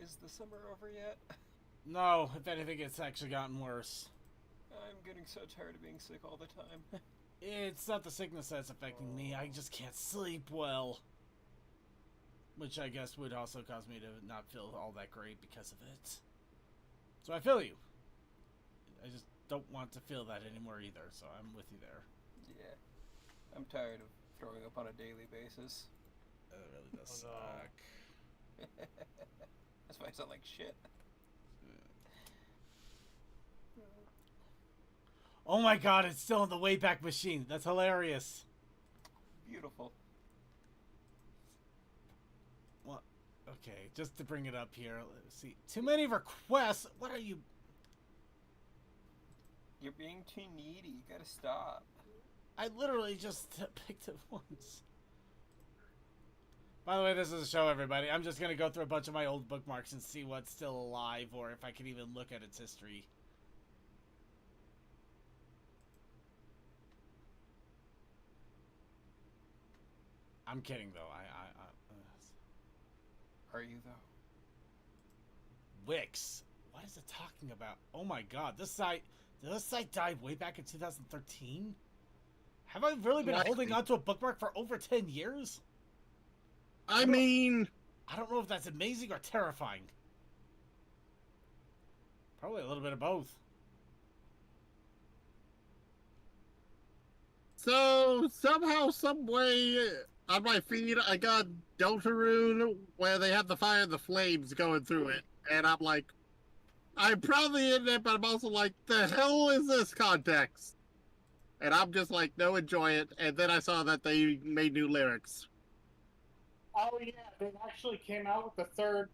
Is the summer over yet? No, if anything, it's actually gotten worse. I'm getting so tired of being sick all the time. It's not the sickness that's affecting me, I just can't sleep well. Which I guess would also cause me to not feel all that great because of it. So I feel you. I just don't want to feel that anymore either, so I'm with you there. Yeah, I'm tired of throwing up on a daily basis. It really does Oh, no. suck. That's why I sound like shit. Oh my god, it's still in the Wayback Machine. That's hilarious. Beautiful. What? Okay, just to bring it up here. Let's see. Too many requests? What are you... You're being too needy. You gotta stop. I literally just picked it once. By the way, this is a show, everybody. I'm just going to go through a bunch of my old bookmarks and see what's still alive, or if I can even look at its history. I'm kidding, though. Are you though? Wix. What is it talking about? Oh my god, this site... Did this site die way back in 2013? Have I really been holding on to a bookmark for over 10 years? I mean, I don't know if that's amazing or terrifying. Probably a little bit of both. so somehow, some way, on my feed, I got Deltarune where they have the fire and the flames going through it, and I'm like, I'm probably in it, but I'm also like, the hell is this context? And I'm just like, no, enjoy it. And then I saw that they made new lyrics. Oh yeah, they actually came out with the third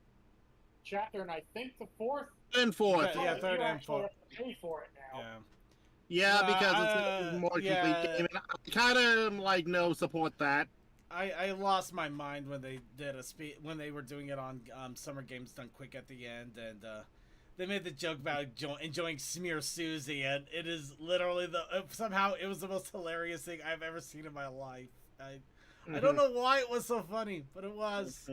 chapter, and I think the fourth. And fourth. Yeah, you third and actually fourth. have to pay for it now. Yeah. Yeah, No, because it's more complete yeah. game. And I kind of like no support that. I lost my mind when they did when they were doing it on Summer Games Done Quick at the end, and they made the joke about enjoying Smear Susie, and it is literally somehow it was the most hilarious thing I've ever seen in my life. I don't know why it was so funny, but it was.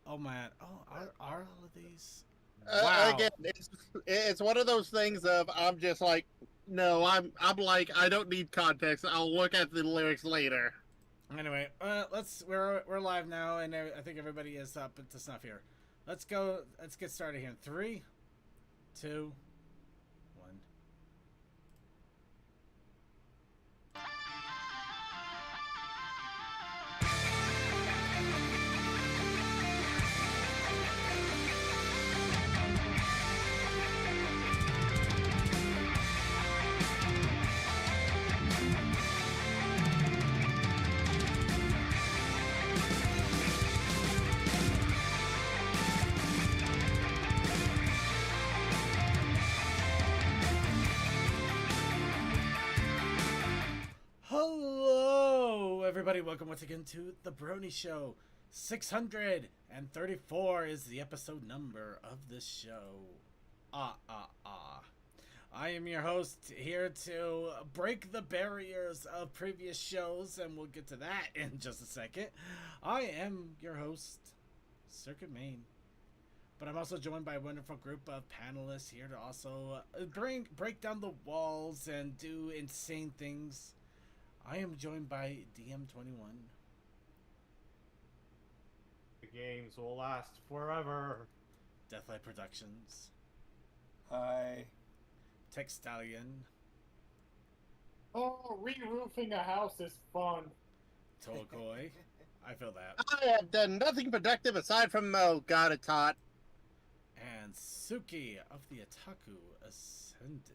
Oh man! Oh, are all of these? Wow. Again, it's one of those things of I'm just like, no, I'm like I don't need context. I'll look at the lyrics later. Anyway, we're live now, and I think everybody is up to snuff here. Let's go. Let's get started here. 3, 2, 1. Hello, everybody. Welcome once again to the Brony Show. 634 is the episode number of this show. I am your host here to break the barriers of previous shows, and we'll get to that in just a second. I am your host, Circuit Main. But I'm also joined by a wonderful group of panelists here to also break down the walls and do insane things. I am joined by DM21. The games will last forever. Deathlight Productions. Hi. Tech Stallion. Oh, re-roofing a house is fun. Tolkoi. I feel that. I have done nothing productive aside from God, it's hot. And Suki of the Otaku Ascended.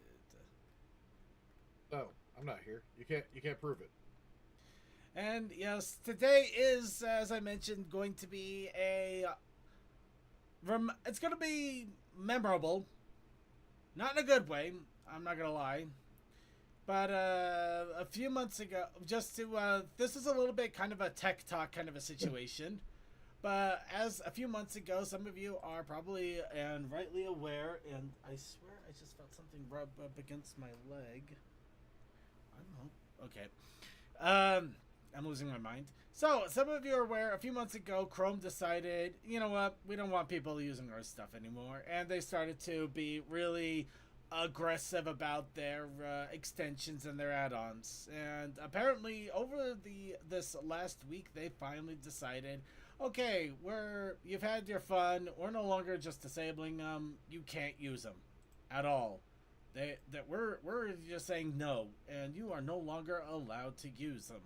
No, I'm not here. You can't prove it. And yes, today is, as I mentioned, going to be it's going to be memorable. Not in a good way, I'm not going to lie. But a few months ago, this is a little bit kind of a tech talk kind of a situation. But as a few months ago, some of you are probably and rightly aware, and I swear I just felt something rub up against my leg. Okay. I'm losing my mind. So, some of you are aware, a few months ago, Chrome decided, you know what, we don't want people using our stuff anymore. And they started to be really aggressive about their extensions and their add-ons. And apparently, over this last week, they finally decided, okay, you've had your fun. We're no longer just disabling them. You can't use them at all. We're just saying no, and you are no longer allowed to use them.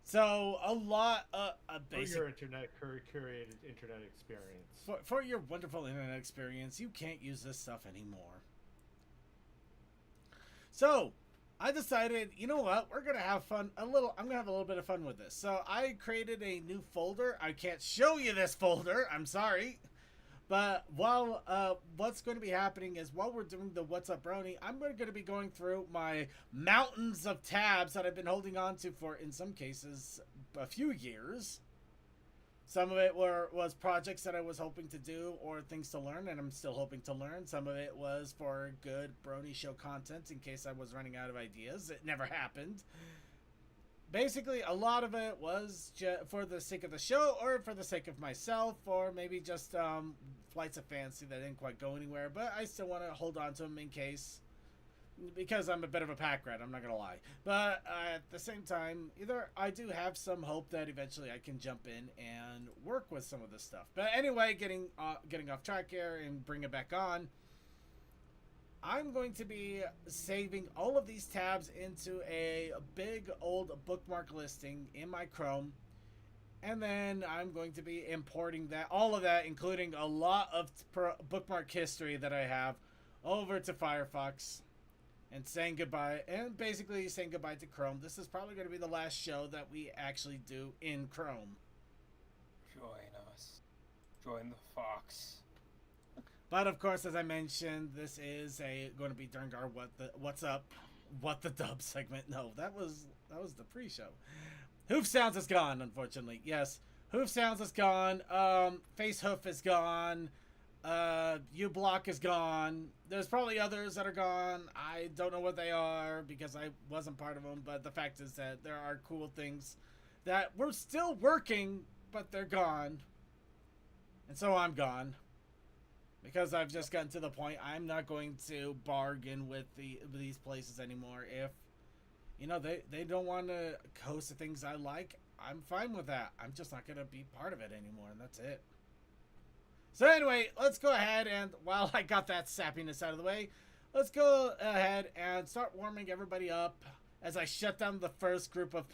So a lot of basic for your curated internet experience. For your wonderful internet experience, you can't use this stuff anymore. So I decided, you know what, we're gonna have fun I'm gonna have a little bit of fun with this. So I created a new folder. I can't show you this folder, I'm sorry. But while what's going to be happening is while we're doing the What's Up Brony, I'm going to be going through my mountains of tabs that I've been holding on to for, in some cases, a few years. Some of it was projects that I was hoping to do or things to learn, and I'm still hoping to learn. Some of it was for good Brony show content in case I was running out of ideas. It never happened. Basically, a lot of it was for the sake of the show or for the sake of myself or maybe just flights of fancy that didn't quite go anywhere. But I still want to hold on to them in case, because I'm a bit of a pack rat, I'm not going to lie. But at the same time, I do have some hope that eventually I can jump in and work with some of this stuff. But anyway, getting off track here and bring it back on. I'm going to be saving all of these tabs into a big old bookmark listing in my Chrome. And then I'm going to be importing all of that, including a lot of bookmark history that I have, over to Firefox and basically saying goodbye to Chrome. This is probably going to be the last show that we actually do in Chrome. Join us. Join the Fox. But of course, as I mentioned, this is going to be during our What the Dub segment. No, that was the pre-show. Hoof Sounds is gone, unfortunately. Yes, Hoof Sounds is gone. Face Hoof is gone. uBlock is gone. There's probably others that are gone. I don't know what they are because I wasn't part of them. But the fact is that there are cool things that we're still working, but they're gone. And so I'm gone. Because I've just gotten to the point I'm not going to bargain with these places anymore. If, they don't want to host the things I like, I'm fine with that. I'm just not going to be part of it anymore, and that's it. So anyway, let's go ahead and, while I got that sappiness out of the way, let's go ahead and start warming everybody up as I shut down the first group of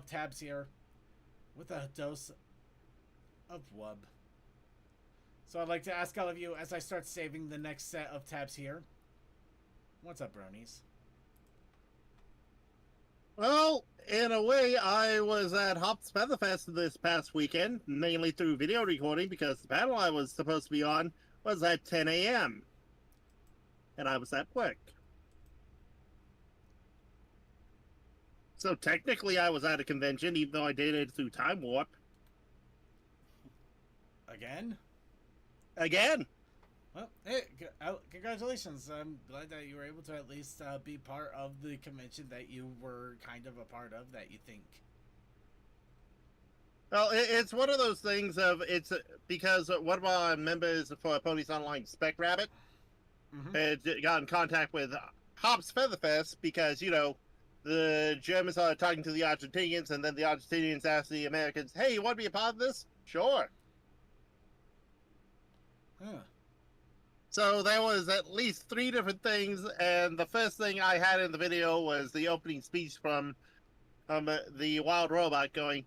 tabs here with a dose of wub. So I'd like to ask all of you, as I start saving the next set of tabs here, what's up, Bronies? Well, in a way, I was at Hops Featherfest this past weekend, mainly through video recording, because the panel I was supposed to be on was at 10 a.m. And I was at work. So technically I was at a convention, even though I did it through Time Warp. Again? Well, hey, congratulations. I'm glad that you were able to at least be part of the convention that you were kind of a part of, that you think. Well, it's one of those things it's because one of my members for Ponies Online, Spec Rabbit, had got in contact with Hops Featherfest because, the Germans are talking to the Argentinians, and then the Argentinians ask the Americans, hey, you want to be a part of this? Sure. Huh. So there was at least 3 different things, and the first thing I had in the video was the opening speech from the Wild Robot going,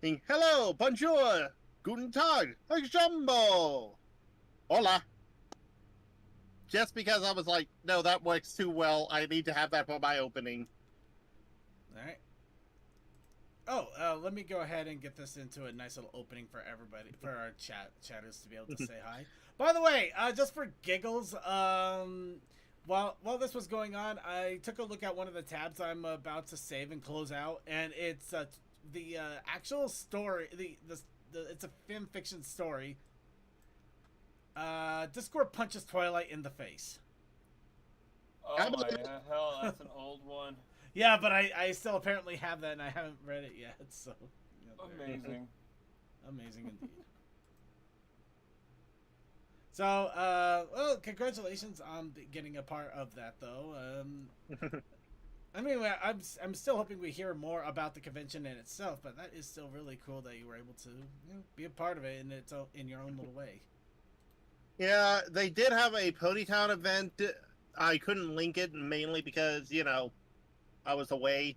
hello, bonjour, guten tag, jumbo, hola. Just because I was like, no, that works too well, I need to have that for my opening. Alright. Oh, let me go ahead and get this into a nice little opening for everybody, for our chatters to be able to say hi. By the way, just for giggles, while this was going on, I took a look at one of the tabs I'm about to save and close out, and it's the actual story. It's a fan fiction story. Discord punches Twilight in the face. Oh my hell, that's an old one. Yeah, but I still apparently have that, and I haven't read it yet. So Amazing. Amazing indeed. So, well, congratulations on getting a part of that, though. I mean, I'm still hoping we hear more about the convention in itself, but that is still really cool that you were able to be a part of it in your own little way. Yeah, they did have a Ponytown event. I couldn't link it mainly because, I was away.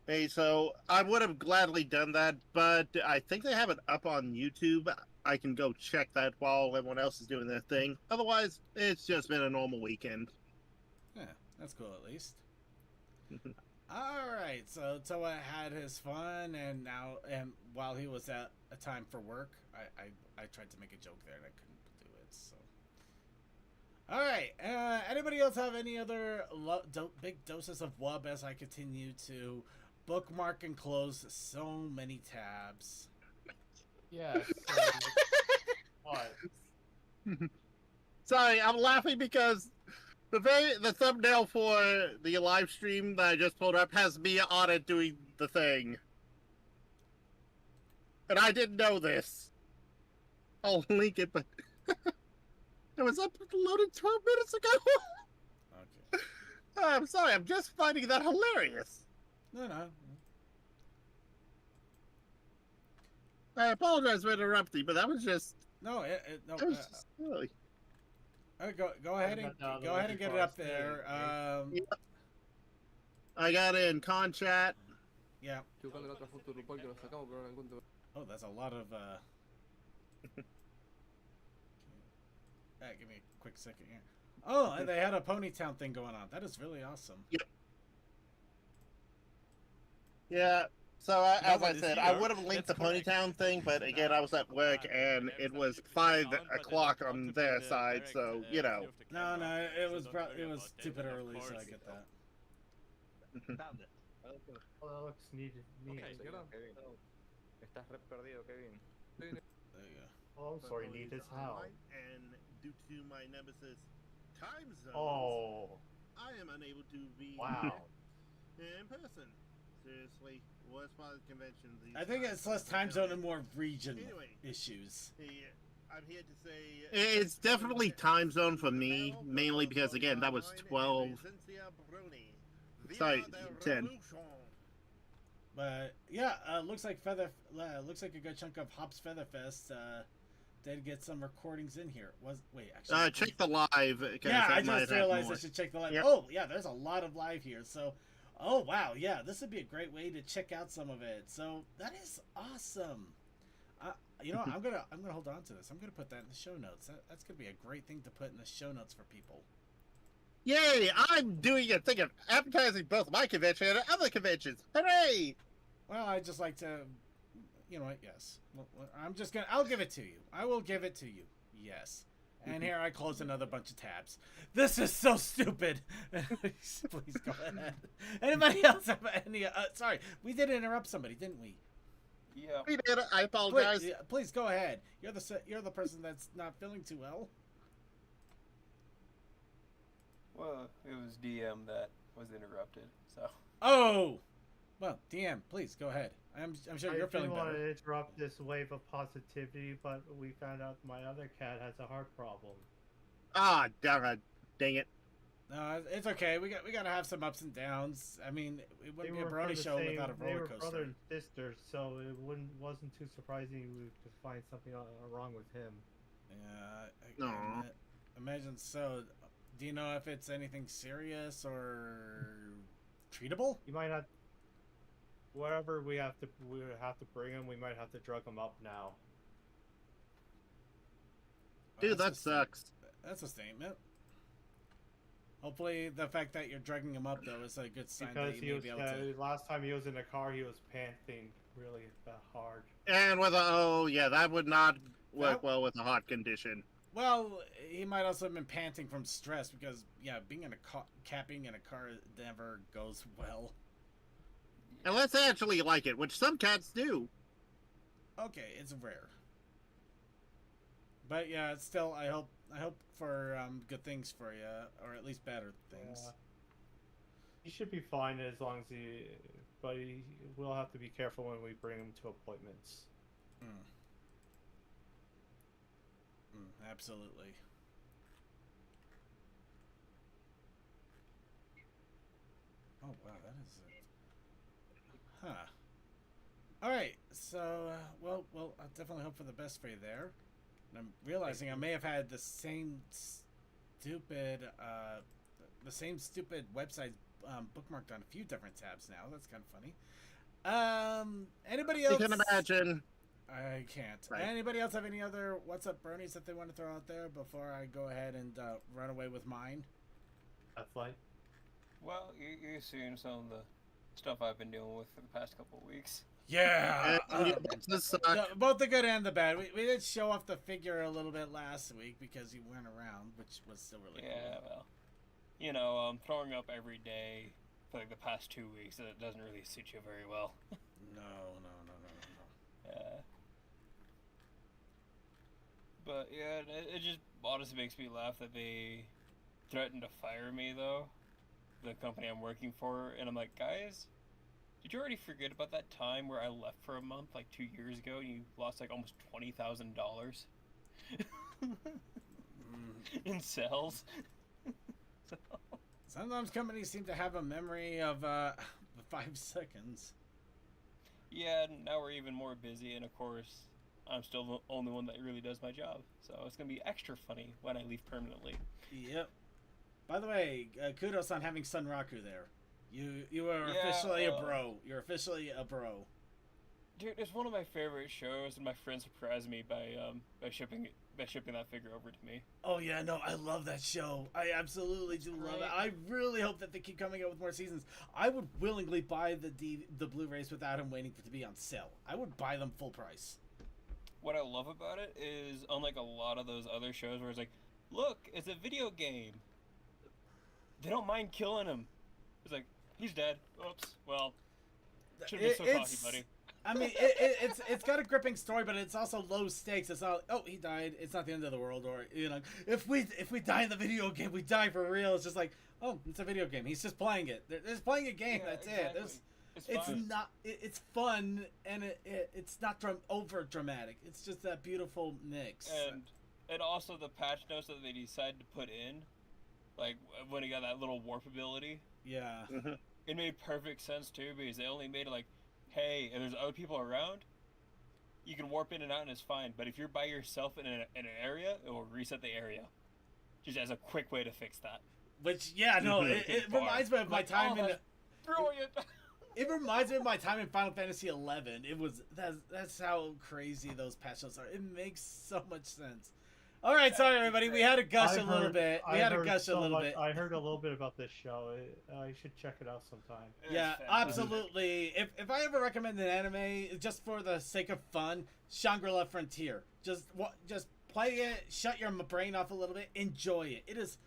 Hey, so I would have gladly done that, but I think they have it up on YouTube. I can go check that while everyone else is doing their thing. Otherwise, it's just been a normal weekend. Yeah, that's cool at least. All right, so Toa had his fun, and while he was at a time for work, I tried to make a joke there and I couldn't do it. So, all right, anybody else have any other big doses of wub as I continue to bookmark and close so many tabs? Yes. What? Sorry, I'm laughing because the thumbnail for the live stream that I just pulled up has me on it doing the thing. And I didn't know this. I'll link it, but it was uploaded 12 minutes ago. Okay. I'm sorry, I'm just finding that hilarious. No. I apologize for interrupting, but that was just... No, no. That was just silly. Go ahead and get it up there. I got it in con chat. Yeah. Oh, that's a lot of. Give me a quick second here. Oh, and they had a Ponytown thing going on. That is really awesome. Yep. Yeah. So as I said, I would have linked the Ponytown thing, but again, I was at work and it was 5 o'clock on their side, so No, it was stupid early, so I get that. Oh, that looks neat. Estás re perdido, Kevin. There you go. Oh, I'm sorry, neat as how. And due to my nemesis time zone, I am unable to be in person. Seriously, worst part of the convention. I think it's less time zone and more region issues. I'm here to say it's definitely time zone for me, mainly because again that was 12. Sorry, 10. But yeah, looks like a good chunk of Hops Featherfest did get some recordings in here. Actually check the live. Yeah, I just realized I should check the live. Yep. Oh yeah, there's a lot of live here. So, oh wow, yeah, this would be a great way to check out some of it. So that is awesome. I'm gonna hold on to this. I'm gonna put that in the show notes. That's gonna be a great thing to put in the show notes for people. Yay! I'm doing a thing of advertising both my convention and other conventions. Hooray! Well, I just like to, yes. Well, I'll give it to you. I will give it to you. Yes. And here I close another bunch of tabs. This is so stupid. Please go ahead. Anybody else have any? Sorry, we did interrupt somebody, didn't we? Yeah. We did. I apologize. Please go ahead. You're the person that's not feeling too well. Well, it was DM that was interrupted, so. Oh! Well, DM, please, go ahead. I'm sure you're feeling better. I didn't want to interrupt this wave of positivity, but we found out my other cat has a heart problem. Ah, dang it. No, it's okay. We gotta have some ups and downs. I mean, it wouldn't be a Brony show without a roller coaster. They were brother and sister, so it wasn't too surprising to find something wrong with him. Yeah, I imagine so. Do you know if it's anything serious or treatable? You might not. Wherever we have to bring him, we might have to drug him up now. Dude, that sucks. That's a statement. Hopefully, the fact that you're drugging him up though is a good sign that you may be able to. Last time he was in the car, he was panting really hard. And that would not work well with a heart condition. Well, he might also have been panting from stress because, being in capping in a car never goes well. Unless they actually like it, which some cats do. Okay, it's rare. But yeah, still, I hope for good things for you, or at least better things. He should be fine as long as he. But we'll have to be careful when we bring him to appointments. Absolutely. Oh wow, that is it. Huh. All right. So, well, I definitely hope for the best for you there. And I'm realizing I may have had the same stupid website bookmarked on a few different tabs now. That's kind of funny. Anybody else? You can imagine. I can't. Right. Anybody else have any other What's Up Bronies that they want to throw out there before I go ahead and run away with mine? That's like. Well, you've seen some of the stuff I've been dealing with for the past couple of weeks. Yeah. Both the good and the bad. We did show off the figure a little bit last week because you went around, which was still really Yeah, cool. well, you know, throwing up every day for like the past 2 weeks, it doesn't really suit you very well. No. Yeah. But yeah, it just honestly makes me laugh that they threatened to fire me though, the company I'm working for, and I'm like, guys, did you already forget about that time where I left for a month like 2 years ago and you lost like almost $20,000 in sales? So... Sometimes companies seem to have a memory of 5 seconds. Yeah, now we're even more busy, and of course, I'm still the only one that really does my job. So it's gonna be extra funny when I leave permanently. Yep. By the way, kudos on having Sunraku there. You are officially a bro. You're officially a bro. Dude, it's one of my favorite shows, and my friend surprised me by shipping that figure over to me. Oh yeah, no, I love that show. I absolutely do love it. I really hope that they keep coming out with more seasons. I would willingly buy the Blu-rays without him waiting for it to be on sale. I would buy them full price. What I love about it is, unlike a lot of those other shows where it's like, look, it's a video game. They don't mind killing him. It's like, he's dead. Oops. Well, shouldn't be so cocky, buddy. I mean, it's got a gripping story, but it's also low stakes. It's not, oh, he died. It's not the end of the world, or you know, if we die in the video game, we die for real. It's just like, oh, it's a video game. He's just playing it. They're just playing a game. Yeah, that's exactly. it. It's fun. Not. It's fun, and it's not over dramatic. It's just that beautiful mix. And also the patch notes that they decided to put in, like when he got that little warp ability. Yeah. It made perfect sense too, because they only made it like, hey, if there's other people around, you can warp in and out and it's fine. But if you're by yourself in an area, it will reset the area. Just as a quick way to fix that. Which, yeah, no, it reminds me of my time in... Brilliant! It reminds me of my time in Final Fantasy XI. That's how crazy those patch notes are. It makes so much sense. All right, sorry everybody. We had to gush a little bit. I heard a little bit about this show. I should check it out sometime. Yeah, absolutely. If I ever recommend an anime just for the sake of fun, Shangri-La Frontier. Just play it, shut your brain off a little bit, enjoy it. It is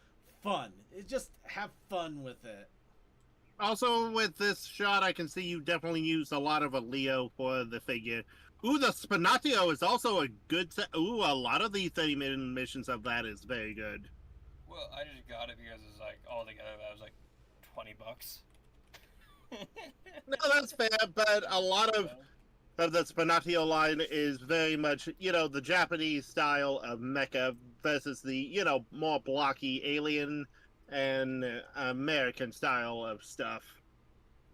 fun. Just have fun with it. Also, with this shot, I can see you definitely used a lot of a Leo for the figure. Ooh, the Spinatio is also a good set. Ooh, a lot of the 30-minute missions of that is very good. Well, I just got it because it's like, all together, that was like $20. No, that's fair, but a lot of the Spinatio line is very much, you know, the Japanese style of mecha versus the, you know, more blocky alien and American style of stuff.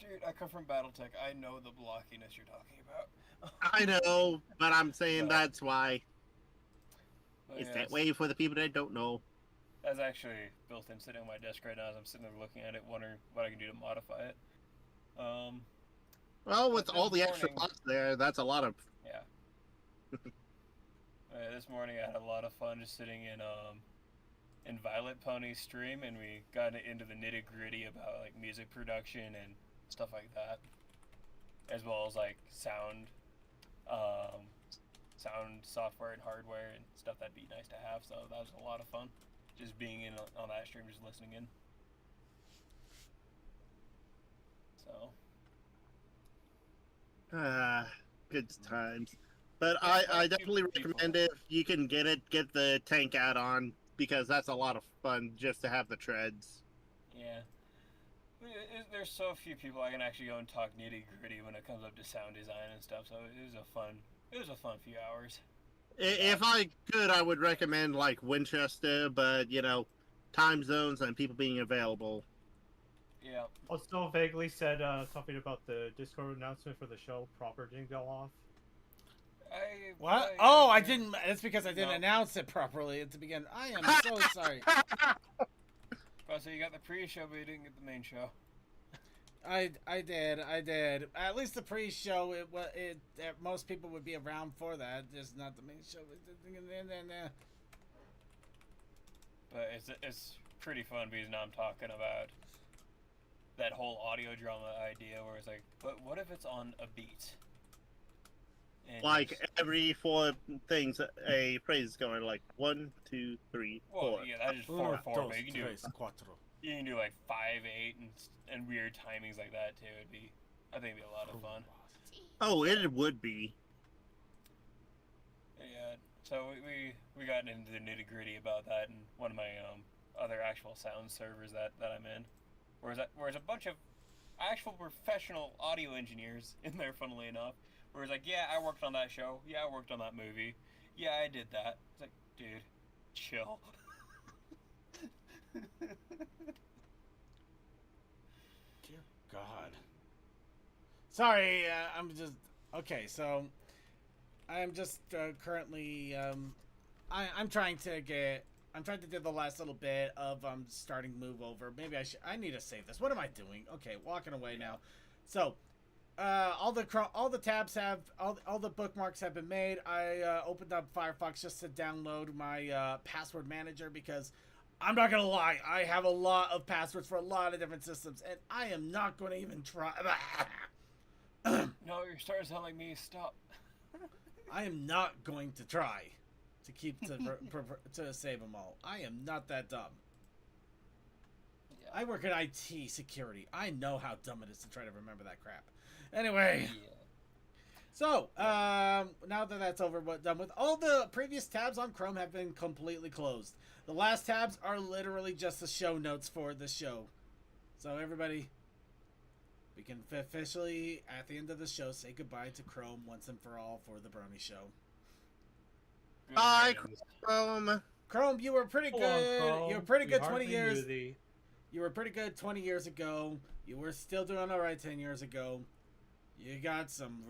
Dude, I come from BattleTech. I know the blockiness you're talking about. I know, but I'm saying that's why. But It's yeah, that way for the people that don't know. That's actually built in sitting on my desk right now as I'm sitting there looking at it, wondering what I can do to modify it. Well, with But all this the extra morning- parts there, that's a lot of... Yeah. This morning I had a lot of fun just sitting in Violet Pony's stream, and we got into the nitty gritty about like music production and stuff like that, as well as like sound software and hardware and stuff that'd be nice to have. So that was a lot of fun, just being in on that stream, just listening in. So. Good times. But I definitely recommend it. If you can get the tank add-on, because that's a lot of fun just to have the treads. Yeah. There's so few people I can actually go and talk nitty gritty when it comes up to sound design and stuff. So it was a fun few hours. If I could, I would recommend like Winchester, but time zones and people being available. Yeah. Also, vaguely said something about the Discord announcement for the show proper didn't go off. What? Oh, I didn't. It's because I didn't No. announce it properly at the beginning. I am so sorry. Oh, so you got the pre-show, but you didn't get the main show. I did. At least the pre-show, most people would be around for that. Just not the main show. But it's pretty fun because now I'm talking about that whole audio drama idea where it's like, but what if it's on a beat? And Like every 4 things, a phrase is going like 1, 2, 3, 4. well, yeah, that's just 4, but you can do like 5, 8, and weird timings like that too. I think it'd be a lot of fun. Oh, it would be. Yeah. So we got into the nitty gritty about that in one of my other actual sound servers that I'm in. Whereas a bunch of actual professional audio engineers in there, funnily enough. Where it's like, yeah, I worked on that show. Yeah, I worked on that movie. Yeah, I did that. It's like, dude, chill. Dear God. Sorry, I'm just okay. So, I'm just currently I'm trying to do the last little bit of starting move over. Maybe I need to save this. What am I doing? Okay, walking away now. So. All the tabs have all the bookmarks have been made. I opened up Firefox just to download my password manager because I'm not gonna lie, I have a lot of passwords for a lot of different systems, and I am not going to even try. No, you're starting to sound like me. Stop. I am not going to try to keep to save them all. I am not that dumb. Yeah. I work in IT security. I know how dumb it is to try to remember that crap. Anyway, Yeah. so now that that's over, done with, all the previous tabs on Chrome have been completely closed. The last tabs are literally just the show notes for the show. So everybody, we can officially, at the end of the show, say goodbye to Chrome once and for all for the Brony Show. Good Bye, riddance. Chrome, you were pretty good. You were pretty good 20 years. The... You were pretty good 20 years ago. You were still doing all right 10 years ago. You got some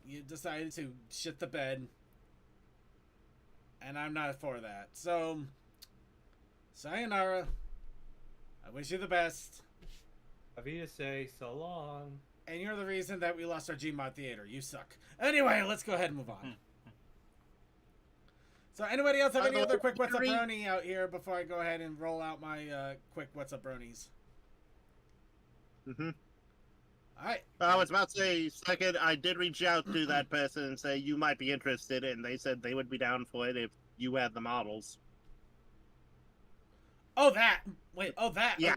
you decided to shit the bed. And I'm not for that. So, sayonara. I wish you the best. Avita say so long. And you're the reason that we lost our Gmod theater. You suck. Anyway, let's go ahead and move on. So, anybody else have any other quick What's Up Brony out here before I go ahead and roll out my quick What's Up Bronies? Mm-hmm. Alright. I was about to say, second, I did reach out to that person and say you might be interested, and they said they would be down for it if you had the models. Oh, that! Wait, oh, that! Yeah.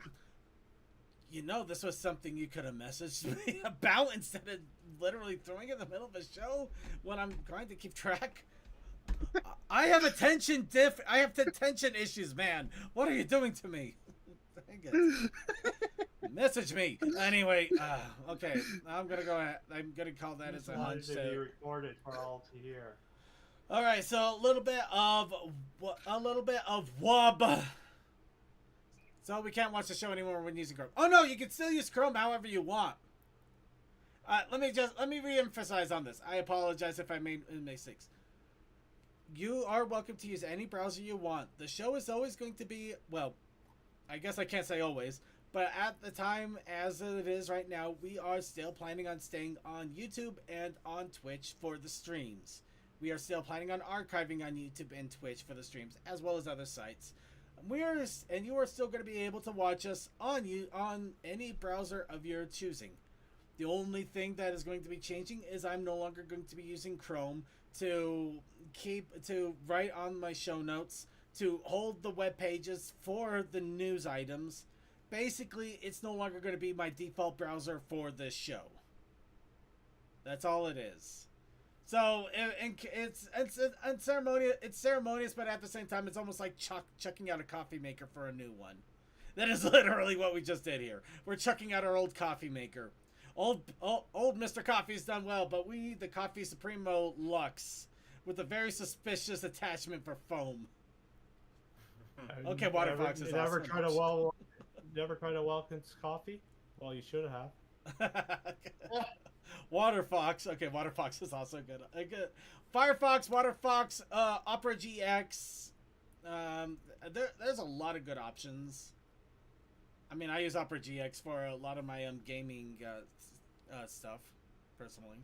You know, this was something you could have messaged me about instead of literally throwing it in the middle of a show when I'm trying to keep track. I have attention I have attention issues, man. What are you doing to me? Dang it. Message me. Anyway, okay. I'm gonna go ahead. I'm gonna call that as a hunch. To be recorded for all to hear. All right, so a little bit of WUB. So we can't watch the show anymore when using Chrome. Oh no, you can still use Chrome however you want. Let me re-emphasize on this. I apologize if I made mistakes. You are welcome to use any browser you want. The show is always going to be, well, I guess I can't say always, but at the time as it is right now, we are still planning on staying on YouTube and on Twitch for the streams. We are still planning on archiving on YouTube and Twitch for the streams, as well as other sites. You are still going to be able to watch us on any browser of your choosing. The only thing that is going to be changing is I'm no longer going to be using Chrome to write on my show notes, to hold the web pages for the news items. Basically, it's no longer going to be my default browser for this show. That's all it is. So it's ceremonious, but at the same time, it's almost like chucking out a coffee maker for a new one. That is literally what we just did here. We're chucking out our old coffee maker. Old Mr. Coffee's done well, but we need the Coffee Supremo Lux with a very suspicious attachment for foam. Okay, Water Fox is never awesome. Never tried a Welkins coffee? Well, you should have. Water Fox. Okay, Water Fox is also good. Firefox, Water Fox, Opera GX. There's a lot of good options. I mean, I use Opera GX for a lot of my gaming stuff, personally.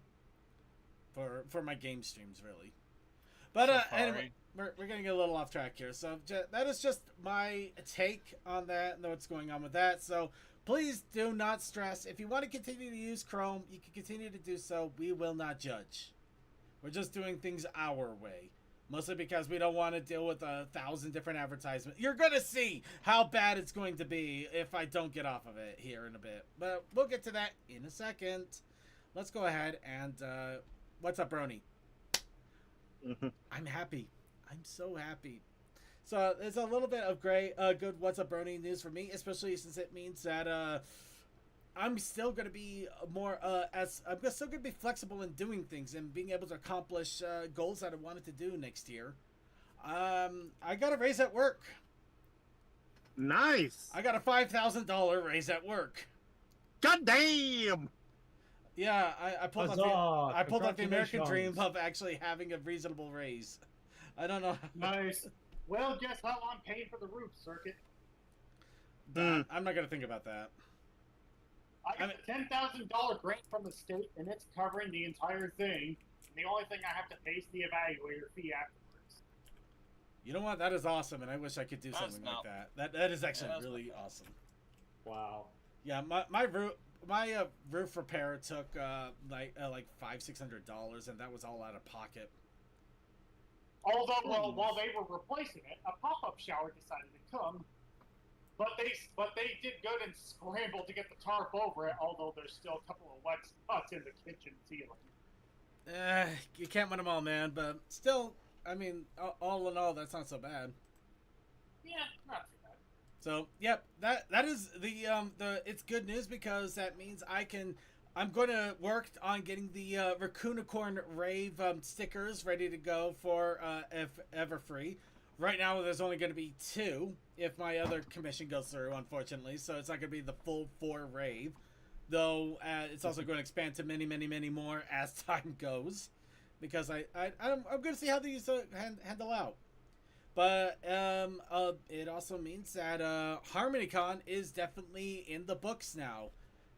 For my game streams, really. But anyway, we're getting a little off track here. So that is just my take on that and what's going on with that. So please do not stress. If you want to continue to use Chrome, you can continue to do so. We will not judge. We're just doing things our way. Mostly because we don't want to deal with 1,000 different advertisements. You're going to see how bad it's going to be if I don't get off of it here in a bit. But we'll get to that in a second. Let's go ahead and... what's up, Brony? I'm happy. I'm so happy. So there's a little bit of good What's Up Brony news for me, especially since it means that I'm still going to be I'm still going to be flexible in doing things and being able to accomplish goals that I wanted to do next year. I got a raise at work. Nice. I got a $5,000 raise at work. God damn. Yeah, I pulled Huzzah! off the American Congratulations. dream of actually having a reasonable raise. I don't know. Nice. Well, guess how I'm paying for the roof, Circuit? I'm not going to think about that. I got a $10,000 grant from the state, and it's covering the entire thing. And the only thing I have to pay is the evaluator fee afterwards. You know what? That is awesome, and I wish I could do something like that. That is actually really awesome. Wow. Yeah, my roof repair took like $500-600, and that was all out of pocket. Although, while they were replacing it, a pop-up shower decided to come. But they did good and scrambled to get the tarp over it, although there's still a couple of wet spots in the kitchen ceiling. You can't win them all, man, but still, I mean, all in all, that's not so bad. Yeah, not too bad. So, yep, that is the it's good news because that means I'm going to work on getting the Raccoonicorn Rave stickers ready to go for if ever free. Right now, there's only going to be 2 if my other commission goes through, unfortunately. So it's not going to be the full 4 Rave. Though it's also going to expand to many, many, many more as time goes. Because I'm going to see how these handle out. But it also means that HarmonyCon is definitely in the books now.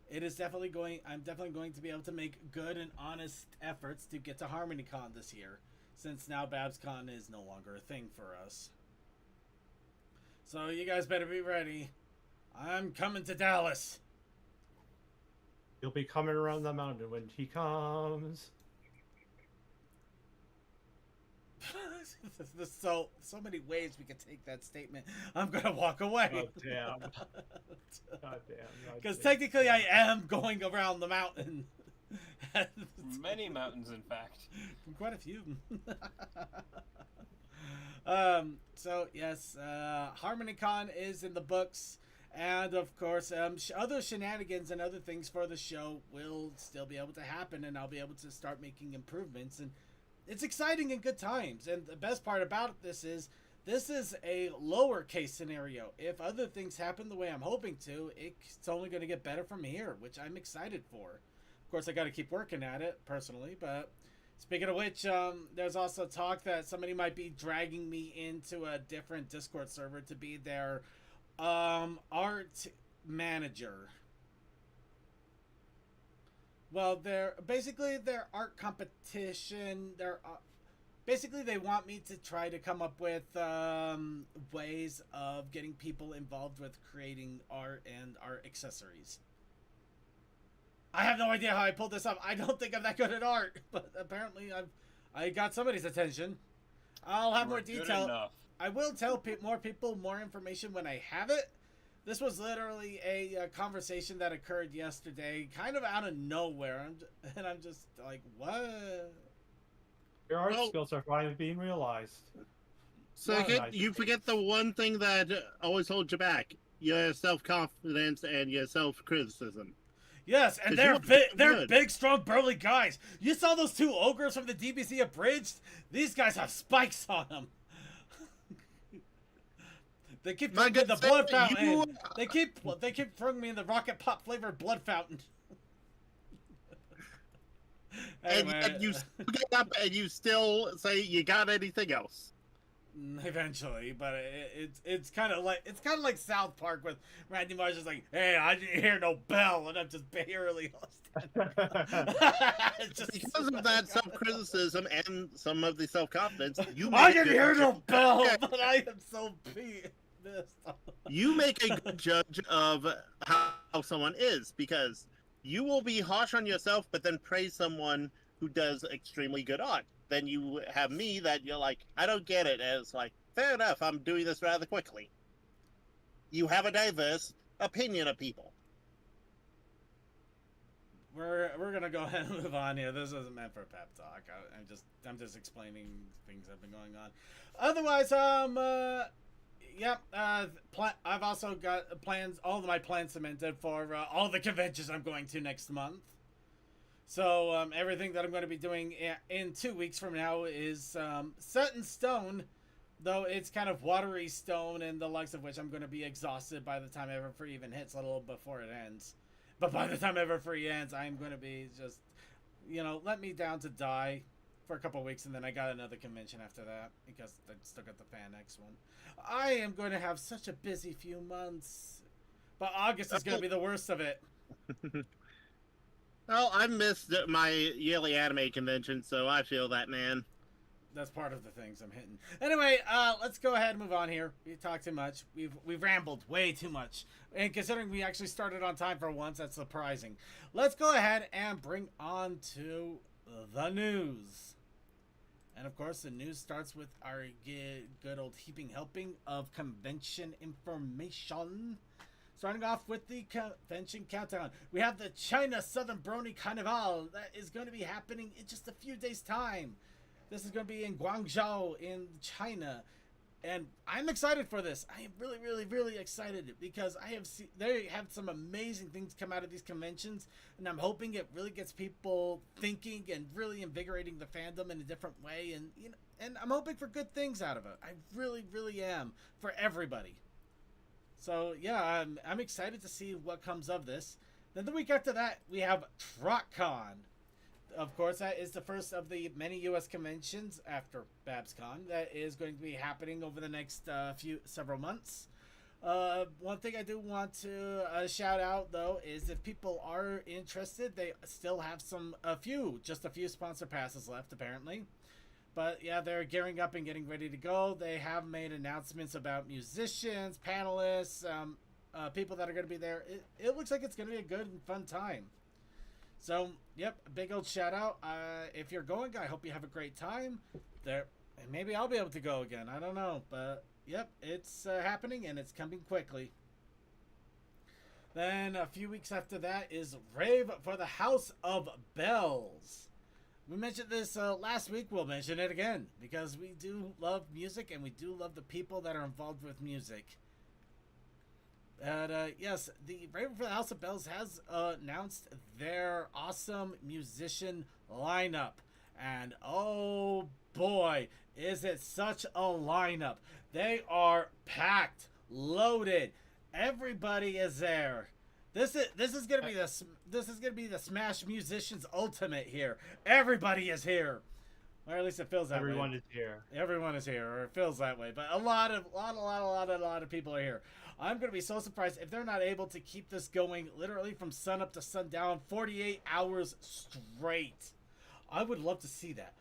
I'm definitely going to be able to make good and honest efforts to get to HarmonyCon this year. Since now BabsCon is no longer a thing for us. So you guys better be ready. I'm coming to Dallas. You'll be coming around the mountain when he comes. There's so many ways we could take that statement. I'm gonna walk away. Oh damn! God damn! Because technically, I am going around the mountain. Many mountains, in fact. Quite a few. So yes, HarmonyCon is in the books, and of course, other shenanigans and other things for the show will still be able to happen, and I'll be able to start making improvements, and it's exciting and good times. And the best part about this is a lower case scenario. If other things happen the way I'm hoping to, it's only going to get better from here, which I'm excited for. Of course, I got to keep working at it personally, but speaking of which, there's also talk that somebody might be dragging me into a different Discord server to be their art manager. Well, they're basically their art competition. Basically they want me to try to come up with ways of getting people involved with creating art and art accessories. I have no idea how I pulled this up. I don't think I'm that good at art, but apparently I got somebody's attention. I'll have more detail. I will tell more people more information when I have it. This was literally a conversation that occurred yesterday, kind of out of nowhere. I'm just like, what? Your art skills are finally being realized. So you forget the one thing that always holds you back. your self-confidence and your self-criticism. Yes, and 'Cause they're good. big, strong, burly guys. You saw those two ogres from the DBC Abridged? These guys have spikes on them. They keep My throwing me in good the blood sir, fountain. you- They keep throwing me in the rocket pop flavored blood fountain. And Anyway, yet you still get up and you still say you got anything else. eventually, but it's kind of like South Park with Randy Marsh is like, "Hey, I didn't hear no bell," and I'm just barely It's just- Because of that self-criticism and some of the self-confidence, you I make a didn't good hear no judge- bell, but I am so pissed. You make a good judge of how someone is, because you will be harsh on yourself, but then praise someone who does extremely good art. Then you have me that you're like, I don't get it. And it's like, fair enough, I'm doing this rather quickly. You have a diverse opinion of people. We're gonna go ahead and move on here. This isn't meant for a pep talk. I'm just explaining things that have been going on. Otherwise, yep. I've also got plans. All of my plans cemented for all the conventions I'm going to next month. So everything that I'm going to be doing in 2 weeks from now is set in stone. Though it's kind of watery stone, and the likes of which I'm going to be exhausted by the time Everfree even hits, a little before it ends. But by the time Everfree ends, I'm going to be just, let me down to die for a couple of weeks, and then I got another convention after that, because I still got the FanX one. I am going to have such a busy few months. But August is going to be the worst of it. Well, I missed my yearly anime convention, so I feel that, man. That's part of the things I'm hitting. Anyway, let's go ahead and move on here. We talked too much. We've rambled way too much. And considering we actually started on time for once, that's surprising. Let's go ahead and bring on to the news. And of course, the news starts with our good old heaping helping of convention information. Starting off with the convention countdown. We have the China Southern Brony Carnival that is going to be happening in just a few days' time. This is going to be in Guangzhou in China. And I'm excited for this. I am really, really, really excited because they have some amazing things come out of these conventions. And I'm hoping it really gets people thinking and really invigorating the fandom in a different way. And, and I'm hoping for good things out of it. I really, really am, for everybody. So, yeah, I'm excited to see what comes of this. Then the week after that, we have TrotCon. Of course, that is the first of the many U.S. conventions after BabsCon that is going to be happening over the next several months. One thing I do want to shout out, though, is if people are interested, they still have just a few sponsor passes left, apparently. But yeah, they're gearing up and getting ready to go. They have made announcements about musicians, panelists, people that are going to be there. It looks like it's going to be a good and fun time. So, yep, a big old shout out. If you're going, I hope you have a great time. And maybe I'll be able to go again. I don't know. But, yep, it's happening and it's coming quickly. Then a few weeks after that is Rave for the House of Bells. We mentioned this last week. We'll mention it again because we do love music and we do love the people that are involved with music. Yes, the Raven for the House of Bells has announced their awesome musician lineup. And oh boy, is it such a lineup. They are packed, loaded. Everybody is there. This is gonna be the Smash Musicians Ultimate here. Everybody is here, or at least it feels that way. Everyone is here. Everyone is here, or it feels that way. But a lot of people are here. I'm gonna be so surprised if they're not able to keep this going literally from sun up to sundown, 48 hours straight. I would love to see that.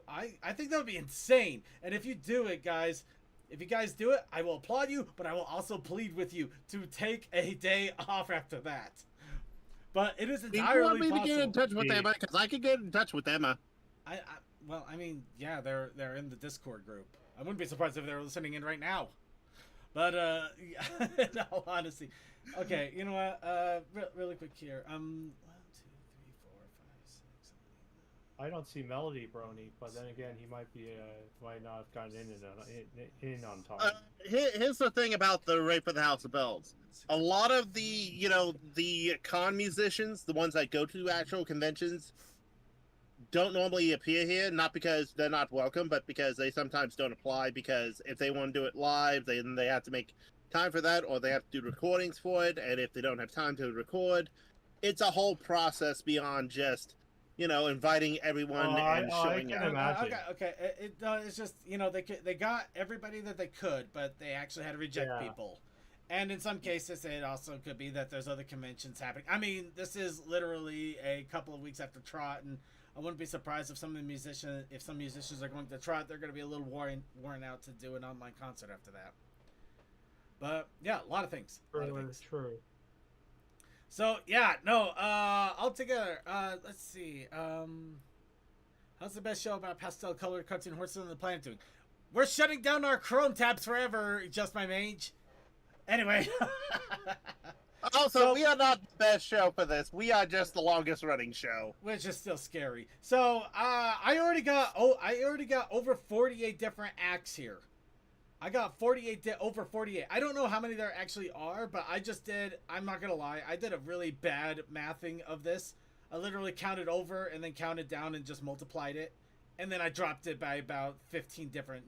I think that would be insane. And if you do it, guys. If you guys do it, I will applaud you, but I will also plead with you to take a day off after that. But it is entirely possible. You want me to get in touch with Emma? Because I could get in touch with Emma. Well, I mean, yeah, they're in the Discord group. I wouldn't be surprised if they were listening in right now. But, in all honesty. Okay, you know what? Really quick here. 1, 2, 3, 4, 5, 6, 7, I don't see Melody Brony, but then again, he might be might not have gotten in on time. Here's the thing about the Rape of the House of Bells. A lot of the con musicians, the ones that go to actual conventions, don't normally appear here, not because they're not welcome, but because they sometimes don't apply, because if they want to do it live, then they have to make time for that, or they have to do recordings for it, and if they don't have time to record, it's a whole process beyond just, inviting everyone and showing I up. can imagine. Okay. It's just they got everybody that they could, but they actually had to reject people. And in some cases, it also could be that there's other conventions happening. I mean, this is literally a couple of weeks after Trot, and I wouldn't be surprised if some musicians are going to Trot, they're going to be a little worn out to do an online concert after that. But yeah, a lot of things. True. So yeah, no. Altogether, let's see. How's the best show about pastel-colored cartoon horses on the planet doing? We're shutting down our Chrome tabs forever. Just my mage. Anyway. Also, we are not the best show for this. We are just the longest running show, which is still scary. So I already got over 48 different acts here. I got over 48. I don't know how many there actually are, but I'm not going to lie, I did a really bad mathing of this. I literally counted over and then counted down and just multiplied it. And then I dropped it by about 15 different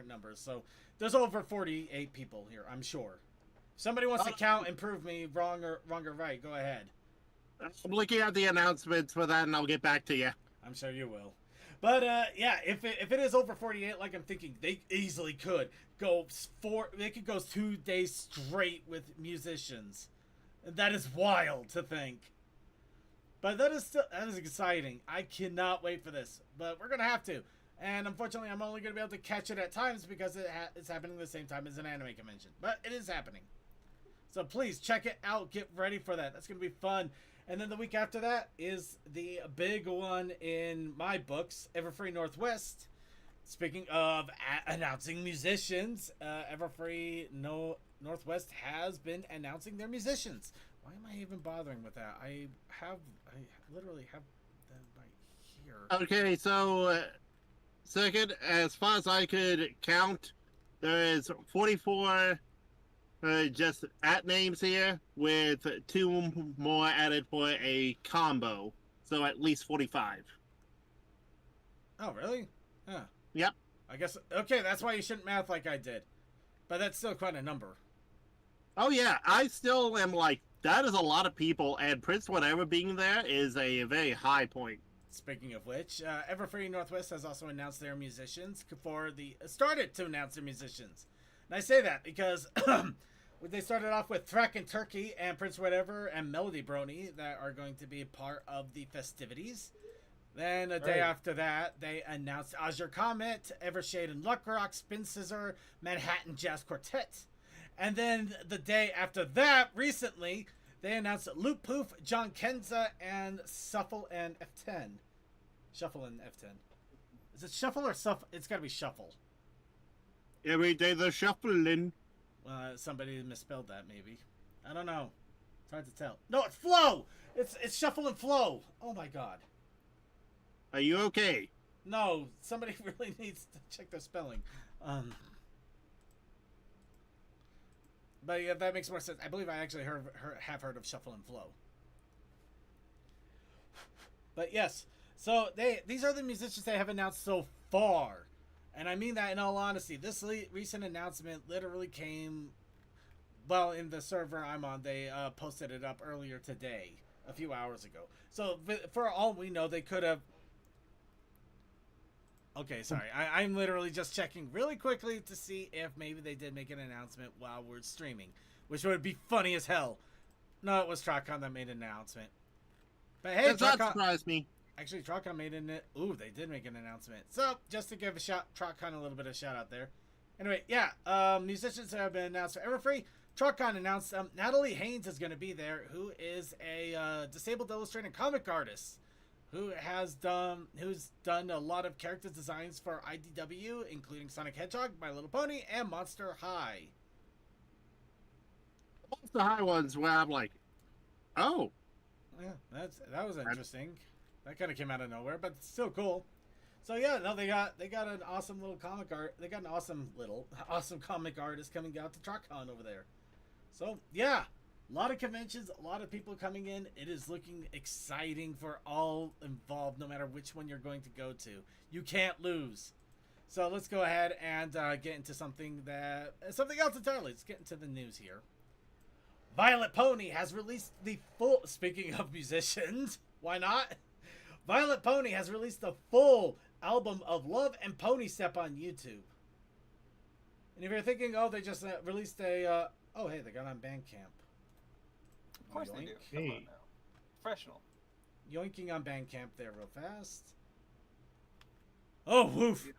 numbers. So there's over 48 people here, I'm sure. If somebody wants to count and prove me wrong or right, go ahead. I'm looking at the announcements for that, and I'll get back to you. I'm sure you will. But yeah, if it is over 48, like I'm thinking, they easily could go 2 days straight with musicians. And that is wild to think. But that is exciting. I cannot wait for this. But we're gonna have to. And unfortunately, I'm only gonna be able to catch it at times because it's happening the same time as an anime convention. But it is happening. So please check it out. Get ready for that. That's gonna be fun. And then the week after that is the big one in my books, Everfree Northwest. Speaking of announcing musicians, Everfree Northwest has been announcing their musicians. Why am I even bothering with that? I literally have them right here. Okay, so second, as far as I could count, there is 44 just at names here, with 2 more added for a combo. So at least 45. Oh, really? Huh. Yep. I guess, okay, that's why you shouldn't math like I did. But that's still quite a number. Oh yeah, I still am like, that is a lot of people, and Prince Whatever being there is a very high point. Speaking of which, Everfree Northwest has also announced their musicians started to announce their musicians. And I say that because they started off with Thrak and Turkey and Prince Whatever and Melody Brony that are going to be part of the festivities. Then a day after that, they announced Azure Comet, Evershade and Luckrock, Spin Scissor, Manhattan Jazz Quartet. And then the day after that, recently, they announced Loop Poof, John Kenza, and Shuffle and F10. Shuffle and F10. Is it Shuffle or Shuffle? It's got to be Shuffle. Every day they're shuffling. Somebody misspelled that, maybe. I don't know. It's hard to tell. No, it's Flow! It's Shuffle and Flow. Oh my god. Are you okay? No, somebody really needs to check their spelling. But yeah, that makes more sense. I believe I actually have heard of Shuffle and Flow. But yes, so these are the musicians they have announced so far. And I mean that in all honesty. This recent announcement literally came, well, in the server I'm on, they posted it up earlier today, a few hours ago. So for all we know, they could have... Okay, sorry. I'm literally just checking really quickly to see if maybe they did make an announcement while we're streaming, which would be funny as hell. No, it was TrotCon that made an announcement. But hey, does not surprise me. Actually, TrotCon made an... Ooh, they did make an announcement. So, just to give TrotCon a little bit of shout out there. Anyway, yeah, musicians have been announced for Everfree. TrotCon announced Natalie Haynes is going to be there, who is a disabled illustrator and comic artist. Who's done a lot of character designs for IDW, including Sonic Hedgehog, My Little Pony, and Monster High. Monster High ones where I'm like, oh. Yeah, that was interesting. That kind of came out of nowhere, but it's still cool. So yeah, no, they got an awesome little comic art. They got an awesome comic artist coming out to TrockCon over there. So yeah, a lot of conventions, a lot of people coming in. It is looking exciting for all involved, no matter which one you're going to go to. You can't lose. So let's go ahead and get into something else entirely. Let's get into the news here. Violet Pony has released the full. Speaking of musicians, why not? Violet Pony has released the full album of Love and Pony Step on YouTube. And if you're thinking, oh, they just released a, oh, hey, they got on Bandcamp. Of course they do. Come on now. Professional. Yoinking on Bandcamp there real fast. Oh, woof. Yeah.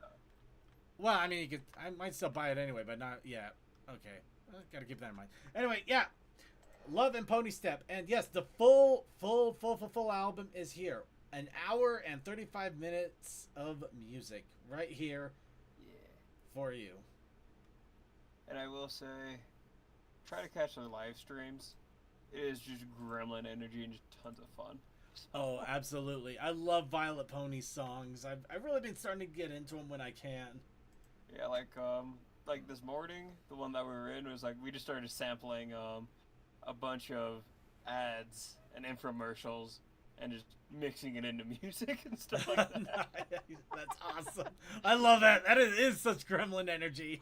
Well, I mean, I might still buy it anyway, but not yet. Okay. Gotta keep that in mind. Anyway, yeah. Love and Pony Step. And yes, the full album is here. An hour and 35 minutes of music right here for you. And I will say, try to catch their live streams. It is just gremlin energy and just tons of fun. Oh, absolutely. I love Violet Pony's songs. I've really been starting to get into them when I can. Yeah, like this morning, the one that we were in was like, we just started sampling a bunch of ads and infomercials and just mixing it into music and stuff like that. That's awesome. I love that. That is such gremlin energy.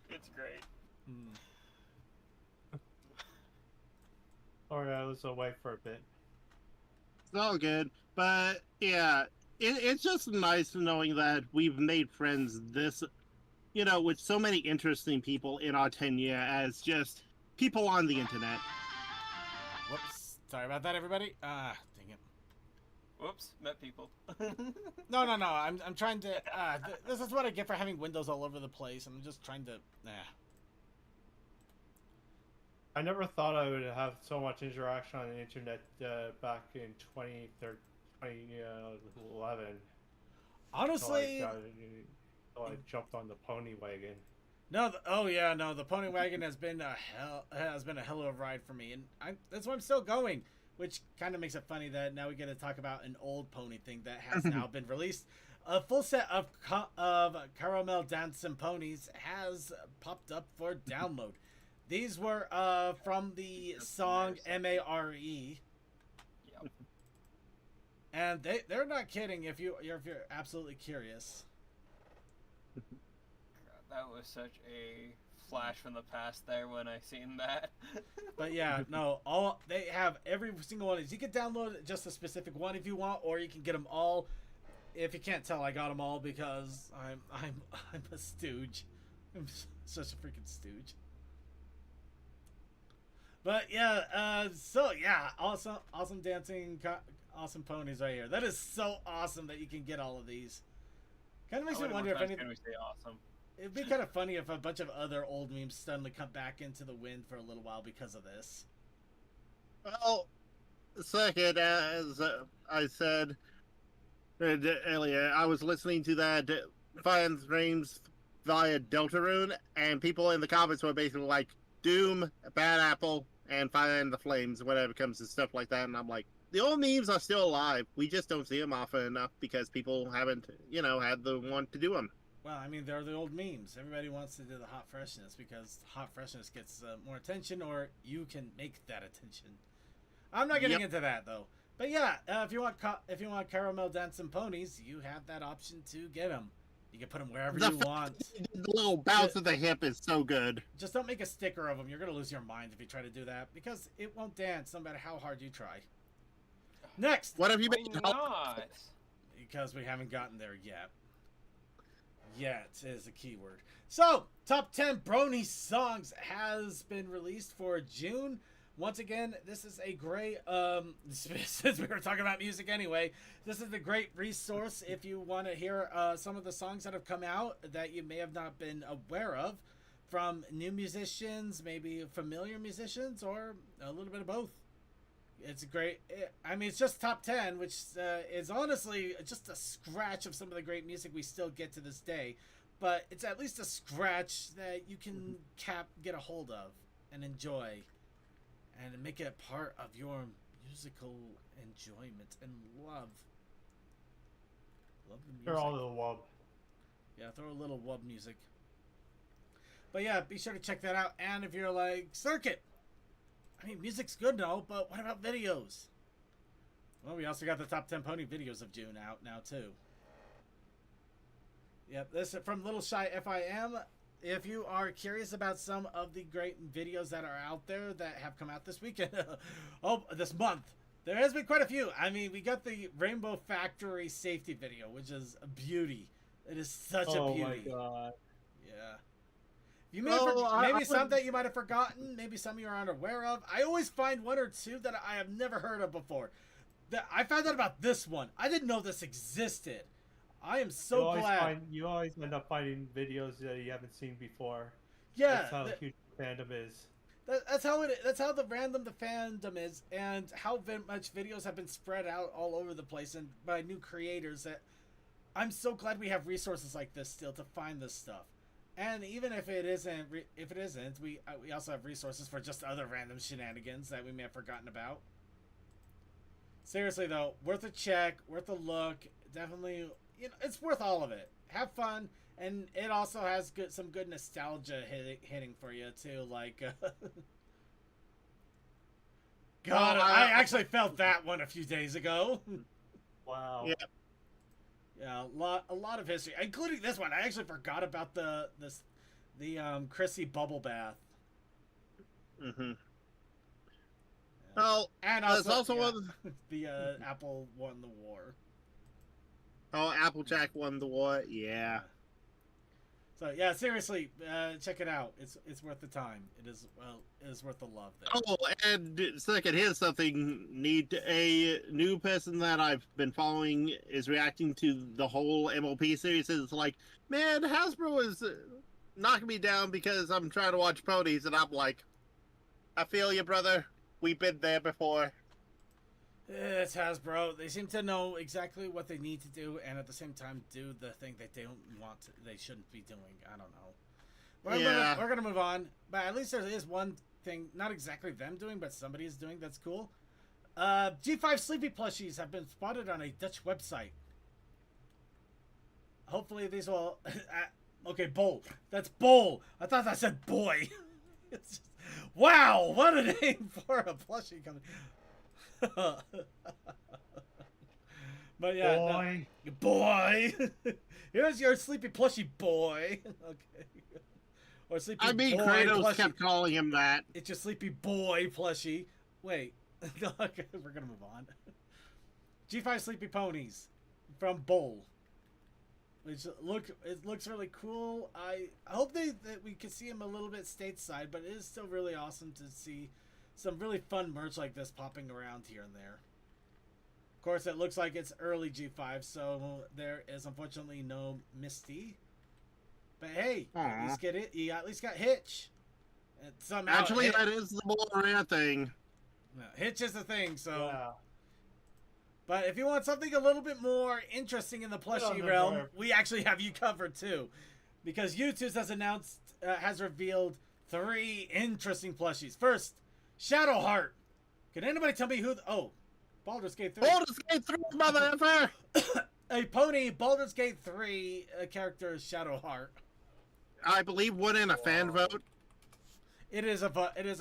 It's great. Alright, let's wait for a bit. It's all good, but yeah, it's just nice knowing that we've made friends this, with so many interesting people in our tenure as just people on the internet. Whoops. Sorry about that, everybody. Dang it. Whoops, met people. No. I'm trying to. This is what I get for having windows all over the place. I'm just trying to. I never thought I would have so much interaction on the internet back in 2011. Honestly, so I jumped on the pony wagon. No, the pony wagon has been a hell of a ride for me, and that's why I'm still going. Which kind of makes it funny that now we get to talk about an old pony thing that has now been released. A full set of Caramel Dancing Ponies has popped up for download. These were from the song Mare. Yep. And they're not kidding if you're absolutely curious. That was such a flash from the past there when I seen that. But yeah, no, they have every single one of these. You can download just a specific one if you want, or you can get them all. If you can't tell, I got them all because I'm a stooge. I'm such a freaking stooge. But yeah, so yeah, awesome dancing, awesome ponies right here. That is so awesome that you can get all of these. Kind of makes me wonder if anything. We say awesome. It'd be kind of funny if a bunch of other old memes suddenly come back into the wind for a little while because of this. Well, second, as I said earlier, I was listening to that Fire and Streams via Deltarune, and people in the comments were basically like, Doom, Bad Apple, and Fire and the Flames, whenever it comes to stuff like that, and I'm like, the old memes are still alive. We just don't see them often enough because people haven't, had the one to do them. Well, I mean, they're the old memes. Everybody wants to do the hot freshness because hot freshness gets more attention, or you can make that attention. I'm not getting into that though. But yeah, if you want Caramel Dancing Ponies, you have that option to get them. You can put them wherever you want. The little bounce of the hip is so good. Just don't make a sticker of them. You're gonna lose your mind if you try to do that because it won't dance no matter how hard you try. Next. What have you been? Not? Because we haven't gotten there yet. Yet is a keyword. So, top 10 Brony songs has been released for June. Once again, this is a great, since we were talking about music anyway, this is a great resource if you want to hear some of the songs that have come out that you may have not been aware of from new musicians, maybe familiar musicians, or a little bit of both. It's great. It's just top 10, which is honestly just a scratch of some of the great music we still get to this day. But it's at least a scratch that you can get a hold of and enjoy and make it part of your musical enjoyment and love. Love the music. They're all the wub. Yeah, throw a little wub music. But yeah, be sure to check that out. And if you're like, Circuit, I mean, music's good and all, but what about videos? Well, we also got the top 10 pony videos of June out now, too. Yep, this is from Little Shy FIM. If you are curious about some of the great videos that are out there that have come out this weekend, this month, there has been quite a few. I mean, we got the Rainbow Factory safety video, which is a beauty. It is such a beauty. Oh my god. Yeah. You may maybe some that you might have forgotten, maybe some you are unaware of. I always find one or two that I have never heard of before. That I found out about this one. I didn't know this existed. I am so glad. You always end up finding videos that you haven't seen before. Yeah, that's how huge the fandom is. That's how it. That's how the fandom is, and how much videos have been spread out all over the place and by new creators. That I'm so glad we have resources like this still to find this stuff. And even if it isn't, we also have resources for just other random shenanigans that we may have forgotten about. Seriously though, worth a check, worth a look. Definitely, it's worth all of it. Have fun, and it also has some good nostalgia hitting for you too. Like, God, I actually felt that one a few days ago. Wow. Yeah. Yeah, a lot of history, including this one. I actually forgot about the Chrissy bubble bath. Mm-hmm. Yeah. Well, and also one. The Apple won the war. Oh, Applejack won the war. Yeah. So yeah, seriously, check it out. It's worth the time. It is worth the love there. Oh, and second, here's something neat. A new person that I've been following is reacting to the whole MLP series. It's like, man, Hasbro is knocking me down because I'm trying to watch ponies, and I'm like, I feel you, brother. We've been there before. It's Hasbro. They seem to know exactly what they need to do, and at the same time do the thing that they don't want to, they shouldn't be doing. I don't know. We're gonna move on, but at least there is one thing, not exactly them doing, but somebody is doing that's cool. G5 Sleepy plushies have been spotted on a Dutch website. Hopefully these will... okay, Bull. That's Bull. I thought that said boy. It's just, wow, what a name for a plushie company. But yeah, boy. No, boy. Here's your sleepy plushie boy. Okay. Or sleepy boy Kratos plushie. kept calling him that. It's your sleepy boy plushie. Wait. Okay, we're gonna move on. G5 Sleepy Ponies from Bull. Which it looks really cool. I hope that we can see him a little bit stateside, but it is still really awesome to see some really fun merch like this popping around here and there. Of course, it looks like it's early G5, so there is unfortunately no Misty. But hey, at least get it. You at least got Hitch. Somehow, Actually, that is the more rare thing. No, Hitch is the thing, so... Yeah. But if you want something a little bit more interesting in the plushie realm, we actually have you covered too. Because YouTube has revealed 3 interesting plushies. First, Shadowheart. Can anybody tell me who... Baldur's Gate 3. Baldur's Gate 3, mother effer! A pony, Baldur's Gate 3 character is Shadowheart. I believe won in a fan vote. It is a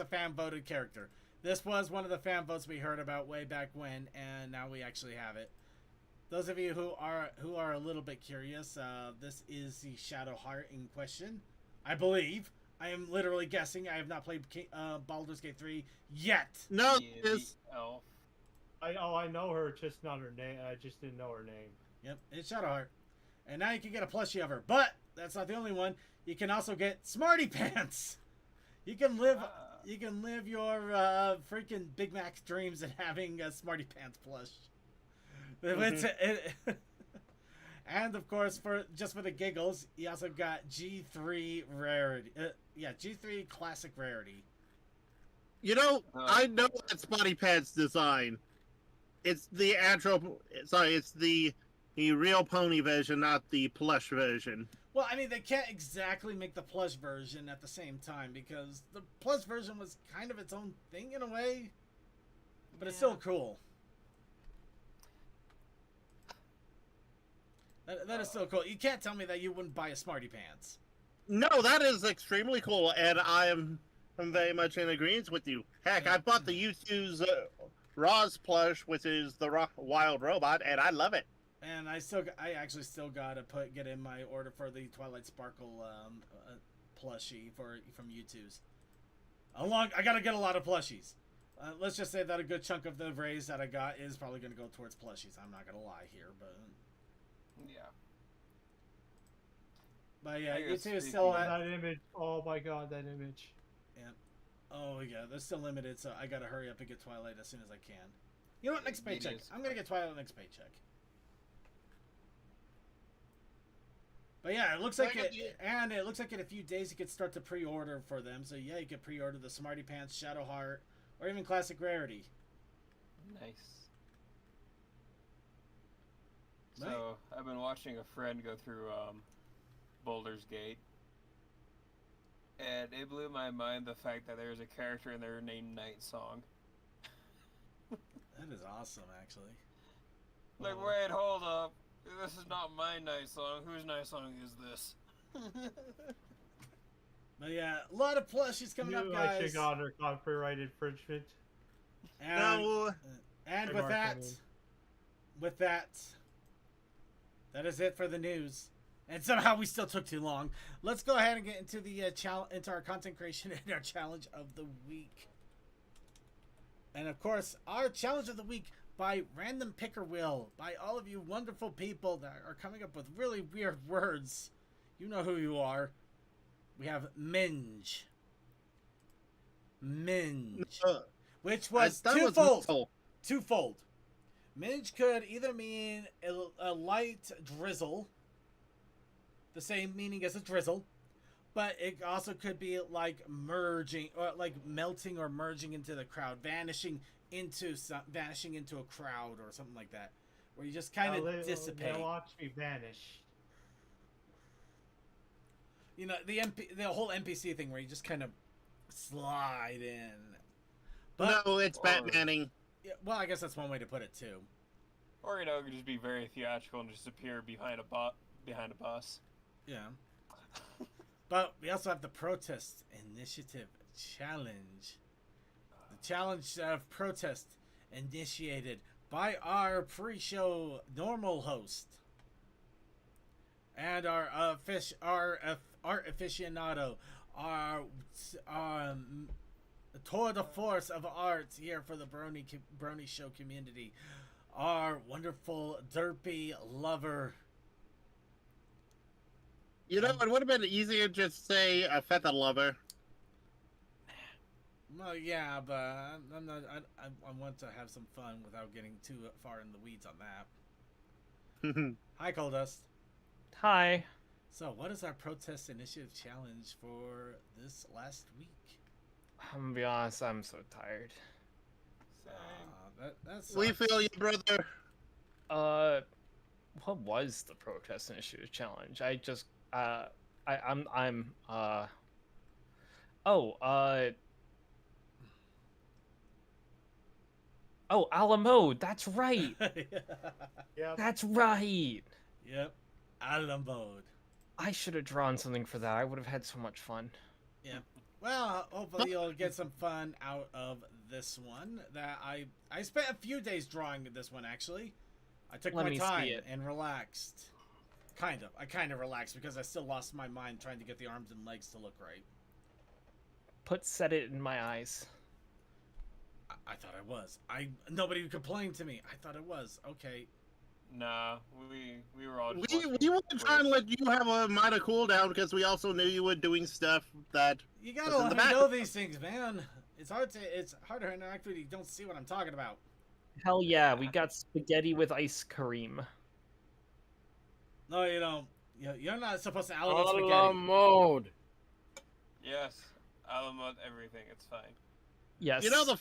fan voted character. This was one of the fan votes we heard about way back when, and now we actually have it. Those of you who are a little bit curious, this is the Shadowheart in question, I believe. I am literally guessing. I have not played Baldur's Gate 3 yet. No, Yeah, it's... elf. I know her, just not her name. I just didn't know her name. Yep, it's Shadowheart. And now you can get a plushie of her. But that's not the only one. You can also get Smarty Pants. You can live your freaking Big Mac dreams and having a Smarty Pants plush. And of course, for the giggles, you also got G3 rarity. G3 classic rarity. You know, I know that Spotty Pants design. It's the it's the real pony version, not the plush version. Well, I mean, they can't exactly make the plush version at the same time because the plush version was kind of its own thing in a way, but it's still cool. That is so cool. You can't tell me that you wouldn't buy a Smarty Pants. No, that is extremely cool, and I'm very much in agreement with you. Heck, I bought the U2's Roz plush, which is the wild robot, and I love it. And I actually still gotta get in my order for the Twilight Sparkle plushie from U2's. I gotta get a lot of plushies. Let's just say that a good chunk of the raise that I got is probably gonna go towards plushies. I'm not gonna lie here, but yeah, U2 is still at that image. Oh my god, that image. Yeah. Oh yeah, they're still limited, so I gotta hurry up and get Twilight as soon as I can. You know what? Next paycheck. I'm gonna get Twilight next paycheck. But yeah, it looks like it looks like in a few days you could start to pre-order for them. So yeah, you could pre-order the Smarty Pants, Shadow Heart, or even Classic Rarity. Nice. So I've been watching a friend go through Boulder's Gate, and it blew my mind the fact that there's a character in there named Night Song. That is awesome, actually. Like, wait, hold up. This is not my Night Song. Whose Night Song is this? But yeah, a lot of plushies coming up, guys. I should got under copyright infringement. And with that, that is it for the news. And somehow we still took too long. Let's go ahead and get into the into our content creation and our challenge of the week. And of course, our challenge of the week by Random Picker Will, by all of you wonderful people that are coming up with really weird words. You know who you are. We have Minge. Which was twofold. Minge could either mean a light drizzle, the same meaning as a drizzle, but it also could be like merging, or like melting or merging into the crowd, vanishing into a crowd or something like that, where you just kind of dissipate. They'll watch me vanish. You know, the whole NPC thing where you just kind of slide in. But, no, it's Batmaning. Yeah, well, I guess that's one way to put it too. Or, you know, it could just be very theatrical and just appear behind a bus. Yeah. But we also have the Protest Initiative Challenge. The challenge of protest initiated by our pre-show normal host and our art aficionado, our tour de force of art here for the Brony show community, our wonderful derpy lover. You know, it would have been easier to just say a feather lover. Well, yeah, but I'm not. I want to have some fun without getting too far in the weeds on that. Hi, Coldust. Hi. So, what is our protest initiative challenge for this last week? I'm gonna be honest, I'm so tired. We feel you, brother. What was the protest initiative challenge? Oh, Alamo, that's right. Yeah. That's right. Yep, Alamo. I should have drawn something for that. I would have had so much fun. Yeah. Well, hopefully you'll get some fun out of this one. That I spent a few days drawing this one, actually. I took my time and relaxed. I kind of relaxed because I still lost my mind trying to get the arms and legs to look right. Set it in my eyes. I thought I was. Nobody complained to me. I thought it was. Okay. Nah, we were all. We were trying to let you have a minor cooldown because we also knew you were doing stuff that. You gotta let me know these things, man. It's hard to interact with you. Don't see what I'm talking about. Hell yeah, we got spaghetti with ice cream. No, you don't. You're not supposed to Alamo spaghetti. Mode. Yes, Alamo everything. It's fine. Yes. You know the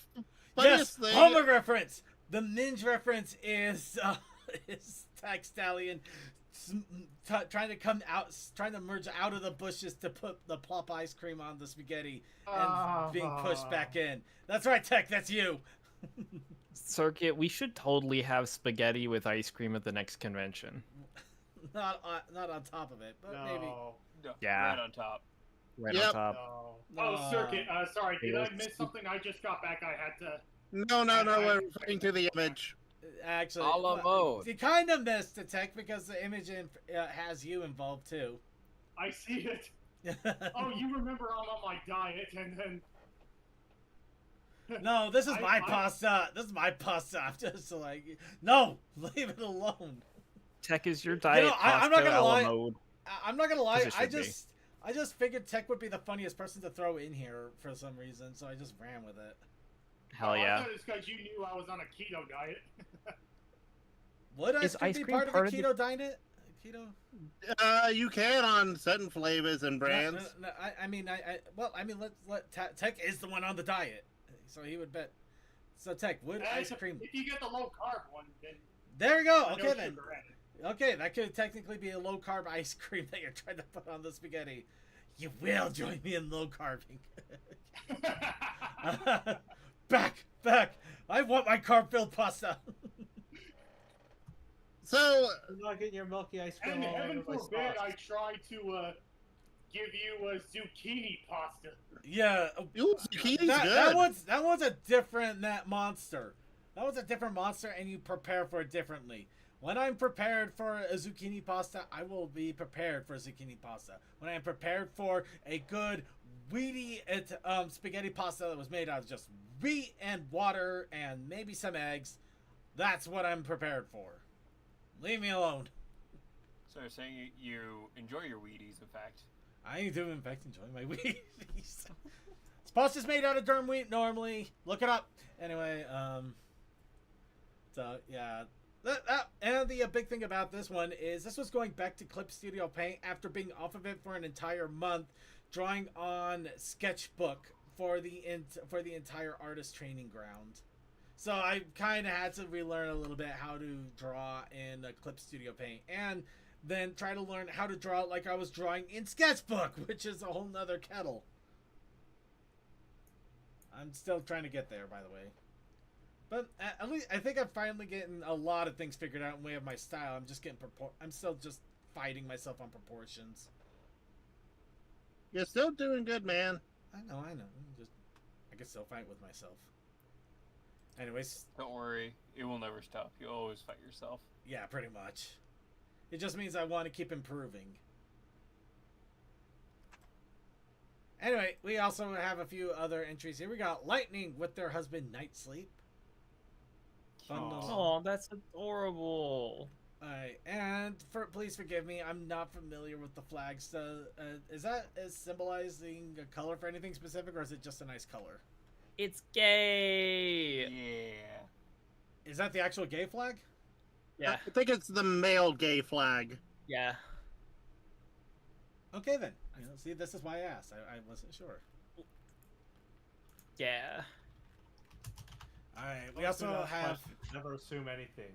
funniest thing. Homer reference. The Minge reference is Tax Stallion trying to merge out of the bushes to put the plop ice cream on the spaghetti and being pushed back in. That's right, Tech. That's you. Circuit, we should totally have spaghetti with ice cream at the next convention. not on top of it, but maybe. No. No, Yeah. right on top. Right Yep. on top. No. Oh, circuit. Sorry, did I Yes. miss something? I just got back. I had to. No, we're referring to the image. Actually, A la mode. you kind of missed it, Tech, because the image has you involved too. I see it. Oh, you remember I'm on my diet, and then. No, this is my I- pasta. This is my pasta. I'm just like, no, leave it alone. Tech is your diet I'm not pasta gonna a la lie. mode. I'm not gonna lie. As it should be. I just figured Tech would be the funniest person to throw in here for some reason, so I just ran with it. Hell I yeah. thought it's because you knew I was on a keto diet. Would Is ice cream ice be cream part part of of the keto diet? Keto? You can on certain flavors and brands. No, I mean, let Tech is the one on the diet, so he would bet. So Tech, would ice cream? If you get the low carb one, then. There you go. no Okay then. sugar in it. Okay, that could technically be a low carb ice cream that you're trying to put on the spaghetti. You will join me in low carbing. back. I want my carb filled pasta. So, I'm not getting your milky ice cream And all heaven over my forbid sauce. I try to give you a zucchini pasta. Yeah, ooh, zucchini's good. that one's a different monster. That was a different monster, and you prepare for it differently. When I'm prepared for a zucchini pasta, I will be prepared for zucchini pasta. When I am prepared for a good weedy spaghetti pasta that was made out of just wheat and water and maybe some eggs, that's what I'm prepared for. Leave me alone. So you're saying you enjoy your Wheaties, in fact. I do, in fact, enjoy my Wheaties. This pasta's made out of durum wheat normally. Look it up. Anyway, so, yeah. And the big thing about this one is this was going back to Clip Studio Paint after being off of it for an entire month, drawing on Sketchbook for the entire artist training ground. So I kind of had to relearn a little bit how to draw in Clip Studio Paint, and then try to learn how to draw like I was drawing in Sketchbook, which is a whole nother kettle. I'm still trying to get there, by the way. But at least I think I'm finally getting a lot of things figured out in way of my style. I'm still just fighting myself on proportions. You're still doing good, man. I know. I can still fight with myself. Anyways, Don't worry, it will never stop. You'll always fight yourself. yeah, pretty much. It just means I want to keep improving. Anyway, we also have a few other entries here. We got Lightning with their husband Night Sleep. Fun little- Oh, that's adorable. Alright, and please forgive me, I'm not familiar with the flags. Is symbolizing a color for anything specific, or is it just a nice color? It's gay. Yeah. Is that the actual gay flag? Yeah. I think it's the male gay flag. Yeah. Okay then. See, this is why I asked. I wasn't sure. Yeah. Alright, we Don't do also that have... question. Never assume anything.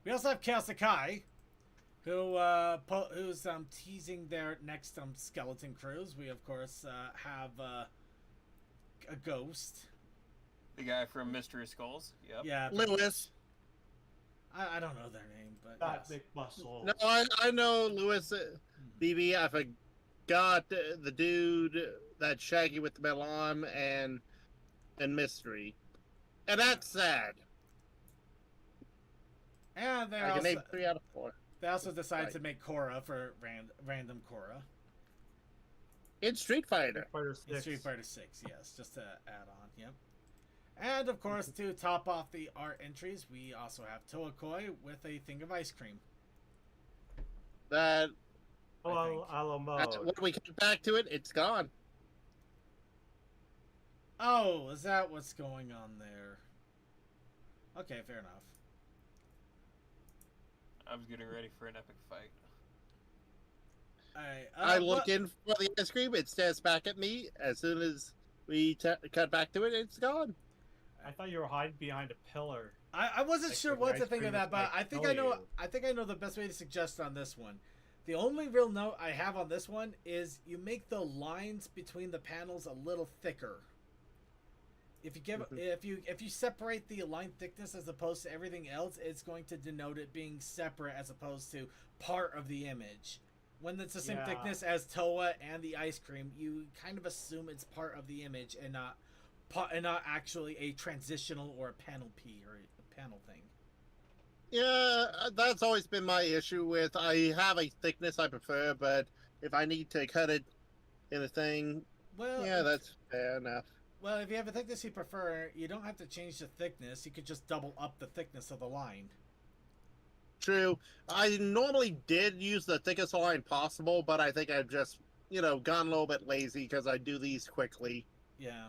We also have Chaos Akai, who's teasing their next skeleton cruise. We of course have a ghost. The guy from Mystery Skulls. Yep. Yeah, Lewis. I don't know their name, but That yes. big muscle. No, I know Lewis. BB, I forgot the dude that Shaggy with the melon and Mystery. And that's sad. And they I can also name 3 out of 4. decided Right. to make Korra for random Korra In Street Fighter. Fighter in 6. Street Fighter 6. Yes, just to add on. Yep. And of course, to top off the art entries, we also have Toakoi with a thing of ice cream. That Hello, a la mode. when we get back to it, it's gone. Oh, is that what's going on there? Okay, fair enough. I was getting ready for an epic fight. Alright, I look in for the ice cream, it stares back at me. As soon as we cut back to it, it's gone. I thought you were hiding behind a pillar. I wasn't Like sure the what to ice think of cream that, is but gonna I think kill I know. you. I think I know the best way to suggest on this one. The only real note I have on this one is you make the lines between the panels a little thicker. If you give Mhm. if you separate the line thickness as opposed to everything else, it's going to denote it being separate as opposed to part of the image. When it's the same Yeah. thickness as Toa and the ice cream, you kind of assume it's part of the image and not actually a transitional or a panel P or a panel thing. Yeah, that's always been my issue with. I have a thickness I prefer, but if I need to cut it in a thing, Well, yeah, that's fair enough. well, if you have a thickness you prefer, you don't have to change the thickness. You could just double up the thickness of the line. True. I normally did use the thickest line possible, but I think I've just, gone a little bit lazy because I do these quickly. Yeah.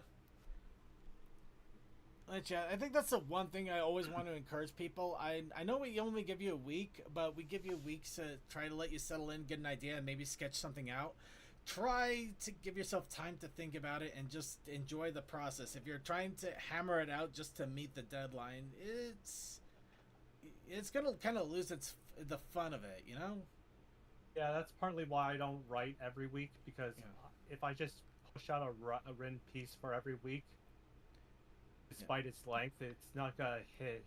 I think that's the one thing I always want to encourage people. I know we only give you a week, but we give you weeks to try to let you settle in, get an idea, and maybe sketch something out. Try to give yourself time to think about it and just enjoy the process. If you're trying to hammer it out just to meet the deadline, it's gonna kind of lose the fun of it, you know? Yeah, that's partly why I don't write every week, because Yeah. if I just push out a written piece for every week, despite its length, it's not gonna hit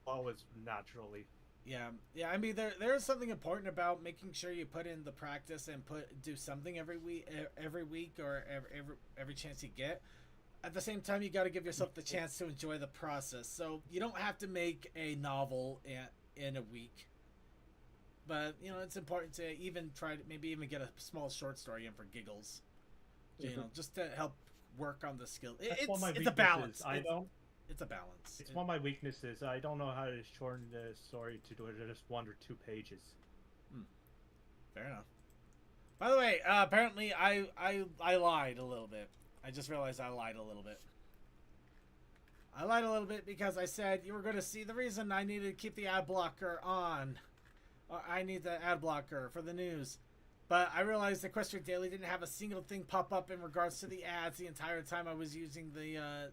always naturally. Yeah. I mean, there's something important about making sure you put in the practice and do something every week or every chance you get. At the same time, you got to give yourself the chance to enjoy the process. So you don't have to make a novel in a week, but it's important to even try to maybe even get a small short story in for giggles. Just to help work on the skill. It's a balance. It's a balance. It's one of my weaknesses. I don't know how to shorten the story to do it just 1 or 2 pages. Fair enough. By the way, apparently I lied a little bit. I just realized I lied a little bit. I lied a little bit because I said you were going to see the reason I needed to keep the ad blocker on. I need the ad blocker for the news. But I realized the Equestrian Daily didn't have a single thing pop up in regards to the ads the entire time I was using the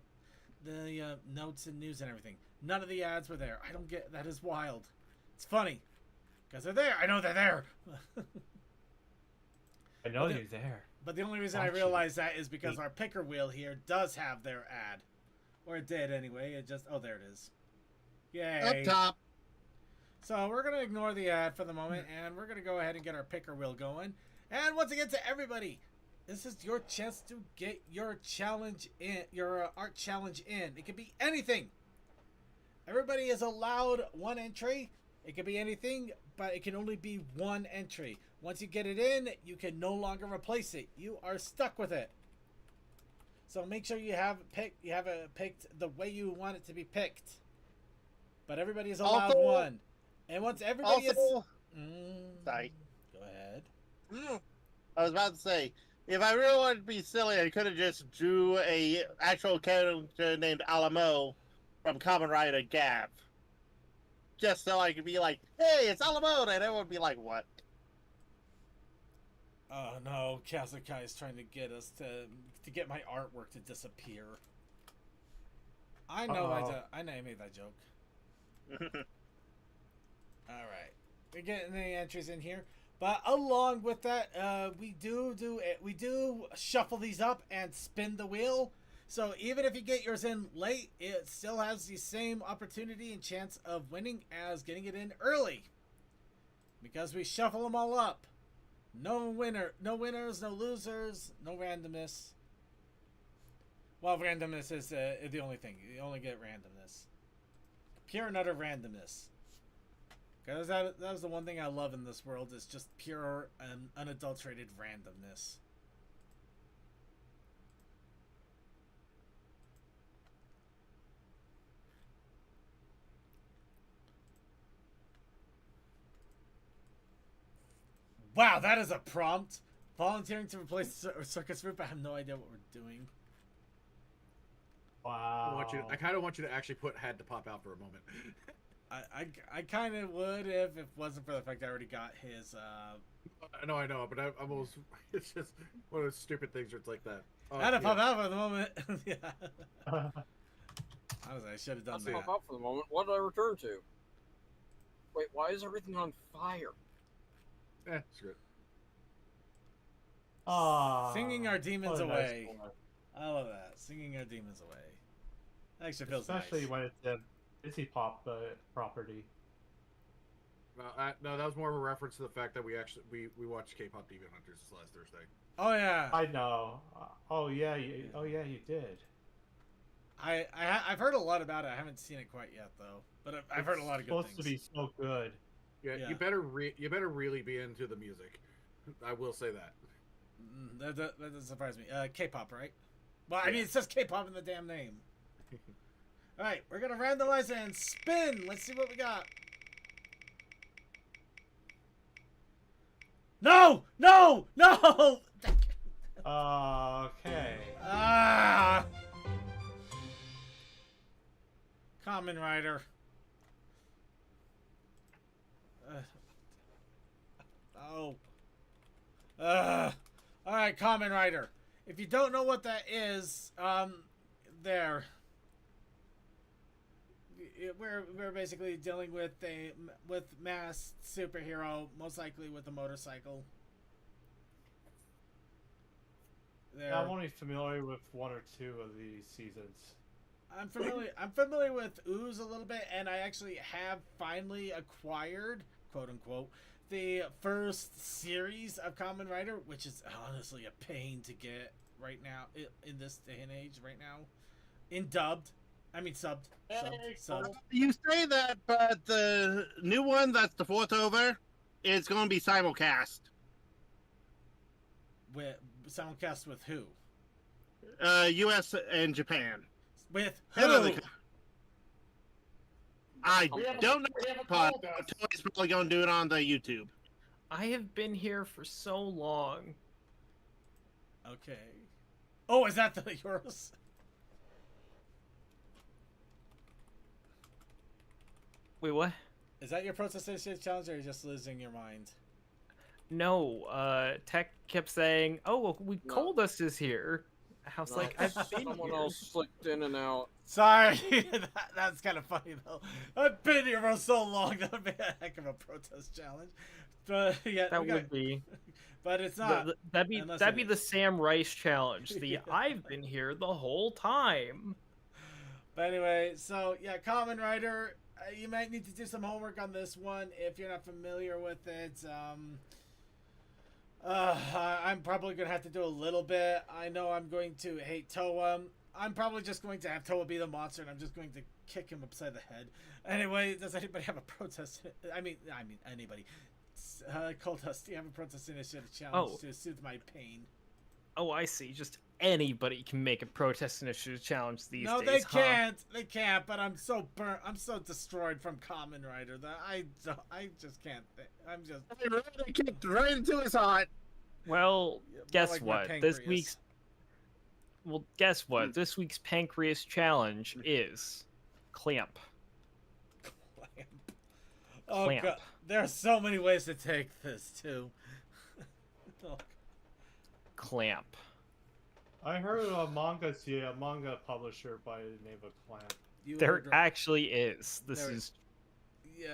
notes and news and everything. None of the ads were there. I don't get that. Is wild. It's funny because they're there. I know they're there. I know you're there. But the only reason I realized that is because our picker wheel here does have their ad, or it did anyway. It just there it is. Yay! Up top. So we're gonna ignore the ad for the moment, and we're gonna go ahead and get our picker wheel going. And once again, to everybody, this is your chance to get your challenge in, your art challenge in. It could be anything. Everybody is allowed one entry. It could be anything, but it can only be one entry. Once you get it in, you can no longer replace it. You are stuck with it. So make sure you have it picked the way you want it to be picked. But everybody is allowed one. And once everybody is... Sorry. Go ahead. I was about to say, if I really wanted to be silly, I could have just drew a actual character named Alamo from Kamen Rider Gav. Just so I could be like, hey, it's Alamo! And everyone would be like, what? Oh no, Kazukai is trying to get us to get my artwork to disappear. I know I made that joke. Alright. We're getting the entries in here. But along with that, we do shuffle these up and spin the wheel. So even if you get yours in late, it still has the same opportunity and chance of winning as getting it in early. Because we shuffle them all up. No winners, no losers, no randomness. Well, randomness is the only thing. You only get randomness. Pure and utter randomness. Because that was the one thing I love in this world, is just pure and unadulterated randomness. Wow, that is a prompt. Volunteering to replace Circus Roof. I have no idea what we're doing. Wow. I kind of want you to actually put had to pop out for a moment. I kind of would if it wasn't for the fact I already got his. I know, but I'm almost. It's just one of those stupid things where it's like that. Oh, Had to pop out for the moment. Yeah. Honestly, I should have done Let's that. pop out for the moment. What did I return to? Wait, why is everything on fire? Screw it. Singing our demons what a nice away. boy. I love that. Singing our demons away. Actually feels Especially nice. when it's a Busy Pop property. No, that was more of a reference to the fact that we watched K-pop Demon Hunters this last Thursday. Oh yeah. I know. Oh yeah, you did. I've heard a lot about it. I haven't seen it quite yet though, but I've heard a lot of good It's things. supposed to be so good. Yeah, Yeah. you better really be into the music. I will say that. That doesn't surprise me. K-pop, right? Well, I mean, it says K-pop in the damn name. All right, we're gonna randomize and spin. Let's see what we got. No! No! No! Okay. Ah! Kamen Rider. Oh. All right, Kamen Rider. If you don't know what that is, there. We're basically dealing with masked superhero, most likely with a motorcycle. There. Yeah, I'm only familiar with one or two of these seasons. I'm familiar with Ooze a little bit, and I actually have finally acquired, quote unquote, the first series of Kamen Rider, which is honestly a pain to get right now in this day and age. Right now, subbed. You say that, but the new one that's the fourth over is going to be simulcast. With simulcast with who? U.S. and Japan. With And who? other I We haven't- don't know. we haven't But told us. Toei's probably going to do it on the YouTube. I have been here for so long. Okay. Oh, is that yours? Wait, what? Is that your Protest Initiative challenge, or are you just losing your mind? No, Tech kept saying, "Oh, well, No. Coldust is here." I was No, like, "I've been someone here." else slipped in and out. Sorry, that's kind of funny though. I've been here for so long. That would be a heck of a protest challenge. But yeah, That would be. But it's not. That'd be unless that'd it be the is. Sam Rice challenge. The Yeah. I've been here the whole time. But anyway, so yeah, Kamen Rider. You might need to do some homework on this one if you're not familiar with it. I'm probably gonna have to do a little bit. I know I'm going to hate Toa. I'm probably just going to have Toa be the monster, and I'm just going to kick him upside the head. Anyway, does anybody have a protest? I mean, anybody. Coldust, do you have a protest initiative challenge to soothe my pain? Oh, I see. Just anybody can make a protest initiative challenge these No, days. they huh? can't. They can't. But I'm so burnt. I'm so destroyed from Kamen Rider that I just can't. I'm just. They kicked right into his heart. Well, more guess like my what? pancreas. Guess what? This week's pancreas challenge is clamp. Clamp. Oh Clamp. god, there are so many ways to take this too. Oh, Clamp. I heard a manga publisher by the name of Clamp. you There heard- actually is. This There- is.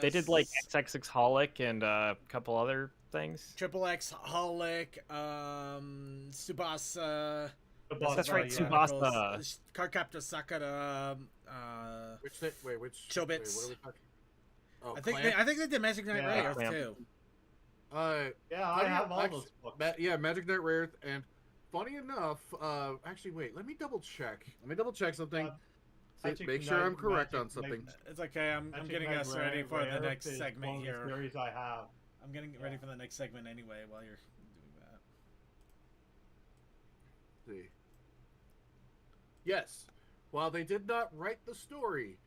They did like yes. XXX Holic and a couple other things. Triple X Holic, Tsubasa. That's right, yeah. Tsubasa. Cardcaptor Sakura. Which Chobits. Wait, what are we talking? Oh, I think Clamp? they did Magic Knight Yeah, Ray Clamp. too. Yeah, I have all those books. Yeah, Magic Knight Rare, and funny enough, actually, wait, let me double check. Something. Magic Make sure I'm Knight- correct Magic on something. Knight- It's okay. I'm Magic getting Knight us ready for the Rare next is segment one of the here. series I have. I'm getting ready for the next segment anyway while you're doing that. See. Yes. While they did not write the story,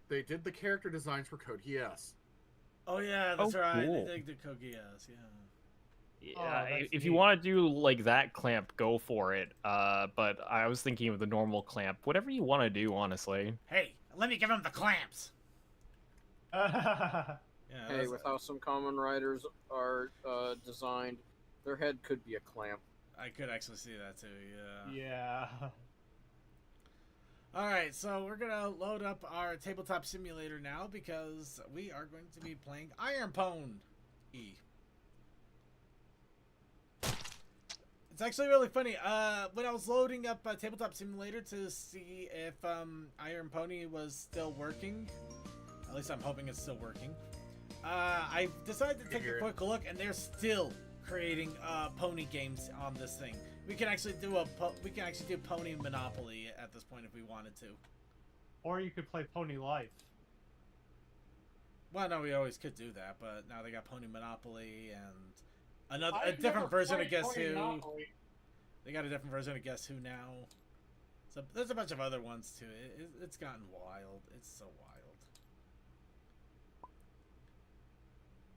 they did the character designs for Code Geass. Oh yeah, that's Oh, right. cool. They did Kogias, yeah. Yeah, that's if you neat. want to do like that clamp, go for it. But I was thinking of the normal clamp. Whatever you want to do, honestly. Hey, let me give him the clamps. Yeah. Hey, that's- with how some common riders are designed, their head could be a clamp. I could actually see that too. Yeah. Yeah. All right, so we're gonna load up our tabletop simulator now because we are going to be playing Iron Pwn E. It's actually really funny. When I was loading up Tabletop Simulator to see if Iron Pony was still working, at least I'm hoping it's still working. I decided to take a quick look, and they're still creating pony games on this thing. We can actually do Pony Monopoly at this point if we wanted to. Or you could play Pony Life. Well, no, we always could do that, but now they got Pony Monopoly and a I've different never version of played Guess Pony Who. Monopoly. They got a different version of Guess Who now. So there's a bunch of other ones too. It's gotten wild. It's so wild.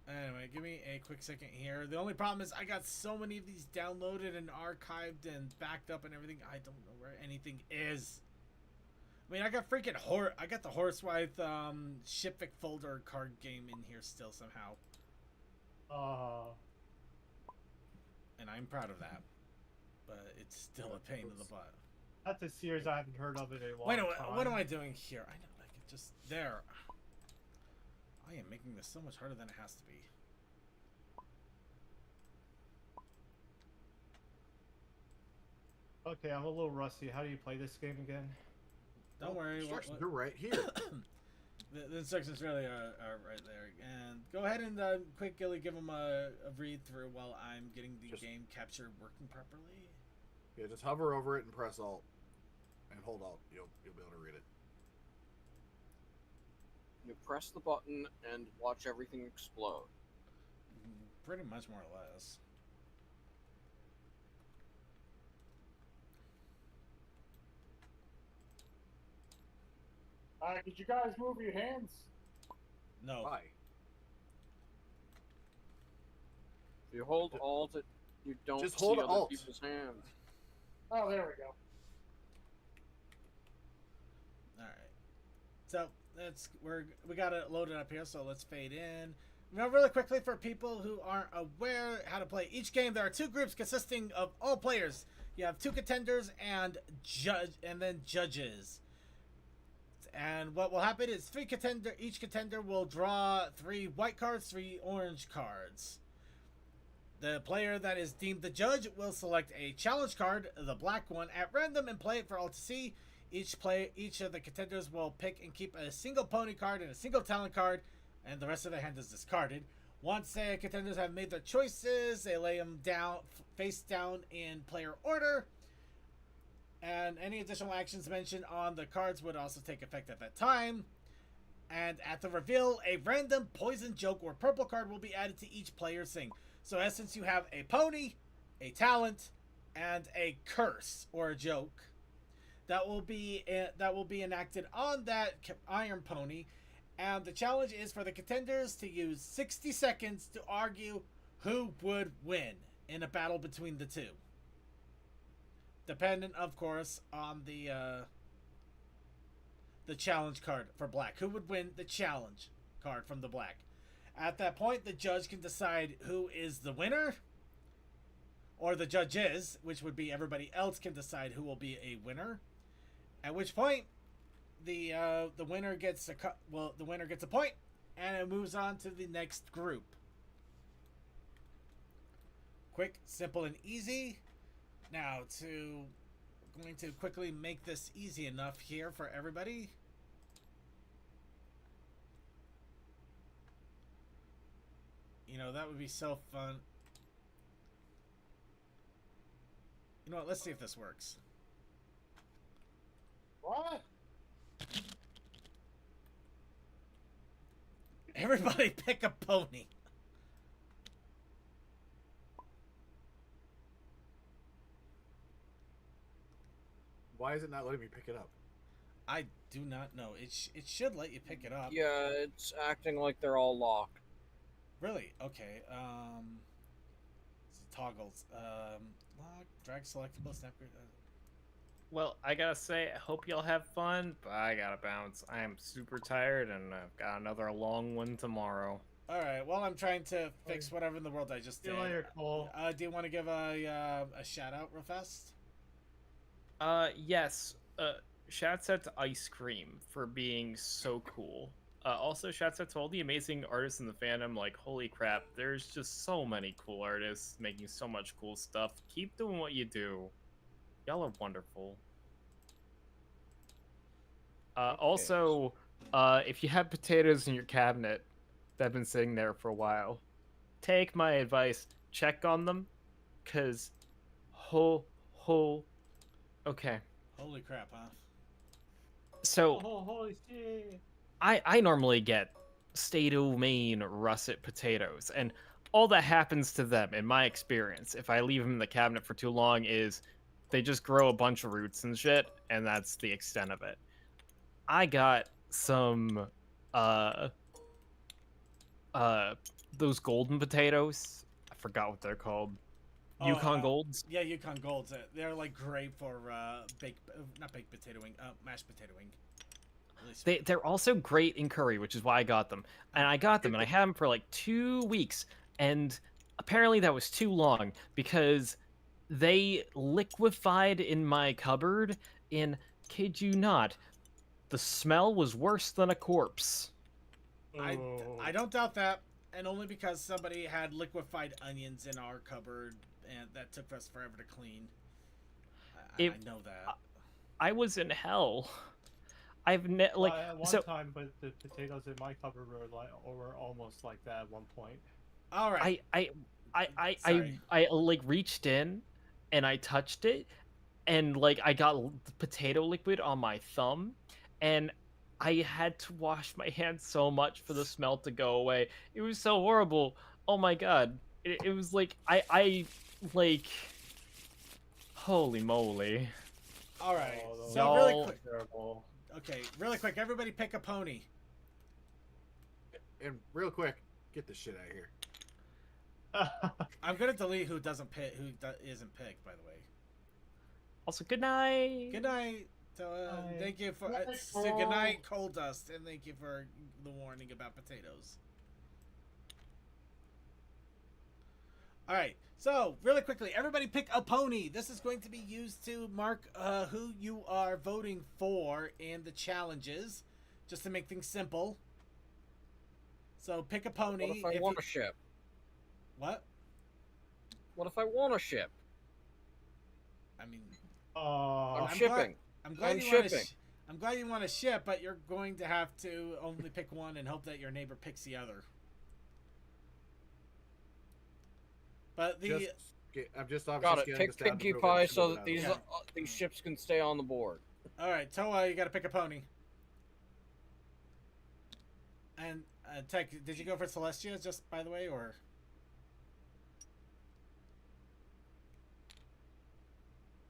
Anyway, give me a quick second here. The only problem is I got so many of these downloaded and archived and backed up and everything. I don't know where anything is. I mean, I got freaking I got the Horsewife Shipvic folder card game in here still somehow. And I'm proud of that. But it's still a pain in the butt. That's a series I haven't heard of in a long Wait, time. what am I doing here? I know, like, it just there. I am making this so much harder than it has to be. Okay, I'm a little rusty. How do you play this game again? Don't worry. Instructions are right here. The instructions really are right there. And go ahead and quickly give them a read through while I'm getting the game capture working properly. Yeah, just hover over it and press Alt. And hold Alt. You'll be able to read it. You press the button and watch everything explode. Pretty much, more or less. Could you guys move your hands? No. Why? If you hold Alt, you don't Just see hold other Alt. people's hands. Oh, there we go. All right. So we got it loaded up here. So let's fade in. Now, really quickly, for people who aren't aware how to play each game, there are two groups consisting of all players. You have two contenders and then judges. And what will happen is each contender will draw 3 white cards, 3 orange cards. The player that is deemed the judge will select a challenge card, the black one, at random and play it for all to see. Each of the contenders will pick and keep a single pony card and a single talent card, and the rest of the hand is discarded. Once the contenders have made their choices, they lay them down, face down in player order. And any additional actions mentioned on the cards would also take effect at that time. And at the reveal, a random poison joke or purple card will be added to each player's thing. So, in essence, you have a pony, a talent, and a curse or a joke that will be enacted on that Iron Pony. And the challenge is for the contenders to use 60 seconds to argue who would win in a battle between the two. Dependent, of course, on the challenge card for black. Who would win the challenge card from the black? At that point, the judge can decide who is the winner, or the judges, which would be everybody else, can decide who will be a winner. At which point, the winner gets a point, and it moves on to the next group. Quick, simple, and easy. Now, going to quickly make this easy enough here for everybody. You know, that would be so fun. You know what? Let's see if this works. What? Everybody pick a pony. Why is it not letting me pick it up? I do not know. It should let you pick it up. Yeah, it's acting like they're all locked. Really? Okay. Toggles. Lock, drag selectable, snap. Well, I gotta say, I hope y'all have fun, but I gotta bounce. I am super tired, and I've got another long one tomorrow. All right. Well, I'm trying to fix whatever in the world I just See did. you later, Cole. Do you want to give a shout out real fast? Yes. Shouts out to Ice Cream for being so cool. Also, shouts out to all the amazing artists in the fandom. Like, holy crap, there's just so many cool artists making so much cool stuff. Keep doing what you do. Y'all are wonderful. Also, if you have potatoes in your cabinet that have been sitting there for a while, take my advice. Check on them, cause okay. Holy crap, huh? So Oh, holy shit! I normally get state of Maine russet potatoes, and all that happens to them, in my experience, if I leave them in the cabinet for too long, is they just grow a bunch of roots and shit, and that's the extent of it. I got some those golden potatoes. I forgot what they're called. Yukon Golds. Yeah, Yukon Golds. They're like great for not baked potatoing, mashed potatoing. Really They're also great in curry, which is why I got them. And I got them, and I had them for like 2 weeks, and apparently that was too long because they liquefied in my cupboard. In kid you not, the smell was worse than a corpse. I don't doubt that, and only because somebody had liquefied onions in our cupboard, and that took us forever to clean. I know that. I was in hell. At one time, but the potatoes in my cupboard were almost like that at one point. All right. I like reached in, and I touched it, and like I got potato liquid on my thumb, and I had to wash my hands so much for the smell to go away. It was so horrible. Oh my god. It was like I like holy moly. All right. Oh, So really quick. Terrible. Okay, really quick. Everybody pick a pony. And real quick, get this shit out of here. I'm gonna delete who isn't picked, by the way. Also, good night. Good night. Thank you for good night, Coal Dust, and thank you for the warning about potatoes. All right. So, really quickly, everybody pick a pony. This is going to be used to mark who you are voting for in the challenges, just to make things simple. So, pick a pony. What if I want a ship? What? What if I want a ship? I mean, I'm shipping. I'm glad you want to ship, but you're going to have to only pick one and hope that your neighbor picks the other. But I'm just obviously Got it. Take Pinkie Pie so that these ships can stay on the board. All right, Toa, you got to pick a pony. And Tech, did you go for Celestia, just by the way, or?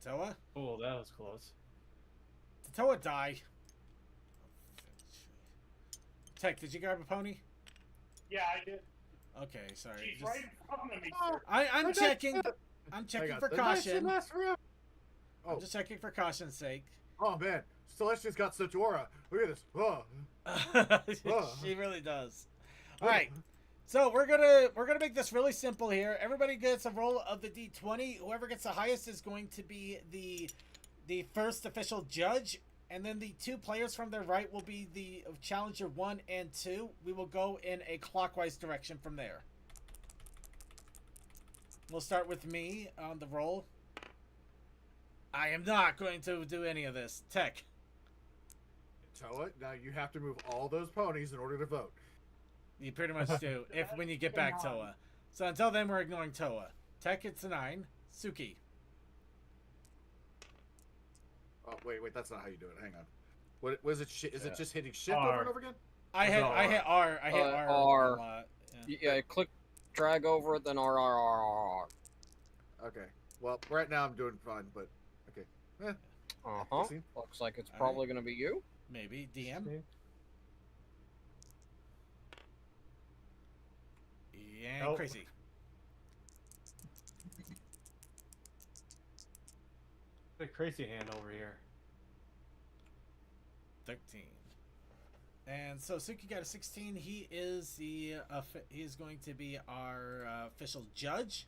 Toa? Oh, that was close. Did Toa die? Tech, did you grab a pony? Yeah, I did. Okay, sorry. She's right in front of me, sir. I'm checking. I'm checking for caution. Oh. I'm just checking for caution's sake. Oh man, Celestia's got such aura. Look at this. Oh. She really does. All right. So we're gonna make this really simple here. Everybody gets a roll of the D20. Whoever gets the highest is going to be the first official judge, and then the two players from their right will be the challenger 1 and 2. We will go in a clockwise direction from there. We'll start with me on the roll. I am not going to do any of this. Tech. Toa, now you have to move all those ponies in order to vote. You pretty much do. When you get back, Toa. So until then, we're ignoring Toa. Tech, it's a 9. Suki. Oh wait, that's not how you do it. Hang on. What was it? Is it just hitting shift over and over again? I hit R. I hit R a lot. Yeah, click, drag over it, then R. Okay. Well, right now I'm doing fine, but okay. Looks like it's probably gonna be you. Maybe DM. Yeah, nope. Crazy. The crazy hand over here. 13. And so Suki got a 16. He is going to be our official judge.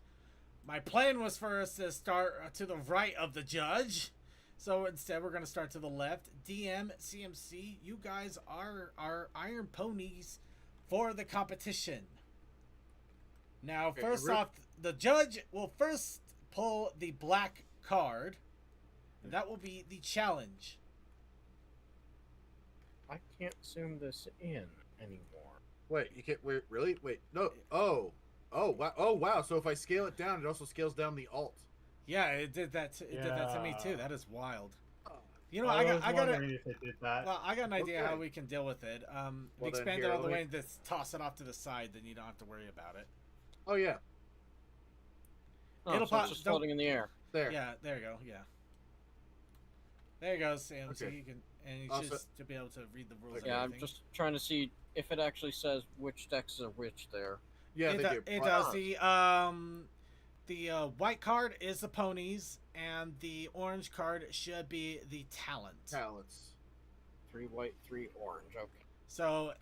My plan was for us to start to the right of the judge, So instead, we're going to start to the left. DM, CMC, you guys are our iron ponies for the competition. Now, Okay, first off, the judge will first pull the black card. And that will be the challenge. I can't zoom this in anymore. Wait, you can't. Wait, really? Wait, no. Oh, wow. Oh, wow. So if I scale it down, it also scales down the alt. Yeah, it did that. It did that to me too. That is wild. You know, I was got wondering if it did that. Well, I got an idea Okay. how we can deal with it. If Well, you then expand here, it all the let way me- and just toss it off to the side, then you don't have to worry about it. Oh yeah, Oh, It'll so pop- it's just don't- floating in the air. there. Yeah, there you go. Yeah. There you go, Sam. So Okay. you can, and you Also- should be able to read the rules. and Yeah, I'm everything. just trying to see if it actually says which decks are which there. Yeah, it, they do. it Wow. does. The white card is the ponies, and the orange card should be the talent. Talents. 3 white, 3 orange. Okay. So,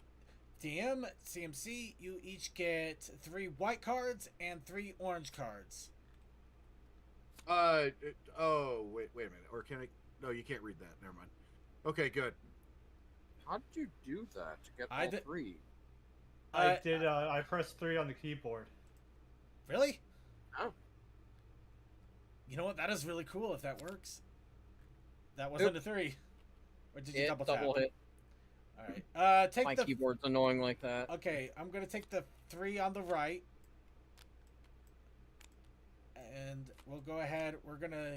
DM, CMC, you each get 3 white cards and 3 orange cards. Oh, wait a minute. Or can I? No, you can't read that. Never mind. Okay, good. How did you do that to get I all did- 3? I did. I pressed 3 on the keyboard. Really? Oh. You know what? That is really cool if that works. That wasn't a 3. Or did you It double tap? hit. All right. Take My the. keyboard's annoying like that. Okay, I'm gonna take the 3 on the right. And we'll go ahead. We're gonna.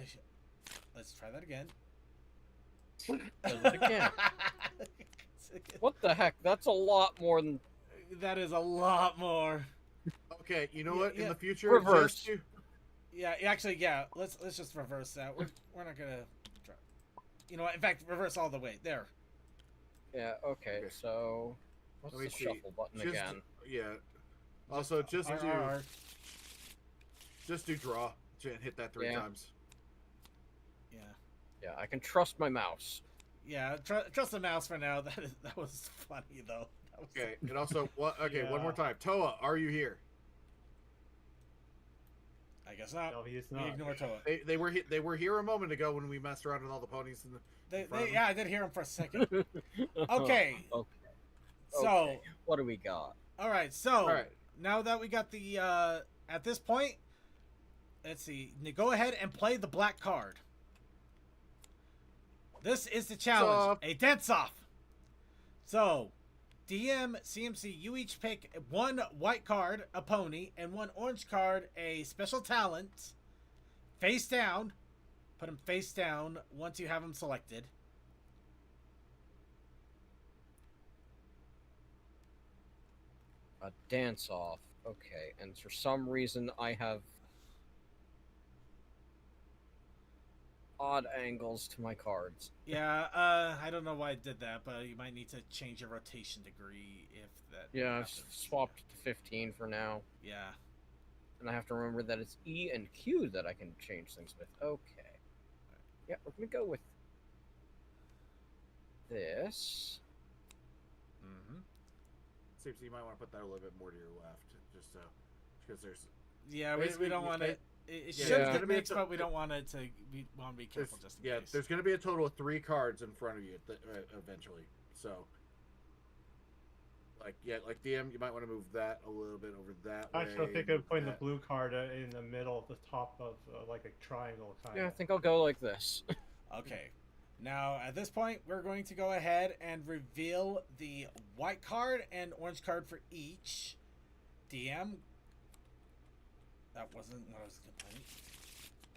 Let's try that again. Does it again. What the heck? That's a lot more than. That is a lot more. Okay, you know Yeah, what? yeah. In the future, Reverse. just do- Yeah, actually, yeah. Let's just reverse that. We're not gonna. Try. You know what? In fact, reverse all the way. There. Yeah. Okay. Okay. So. What's Let me the see. shuffle button Just- again? Yeah. Also, just RRR. do draw and hit that 3 Yeah. times. Yeah. Yeah, I can trust my mouse. Yeah. Trust the mouse for now. That was funny though. That was Okay, and also, okay, one more Yeah. time. Toa, are you here? I guess not. No, he is We not. ignore Toa. They were here a moment ago when we messed around with all the ponies in the. front of them. Yeah, I did hear him for a second. Okay. Okay. So, Okay. What do we got? all right. So All right. now that we got the at this point, let's see. Go ahead and play the black card. This is the challenge. Off. A dance off. So, DM, CMC, you each pick 1 white card, a pony, and 1 orange card, a special talent. Face down. Put them face down once you have them selected. A dance off. Okay, and for some reason I have odd angles to my cards. Yeah, I don't know why I did that, but you might need to change your rotation degree if that. Yeah, I've happens. swapped to 15 for now. Yeah. And I have to remember that it's E and Q that I can change things with. Okay. Yeah, we're gonna go with this. Mm-hmm. Seems you might want to put that a little bit more to your left, just so, because there's. Yeah, Basically, we don't want it- it. It yeah, should it's get gonna be a mixed, t- but we don't want it to. We want to be careful There's, just in yeah, case. there's going to be a total of 3 cards in front of you eventually. So, like DM, you might want to move that a little bit over that way. Actually, I think I'm move putting the that. blue card in the middle, the top of like a triangle kind Yeah, I of. think I'll go like this. Okay. Now, at this point, we're going to go ahead and reveal the white card and orange card for each. DM. That wasn't what I was complaining.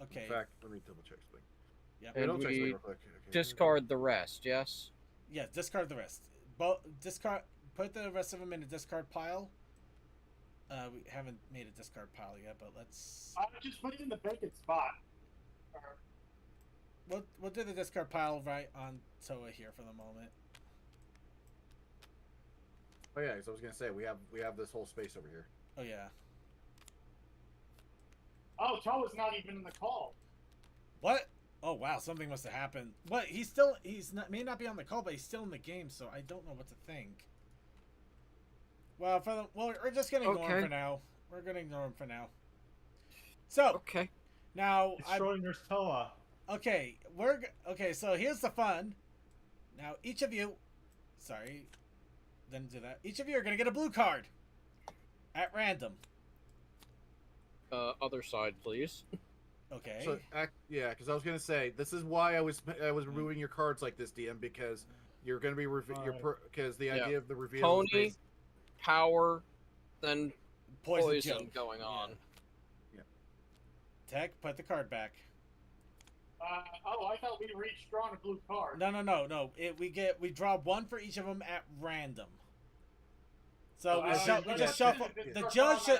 Okay. In fact, let me double check something. Yep. And Don't check something we real quick. Okay. discard the rest, yes? Yeah, discard the rest. Discard. Put the rest of them in a discard pile. We haven't made a discard pile yet, but let's. Just put it in the vacant spot. We'll do the discard pile right on Toa here for the moment. Oh yeah, 'cause I was gonna say we have this whole space over here. Oh yeah. Oh, Toa's not even in the call. What? Oh wow, something must have happened. What? He's not may not be on the call, but he's still in the game, so I don't know what to think. Well, we're just gonna ignore him Okay. for now. We're gonna ignore him for now. So Okay. now It's Schrodinger's Toa. Okay, okay. So here's the fun. Now each of you, sorry, didn't do that. Each of you are gonna get a blue card at random. Other side, please. Okay. So, yeah, because I was gonna say this is why I was removing your cards like this, DM, because you're gonna be because the idea of the reveal. Pony, power, then Poison poison joke. going on. Yeah. Tech, put the card back. I thought we were each drawing a blue card. No. We draw one for each of them at random. So we just shuffle. The judge should.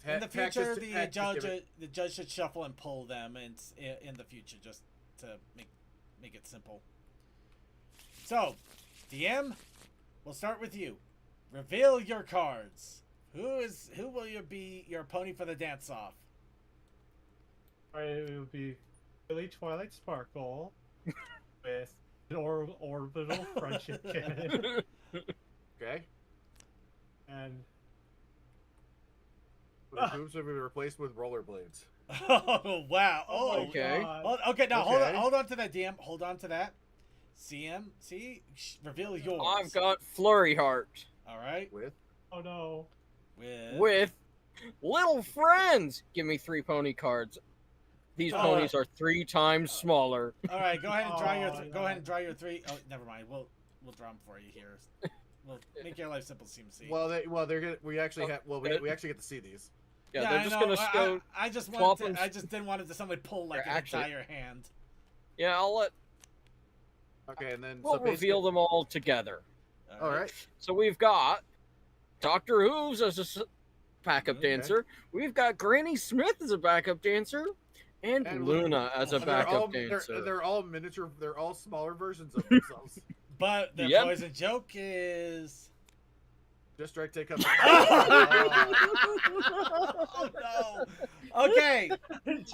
In the future, the judge should shuffle and pull them in the future, just to make it simple. So, DM, we'll start with you. Reveal your cards. Who will you be your pony for the dance off? Alright, it will be Billy Twilight Sparkle with an orbital friendship cannon. Okay. And The hooves have been replaced with rollerblades. Oh wow! oh my okay. God. Okay, now Okay. hold on to that, DM. Hold on to that. CM, reveal yours. I've got Flurry Heart All right. With Oh no. with Little Friends. Give me 3 pony cards. These ponies are 3 times smaller. All right, go ahead and draw your. Oh, Go no. ahead and draw your 3. Oh, never mind. We'll draw them for you here. We'll make your life simple, CMC. they're gonna. We actually have. Well, we actually get to see these. Yeah, I they're just know. gonna go. I just swap wanted. them. I just didn't want it to somebody pull like They're an actually- entire hand. Yeah, I'll let. Okay, and then We'll reveal them all together. All right. So we've got Dr. Hooves as a backup Okay. dancer. We've got Granny Smith as a backup dancer, and And Luna as a And they're all, backup dancer. they're all miniature. They're all smaller versions of themselves. But the Yep. poison joke is. Just try to take up. Oh no. Okay.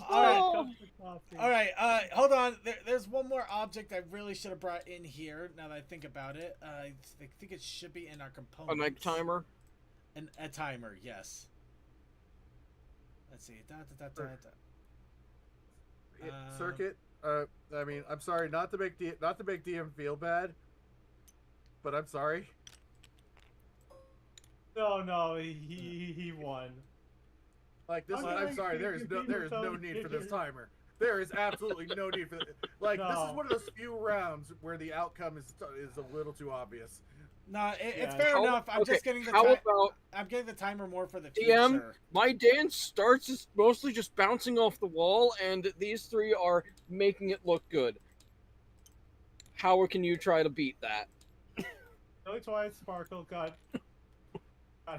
All right. Hold on. There's one more object I really should have brought in here. Now that I think about it, I think it should be in our components. A night timer. A timer, yes. Let's see. Circuit. I mean, I'm sorry not to make DM feel bad, but I'm sorry. No, he won. Like this, Okay, I'm sorry. There is no need for this timer. There is absolutely no need for this. Like this is No. one of those few rounds where the outcome is a little too obvious. No, it's Yeah. fair How- enough. I'm okay, just getting the How time. about I'm getting the timer more for the DM? future. my dance starts as mostly just bouncing off the wall, and these 3 are making it look good. How can you try to beat that? Billy Twilight Sparkle got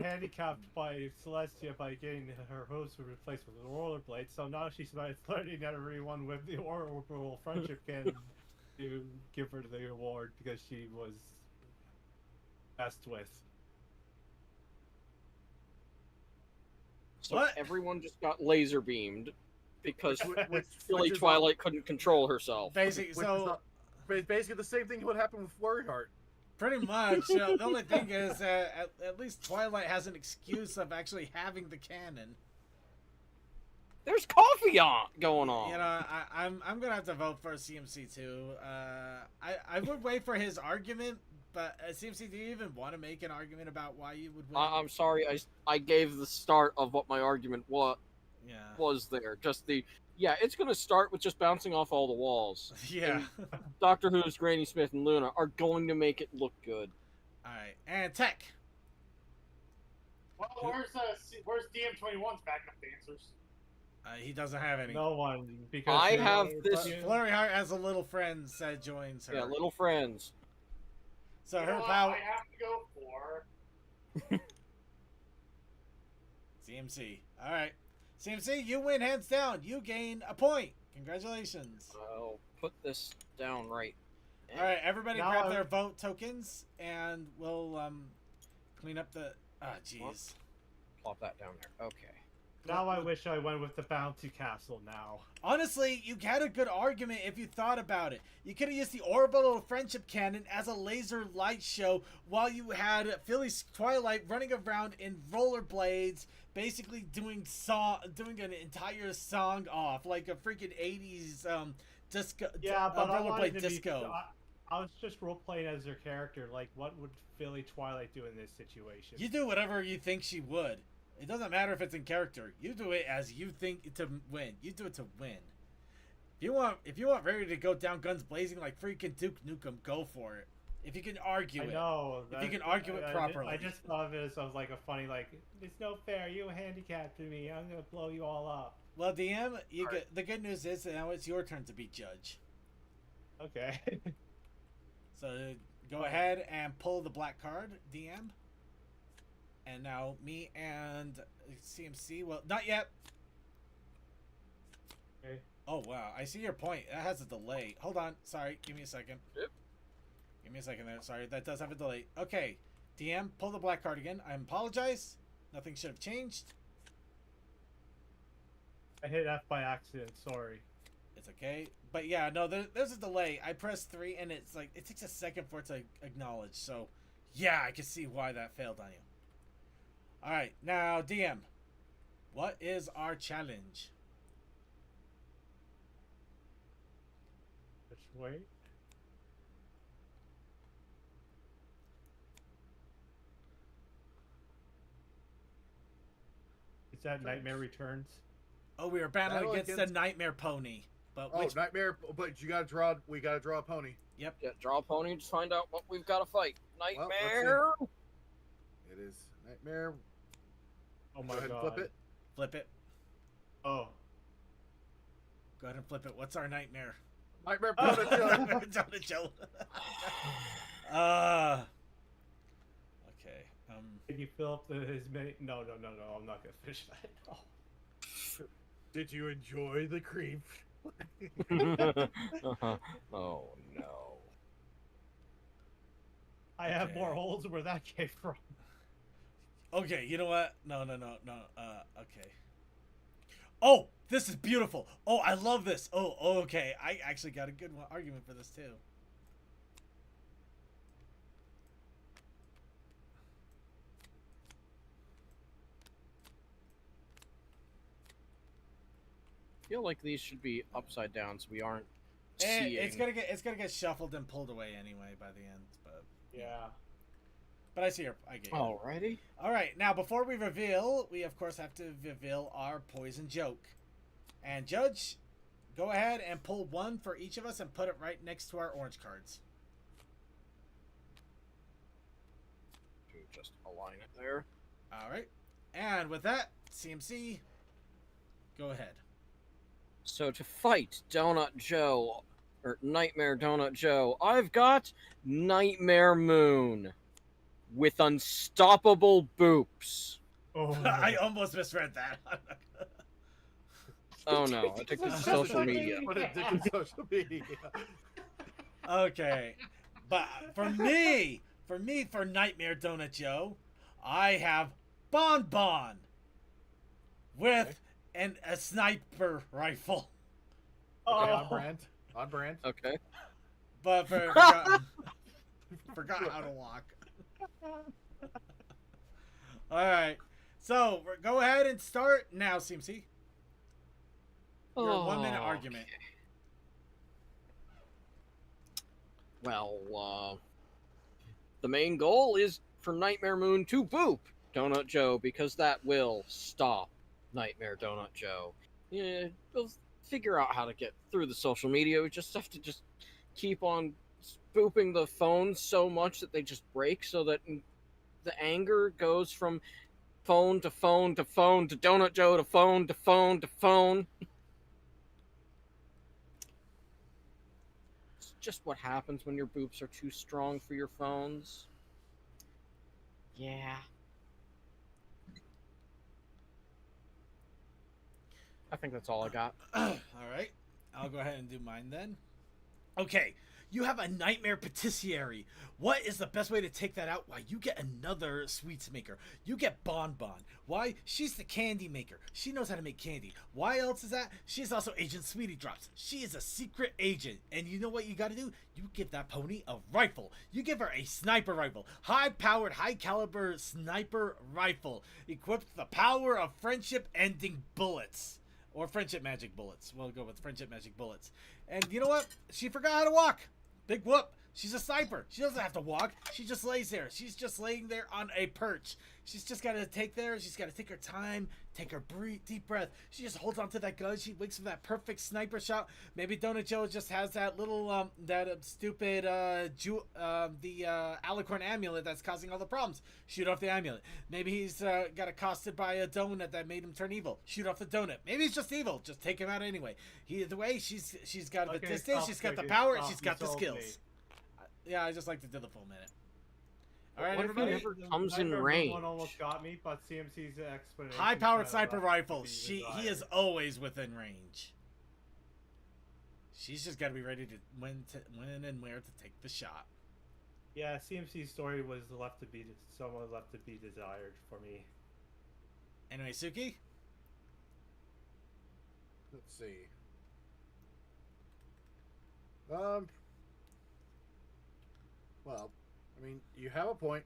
handicapped by Celestia by getting her hose replaced with a rollerblade, so now she's flirting at everyone with the orbital friendship can to give her the award because she was best with. So What? everyone just got laser beamed because Which Billy is Twilight couldn't control herself. Basically, so basically the same thing would happen with Flurry Heart. pretty much. The only thing is, at least Twilight has an excuse of actually having the cannon. There's coffee on going on. You know, I'm gonna have to vote for CMC too. I would wait for his argument, but CMC, do you even want to make an argument about why you would win? I'm sorry, I gave the start of what my argument was Yeah. there. Just it's gonna start with just bouncing off all the walls. Yeah. Doctor Who's Granny Smith and Luna are going to make it look good. All right, and Tech. Well, where's DM21's backup dancers? He doesn't have any. No one because I have this- Flurry Heart has a little friend that joins her. Yeah, little friends. So You her know what? power. I have to go for. CMC. All right, CMC, you win hands down. You gain a point. Congratulations. I'll put this down right. All right, everybody, Now grab I'm- their vote tokens, and we'll clean up the. Ah, jeez. Plop that down there. Okay. now I wish I went with the Bounty Castle now. Honestly, you had a good argument if you thought about it. You could have used the orbital friendship cannon as a laser light show while you had Philly Twilight running around in rollerblades, basically doing an entire song off like a freaking 80s disco. Yeah, but I rollerblade wanted to disco. I was just role playing as her character. Like, what would Philly Twilight do in this situation? You do whatever you think she would. It doesn't matter if it's in character. You do it as you think to win. You do it to win. If you want Rary to go down guns blazing like freaking Duke Nukem, go for it. If you can argue I it. know. If you can argue it properly. I just thought of it as like a funny, like, it's no fair. You handicapped me. I'm gonna blow you all up. Well, DM, the good news is that now it's your turn to be judge. Okay. So go ahead and pull the black card, DM. And now me and CMC. Well, not yet. Okay. Oh wow, I see your point. That has a delay. Hold on. Sorry, give me a second. Yep. Give me a second there. Sorry, that does have a delay. Okay, DM, pull the black card again. I apologize. Nothing should have changed. I hit F by accident. Sorry. It's okay. But yeah, no, there's a delay. I pressed 3 and it's like, it takes a second for it to acknowledge. So yeah, I can see why that failed on you. Alright, now DM, what is our challenge? Just wait. Is that Nightmare Returns? Oh, we are battling Battle against the Nightmare Pony. But Oh, which... Nightmare! But you gotta draw. We gotta draw a pony. Yep. Yeah, draw a pony to find out what we've got to fight. let's see. Nightmare. It is Nightmare. Oh Go my ahead and god. flip it. Flip it. Oh. Go ahead and flip it. What's our nightmare? Nightmare Donut Joe. Donut Joe. Okay. Can you fill up his many? No. I'm not gonna finish that. Oh. Did you enjoy the creep? Oh no. I have Okay. more holes where that came from. Okay, you know what? No. Okay. Oh, this is beautiful. Oh, I love this. Oh, okay. I actually got a good argument for this too. I feel like these should be upside down so we aren't seeing. It's gonna get shuffled and pulled away anyway by the end, but Yeah. I see your I get you. Alrighty. All right, now before we reveal, we of course have to reveal our poison joke. And Judge, go ahead and pull one for each of us and put it right next to our orange cards. Just align it there. All right, and with that, CMC, go ahead. So to fight Donut Joe, or Nightmare Donut Joe, I've got Nightmare Moon with unstoppable boops. Oh. I almost misread that. Oh no, I took this to social media. What addicted social media. Okay, but for Nightmare Donut Joe, I have Bon Bon with a sniper rifle. Okay, Oh. on brand. On brand. Okay. But forgot how to walk. All right, so go ahead and start now, CMC. Your 1 minute argument. Well, the main goal is for Nightmare Moon to boop Donut Joe because that will stop Nightmare Donut Joe. Yeah, we'll figure out how to get through the social media. We just have to keep on booping the phone so much that they just break, so that the anger goes from phone to phone to phone to Donut Joe to phone to phone to phone. It's just what happens when your boops are too strong for your phones. Yeah. I think that's all I got. All right, I'll go ahead and do mine then. Okay, you have a nightmare patisserie. What is the best way to take that out? Why, you get another sweets maker. You get Bon Bon. Why? She's the candy maker. She knows how to make candy. Why else is that? She's also Agent Sweetie Drops. She is a secret agent. And you know what you gotta do? You give that pony a rifle. You give her a sniper rifle. High-powered, high-caliber sniper rifle. Equipped with the power of friendship-ending bullets. Or friendship magic bullets. We'll go with friendship magic bullets. And you know what? She forgot how to walk. Big whoop. She's a sniper. She doesn't have to walk. She just lays there. She's just laying there on a perch. She's just got to she's got to take her time, take her deep breath. She just holds onto that gun. She waits for that perfect sniper shot. Maybe Donut Joe just has that little, stupid, alicorn amulet that's causing all the problems. Shoot off the amulet. Maybe he's got accosted by a donut that made him turn evil. Shoot off the donut. Maybe he's just evil. Just take him out anyway. Either way, she's got the distance, she's got the power, and she's got the skills. Yeah, I just like to do the full minute. All right, What if everybody. it never comes in Nightmare range? One almost got me, but CMC's explanation. High-powered kinda sniper left rifle. to be He desired. is always within range. She's just got to be ready to when and where to take the shot. Yeah, CMC's story was left to be somewhat left to be desired for me. Anyway, Suki. Let's see. Well, I mean, you have a point.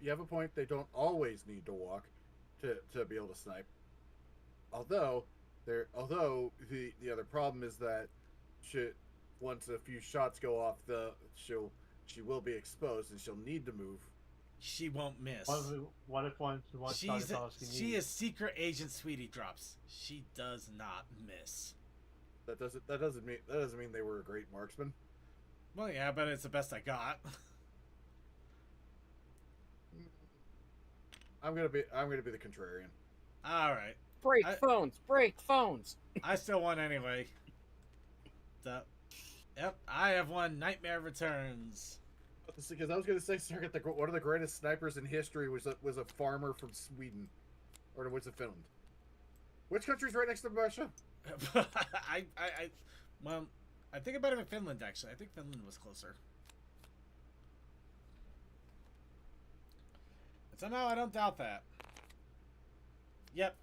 You have a point. They don't always need to walk to be able to snipe. Although the other problem is that once a few shots go off, she will be exposed and she'll need to move. She won't miss. What if one shot is all she She needs? is secret agent Sweetie Drops. She does not miss. That doesn't mean they were a great marksman. Well, yeah, but it's the best I got. I'm gonna be the contrarian. All right. Break phones. I still won anyway. Yep, I have won. Nightmare Returns. Because I was gonna say, Circuit, one of the greatest snipers in history was a farmer from Sweden, or was it Finland? Which country's right next to Russia? Well, I think about it in Finland, actually. I think Finland was closer. But somehow I don't doubt that. Yep,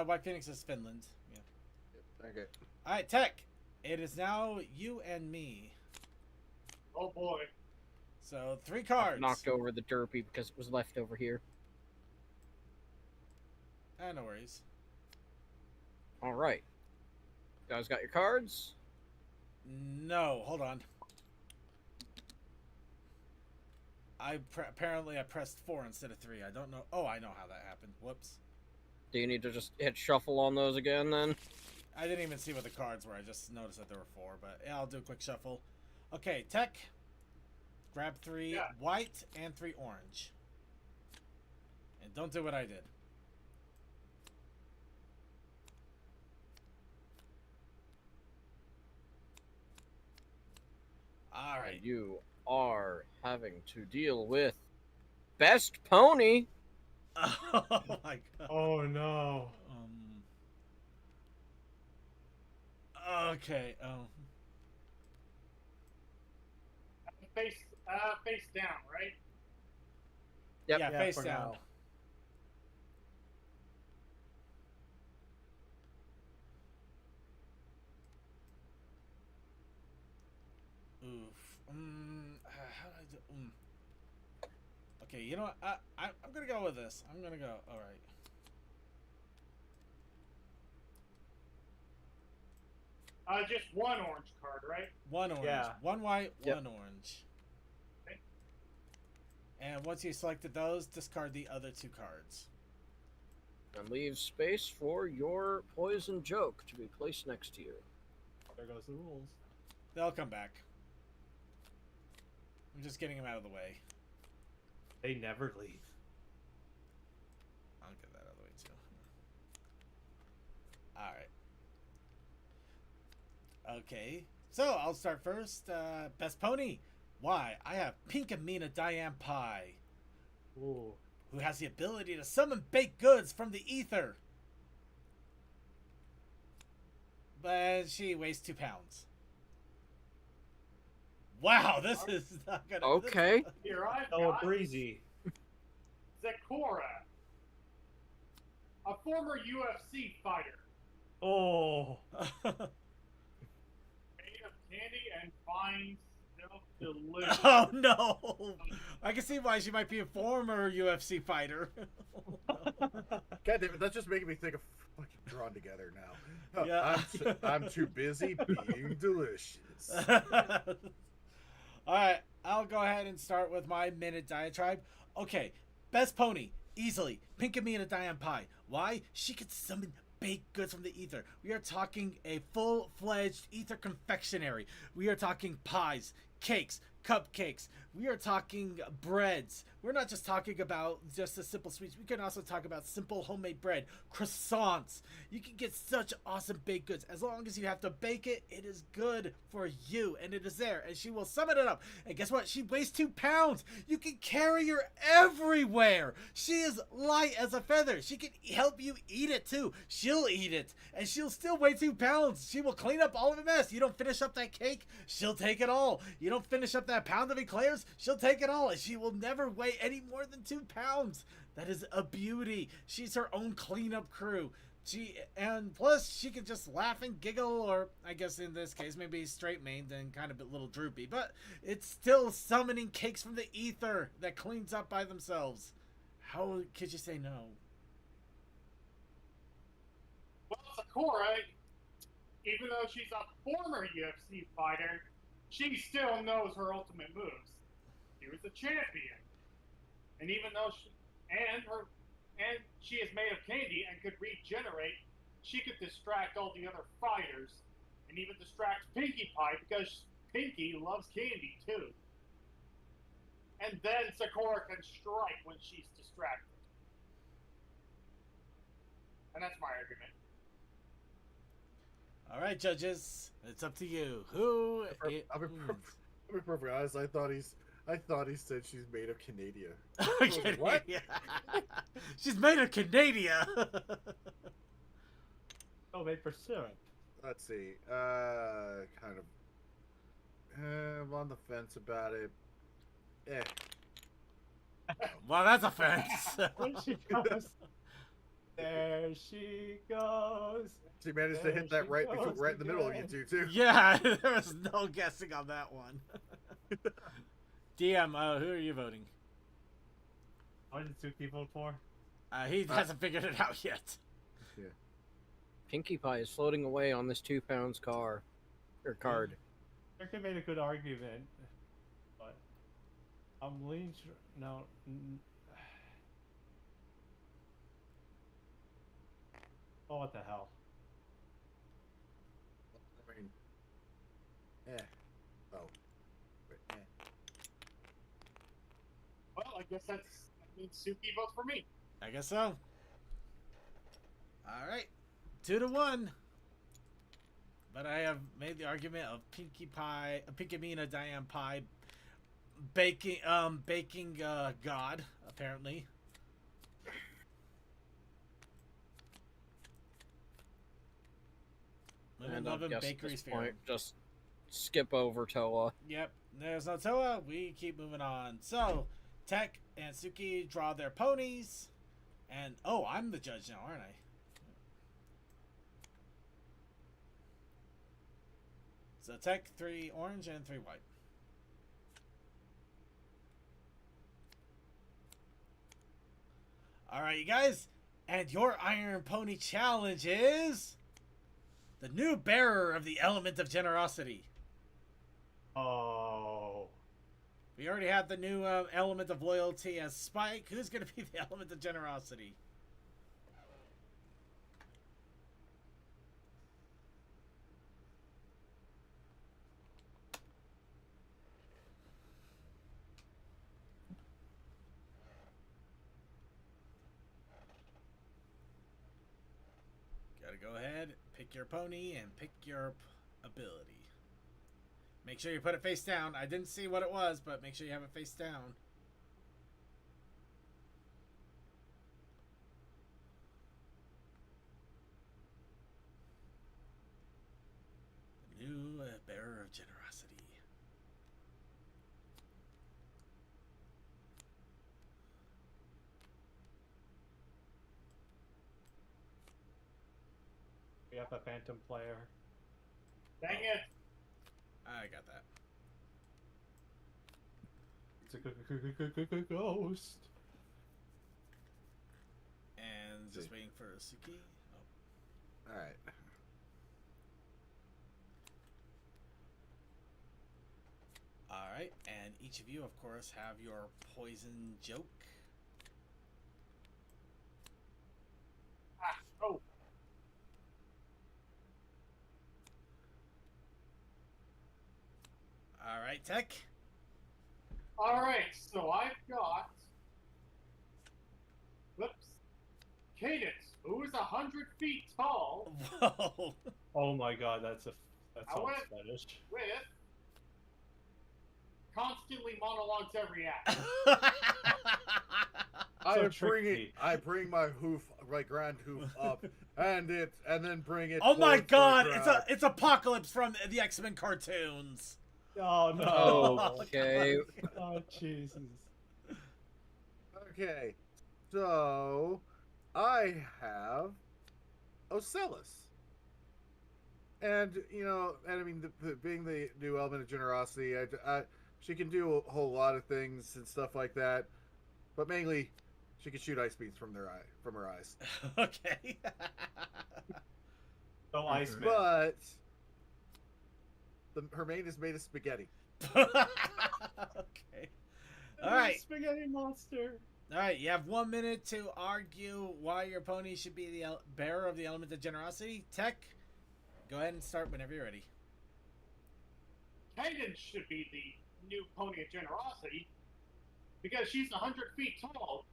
White Phoenix is Finland. Yeah. Okay. Alright, Tech. It is now you and me. Oh boy. So, 3 cards. Knocked over the derpy because it was left over here. No worries. All right. Guys got your cards? No, hold on. Apparently I pressed 4 instead of 3. I don't know. Oh, I know how that happened. Whoops. Do you need to just hit shuffle on those again then? I didn't even see what the cards were. I just noticed that there were 4. But yeah, I'll do a quick shuffle. Okay, Tech. Grab 3 white and 3 orange. And don't do what I did. All right. And you are having to deal with Best Pony. Oh my god. Oh no. Okay. Face down, right? Yep. Yeah, Yeah, face for down. now. Oof. How do I do? Okay, you know what? I'm gonna go with this. I'm gonna go. All right. Just one orange card, right? 1 orange, Yeah. 1 white, Yep. 1 orange. Okay. And once you selected those, discard the other 2 cards. And leave space for your poison joke to be placed next to you. There goes the rules. They'll come back. I'm just getting them out of the way. They never leave. I'll get that out of the way too. Alright. Okay. So, I'll start first. Best Pony. Why? I have Pink Amina Diane Pie, Ooh. who has the ability to summon baked goods from the ether. But she weighs 2 pounds. Wow, this is not gonna... Okay. Here I've Oh, got breezy. Zakora, a former UFC fighter, Oh. made of candy and fine self-delusion. Oh no! I can see why she might be a former UFC fighter. God damn it, that's just making me think of fucking drawn together now. Yeah. I'm too busy being delicious. Alright, I'll go ahead and start with my minute diatribe. Okay, best pony, easily, Pinkamena Diane Pie. Why? She could summon baked goods from the ether. We are talking a full-fledged ether confectionery. We are talking pies, cakes, cupcakes. We are talking breads. We're not just talking about just the simple sweets. We can also talk about simple homemade bread, croissants. You can get such awesome baked goods. As long as you have to bake it, it is good for you. And it is there. And she will summon it up. And guess what? She weighs 2 pounds. You can carry her everywhere. She is light as a feather. She can help you eat it too. She'll eat it. And she'll still weigh 2 pounds. She will clean up all of the mess. You don't finish up that cake, she'll take it all. You don't finish up that pound of eclairs, she'll take it all. And she will never weigh any more than 2 pounds. That is a beauty. She's her own cleanup crew. And plus she can just laugh and giggle, or I guess in this case maybe straight maned and kind of a little droopy, but it's still summoning cakes from the ether that cleans up by themselves. How could you say no? Well, Sakura, even though she's a former UFC fighter, she still knows her ultimate moves. She was a champion. And even though she is made of candy and could regenerate, she could distract all the other fighters and even distract Pinkie Pie because Pinkie loves candy too. And then Sakura can strike when she's distracted. And that's my argument. All right, judges, it's up to you. Who? I'll be perfectly honest. I thought he said she's made of Canada. What? She's made of Canada. Oh, made for syrup. Let's see. Kind of. I'm on the fence about it. Well, that's a fence. There she goes. There she goes. She managed to hit that right in the middle of you two, too. Yeah, there was no guessing on that one. DM, who are you voting? What did Suki vote for? He hasn't figured it out yet. Yeah. Pinkie Pie is floating away on this 2 pounds card. Erica made a good argument, but I'm leaning. No. Oh, what the hell? I mean, oh. Wait, Well, I guess that means Suki votes for me. I guess so. All right, 2-1. But I have made the argument of Pinkamena Diane Pie, baking god apparently. And Love I him, guess at bakery's this fair. point, just skip over Toa. Yep, there's no Toa. We keep moving on. So, Tech and Suki draw their ponies. And, oh, I'm the judge now, aren't I? So, Tech, 3 orange and 3 white. Alright, you guys. And your Iron Pony challenge is the new bearer of the element of generosity. Oh. We already have the new element of loyalty as Spike. Who's going to be the element of generosity? Gotta go ahead, pick your pony, and pick your ability. Make sure you put it face down. I didn't see what it was, but make sure you have it face down. The new bearer of generosity. We have a phantom player. Dang it. I got that. It's a ghost. And just waiting for Suki. Oh. All right. All right, and each of you, of course, have your poison joke. Oh, All right, Tech. all right. So I've got. Whoops. Cadence, who is 100 feet tall, Whoa. Oh my god, that I sounds went- fetish. with constantly monologues every act. I bring my grand hoof up, and then bring it. Oh my towards the God! ground. It's Apocalypse from the X-Men cartoons. Oh no. Oh, Okay. Oh Jesus. Okay, so I have Ocellus. And I mean, being the new element of generosity, she can do a whole lot of things and stuff like that, but mainly, she can shoot ice beams from her eyes. Okay. No Iceman. But her mane is made of spaghetti. Okay. All right. Spaghetti monster. All right. You have 1 minute to argue why your pony should be the bearer of the element of generosity. Tech, go ahead and start whenever you're ready. Cadence should be the new pony of generosity because she's 100 feet tall.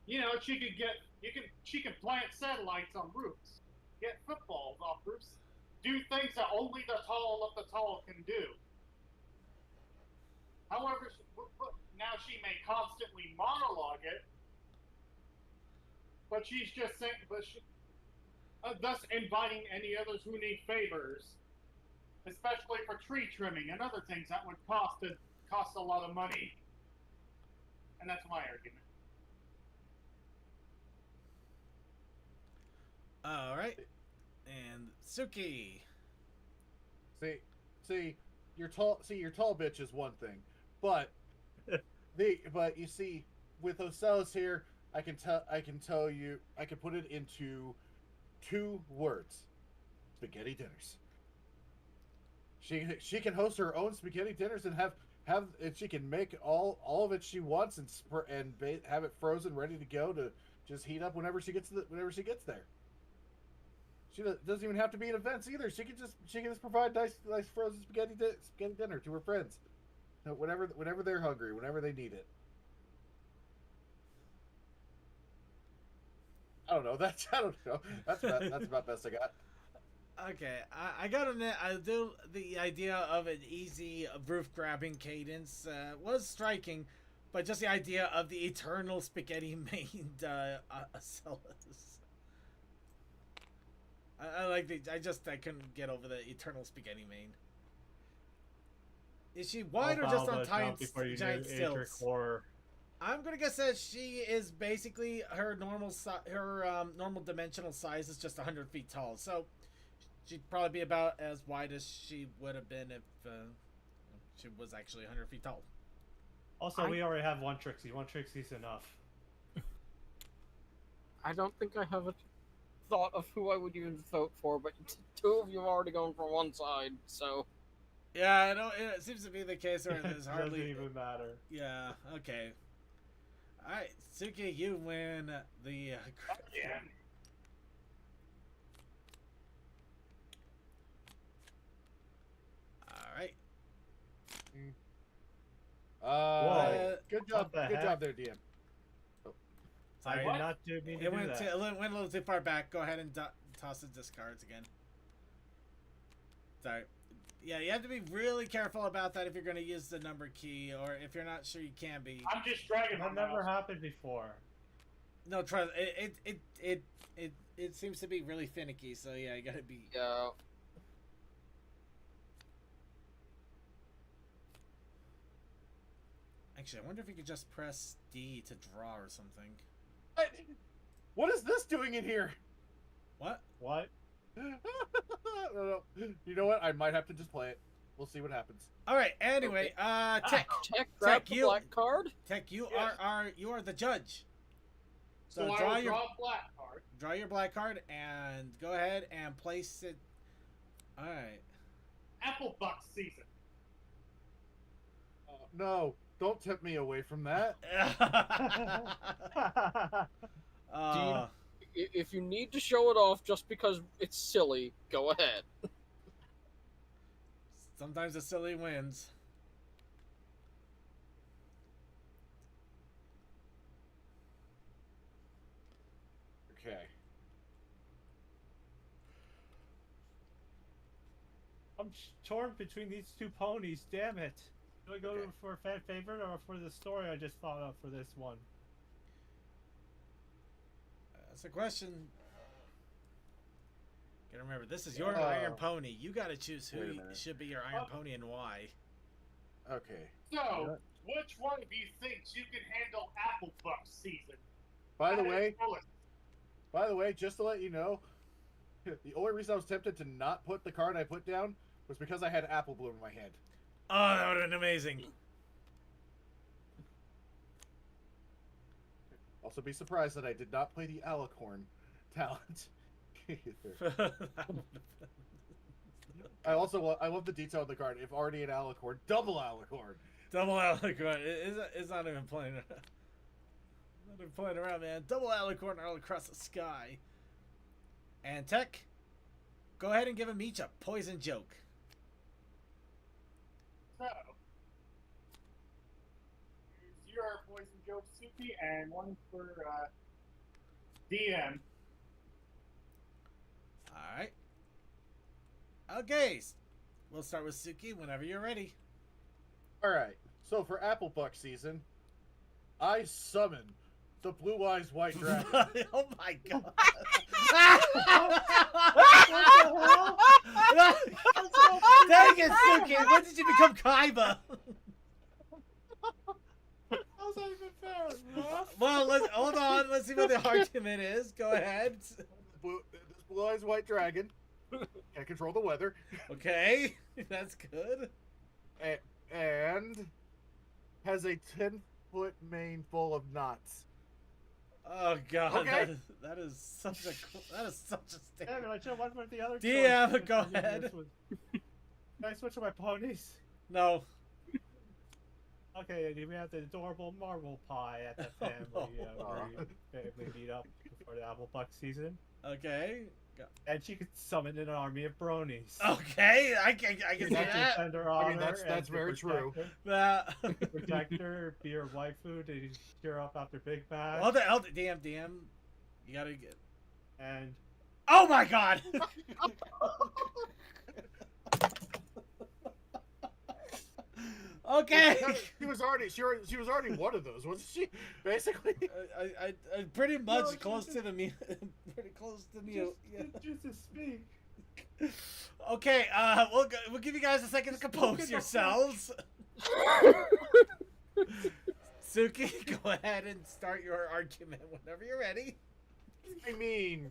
You know, she can plant satellites on roofs, get footballs off roofs, do things that only the tall of the tall can do. However, now she may constantly monologue it, but she's just saying, thus inviting any others who need favors, especially for tree trimming and other things that would cost a lot of money. And that's my argument. All right. And Suki. See, your tall bitch is one thing, but but you see, with Ocellus here, I can tell you, I can put it into 2 words: spaghetti dinners. She can host her own spaghetti dinners and have and she can make all of it she wants and have it frozen ready to go to just heat up whenever she gets there. She doesn't even have to be at events either. She can just provide nice frozen spaghetti dinner to her friends, whenever they're hungry, whenever they need it. I don't know. That's about best I got. Okay, I gotta admit, I do the idea of an easy roof grabbing cadence was striking, but just the idea of the eternal spaghetti maned Ocellus. I couldn't get over the eternal spaghetti mane. Is she wide or just on giant stilts? I'm gonna guess that she is basically her normal normal dimensional size is just 100 feet tall, so she'd probably be about as wide as she would have been if she was actually 100 feet tall. Also, we already have one Trixie. One Trixie's enough. I don't think I have a thought of who I would even vote for, but 2 of you have already gone for one side, so. Yeah, I don't. It seems to be the case where there's hardly. Doesn't even matter. Yeah. Okay. All right, Suki, you win the. Yeah. All right. Good job there, DM. I Sorry. did not mean to It do went that. it went a little too far back. Go ahead and toss the discards again. Sorry. Yeah, you have to be really careful about that if you're going to use the number key, or if you're not sure you can be. I'm just dragging my That never mouse. happened before. No, trust it seems to be really finicky. So yeah, you got to be. Yeah. Actually, I wonder if you could just press D to draw or something. What is this doing in here? What? What? No. You know what? I might have to just play it. We'll see what happens. All right. Anyway, Tech, Tech, grab Tech, the you- black card. Tech, you Yes. are the judge. So I draw will your draw a black card. draw your black card and go ahead and place it. All right. Apple Buck season. No, don't tip me away from that. If you need to show it off just because it's silly, go ahead. Sometimes the silly wins. Okay. I'm torn between these two ponies. Damn it! Do I go Okay. for a fan favorite or for the story I just thought of for this one? That's a question. Gotta remember, this is your Iron Pony. You gotta choose who Wait a minute. should be your Iron Pony and why. Okay. So, which one do you think you can handle Apple Buck season? By the That is way, bullet. just to let you know, the only reason I was tempted to not put the card I put down was because I had Apple Bloom in my hand. Oh, that would have been amazing. Also, be surprised that I did not play the Alicorn talent either. I love the detail of the card. If already an Alicorn, double Alicorn. Double Alicorn. It's not even playing. Not even playing around, man. Double Alicorn all across the sky. And Tech, go ahead and give them each a poison joke. So, here's your poison joke, Suki, and one for DM. All right. Okay. We'll start with Suki whenever you're ready. All right. So for Apple Buck season, I summon the Blue Eyes White Dragon. Oh my god. Dang it, Suki. When did you become Kaiba? How's that even fair, bro? Well, hold on. Let's see what the argument is. Go ahead. This Blue Eyes White Dragon can control the weather, Okay. That's good. and has a 10-foot mane full of knots. Oh god. Okay. That is such a Damn statement. it, I should have went with the other DM, choice. go ahead. Can I switch to my ponies? No. Okay, we have the adorable marble pie at the family, family meet up before the Apple Buck season. Okay. And she could summon an army of bronies. Okay, I can see That that. defend her I mean, honor that's and to very protect true. her. That. Protect her, be her waifu to cheer up after Big Bad. Hold it, DM. You gotta get. And Oh my god! Okay. She was already one of those, wasn't she? Basically. I pretty much No, close just- to the mute. Pretty close to mute. Yeah. just to speak. Okay. We'll give you guys a second to compose yourselves. Suki, go ahead and start your argument whenever you're ready. I mean,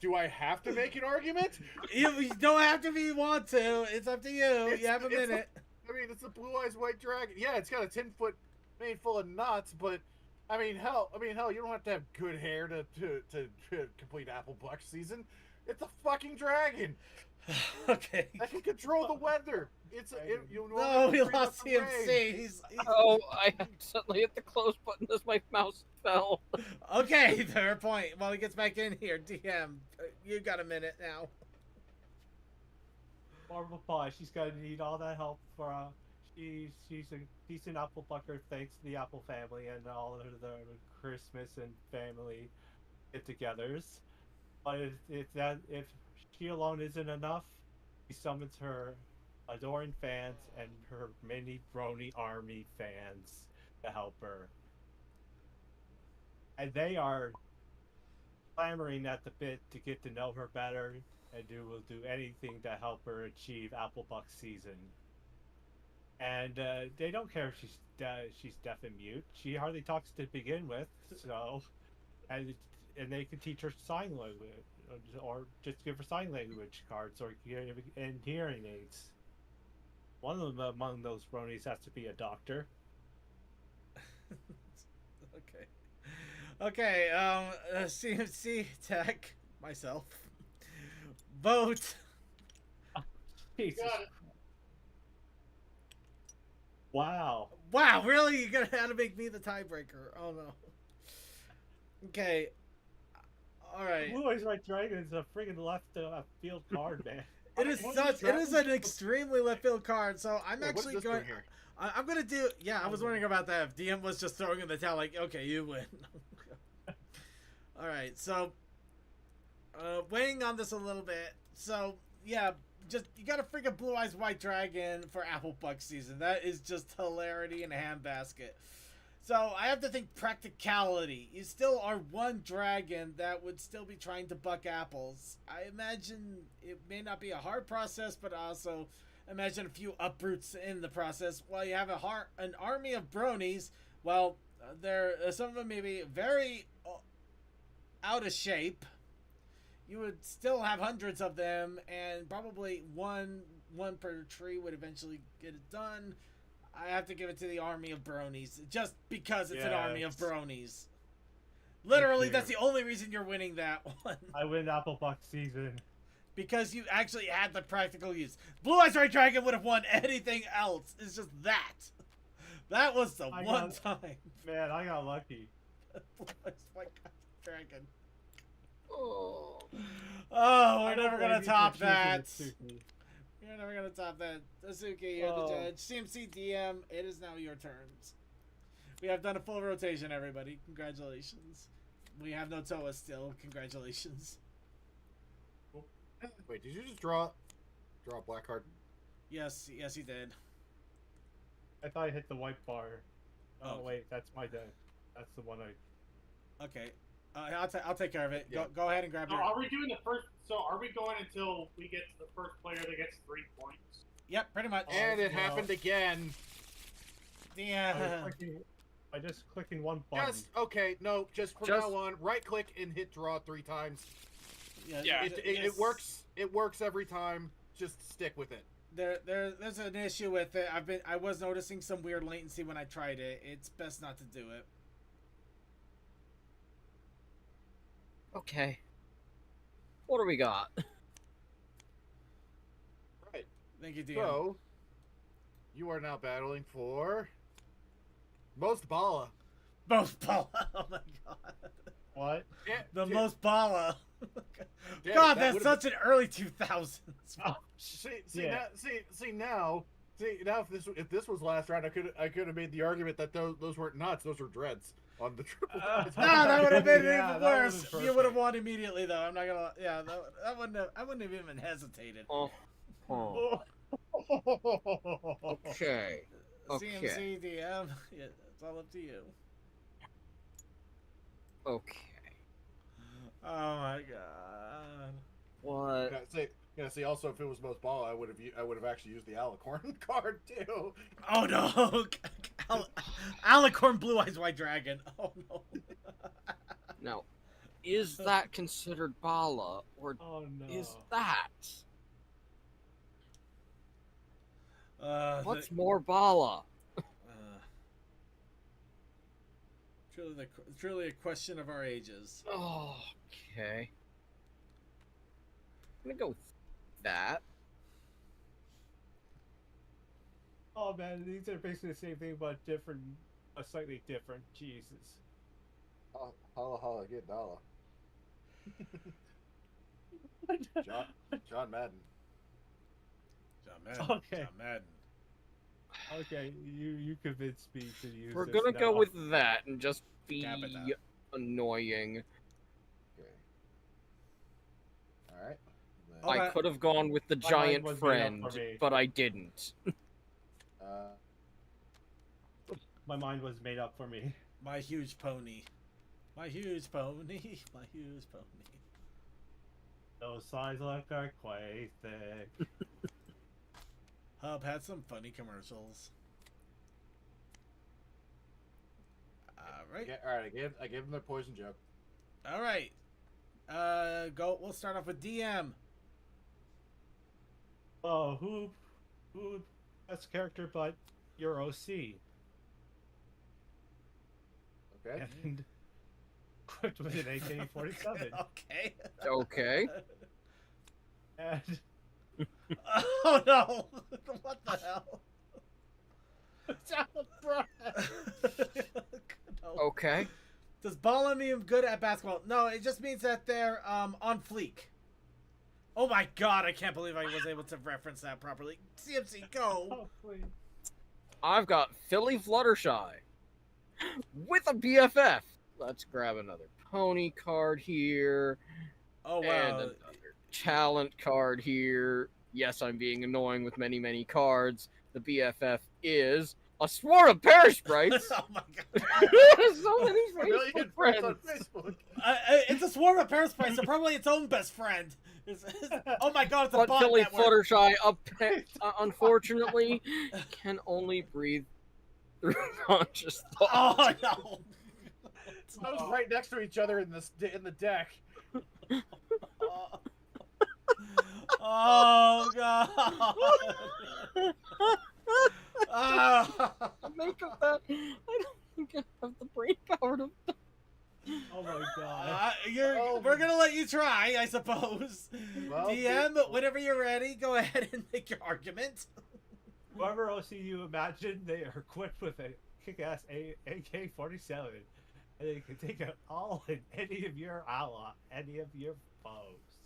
do I have to make an argument? You don't have to if you want to. It's up to you. You have a minute. It's a Blue Eyes White Dragon. Yeah, it's got a 10-foot mane full of knots, but I mean, hell, you don't have to have good hair to complete Apple Buck season. It's a fucking dragon. Okay. That can control the weather. No, we lost CMC. He's Oh, I accidentally hit the close button as my mouse fell. okay. Fair point. While he gets back in here, DM, you got a minute now. Marble pie, she's gonna need all that help for she's a decent apple bucker thanks to the Apple family and all of the Christmas and family get-togethers. But if she alone isn't enough, she summons her adoring fans and her mini Brony army fans to help her. And they are clamoring at the bit to get to know her better and will do anything to help her achieve Apple Buck season. And they don't care if she's deaf and mute. She hardly talks to begin with, so and they can teach her sign language or just give her sign language cards or and hearing aids. One of them among those bronies has to be a doctor. Okay. Okay, CMC Tech, myself. Vote. Jesus. Got it. Wow. Wow, really? You're gonna have to make me the tiebreaker. Oh no. Okay. Alright. Blue Eyes White Dragon is a friggin' left field card, man. It is What such. It is an extremely left field card. So I'm Wait, what's actually this going. doing here? I'm gonna do. Yeah, I was wondering about that. If DM was just throwing in the towel, like, okay, you win. All right, so weighing on this a little bit. So yeah, just you got a freaking Blue Eyes White Dragon for Apple Buck season. That is just hilarity in a handbasket. So I have to think practicality. You still are one dragon that would still be trying to buck apples. I imagine it may not be a hard process, but also imagine a few uproots in the process. While you have an army of bronies, well, some of them may be very out of shape. You would still have hundreds of them, and probably one per tree would eventually get it done. I have to give it to the army of bronies, just because it's an army of bronies. Literally, that's the only reason you're winning that one. I win Apple Buck season. Because you actually had the practical use. Blue Eyes White Dragon would have won anything else. It's just that. That was the one time. Man, I got lucky. Blue Eyes White Dragon. Oh. Oh, we're never going to top that. Stupid. You're never going to top that. Asuki, you're the judge. CMC DM, it is now your turns. We have done a full rotation, everybody. Congratulations. We have no Toa still. Congratulations. Wait, did you just draw a black card? Yes, he did. I thought I hit the white bar. Oh, Oh. wait, that's my deck. That's the one I... Okay. I'll take care of it. Yeah. Go ahead and grab So your... are we doing the first? So are we going until we get to the first player that gets 3 points? Yep, pretty much. And it no. happened again. Yeah. By just clicking one button. Yes. Okay. No. Just from now on, right click and hit draw 3 times. Yeah. It works. It works every time. Just stick with it. There's an issue with it. I was noticing some weird latency when I tried it. It's best not to do it. Okay. What do we got? Right. Thank you, DM. So, you are now battling for most bala. Most Bala. Oh my god. What? Yeah, The yeah, most Bala. yeah, God, that that's would've such an early 2000s. Oh, See Yeah. now. If this was last round, I could have made the argument that those weren't nuts. Those were dreads on the triple. No, that would have been Yeah, even that worse. would've You been would have perfect. won immediately, though. I'm not gonna. Yeah, that wouldn't have. I wouldn't have even hesitated. Oh. Okay. CMC DM. Yeah, it's all up to you. Okay. Oh my god. What? See. Also, if it was most ball, I would have actually used the alicorn card too. Oh no! Alicorn Blue Eyes White Dragon. Oh no. Now, is that considered Bala, or Oh no. is that? What's The- more Bala? truly a question of our ages. Oh, okay. I'm gonna go with that. Oh man, these are basically the same thing, but different, slightly different. Jesus. Holla holla, get dollar. John Madden. John Madden. Okay. John Madden. Okay, you convinced me to use. We're this gonna go now. with that and just be Capita. annoying. Okay. All right. Oh, I that- could have gone with the My mind giant was made up friend, for me. but I didn't. My mind was made up for me. My huge pony. My huge pony. My huge pony. Those sides look are quite thick. Hub had some funny commercials. Alright. Yeah, all right. I gave him the poison joke. Alright. Go. We'll start off with DM. Oh, who best character but your OC? Okay. And equipped with an AK-47. Okay. Okay. And Oh no! What the hell? It's out of breath. No. Okay. Does Bala mean good at basketball? No, it just means that they're on fleek. Oh my god, I can't believe I was able to reference that properly. CMC, go! oh, please. I've got Philly Fluttershy with a BFF. Let's grab another pony card here. Oh And wow. another talent card here. Yes, I'm being annoying with many, many cards. The BFF is a swarm of parish sprites. Oh my god. So many Million Facebook friends friends. on Facebook. It's a swarm of parasites, so probably its own best friend. Oh my god, it's a But bot Philly network. Fluttershy, unfortunately, can only breathe through conscious thought. Oh no. I was right next to each other in the deck. Oh god. Oh. Make of that. I don't think I have the brain power to. Oh my god. We're gonna let you try, I suppose. Well, DM, whenever you're ready, go ahead and make your argument. Whoever OC you imagine, they are equipped with a kick-ass AK-47, and they can take out all and any of your any of your foes.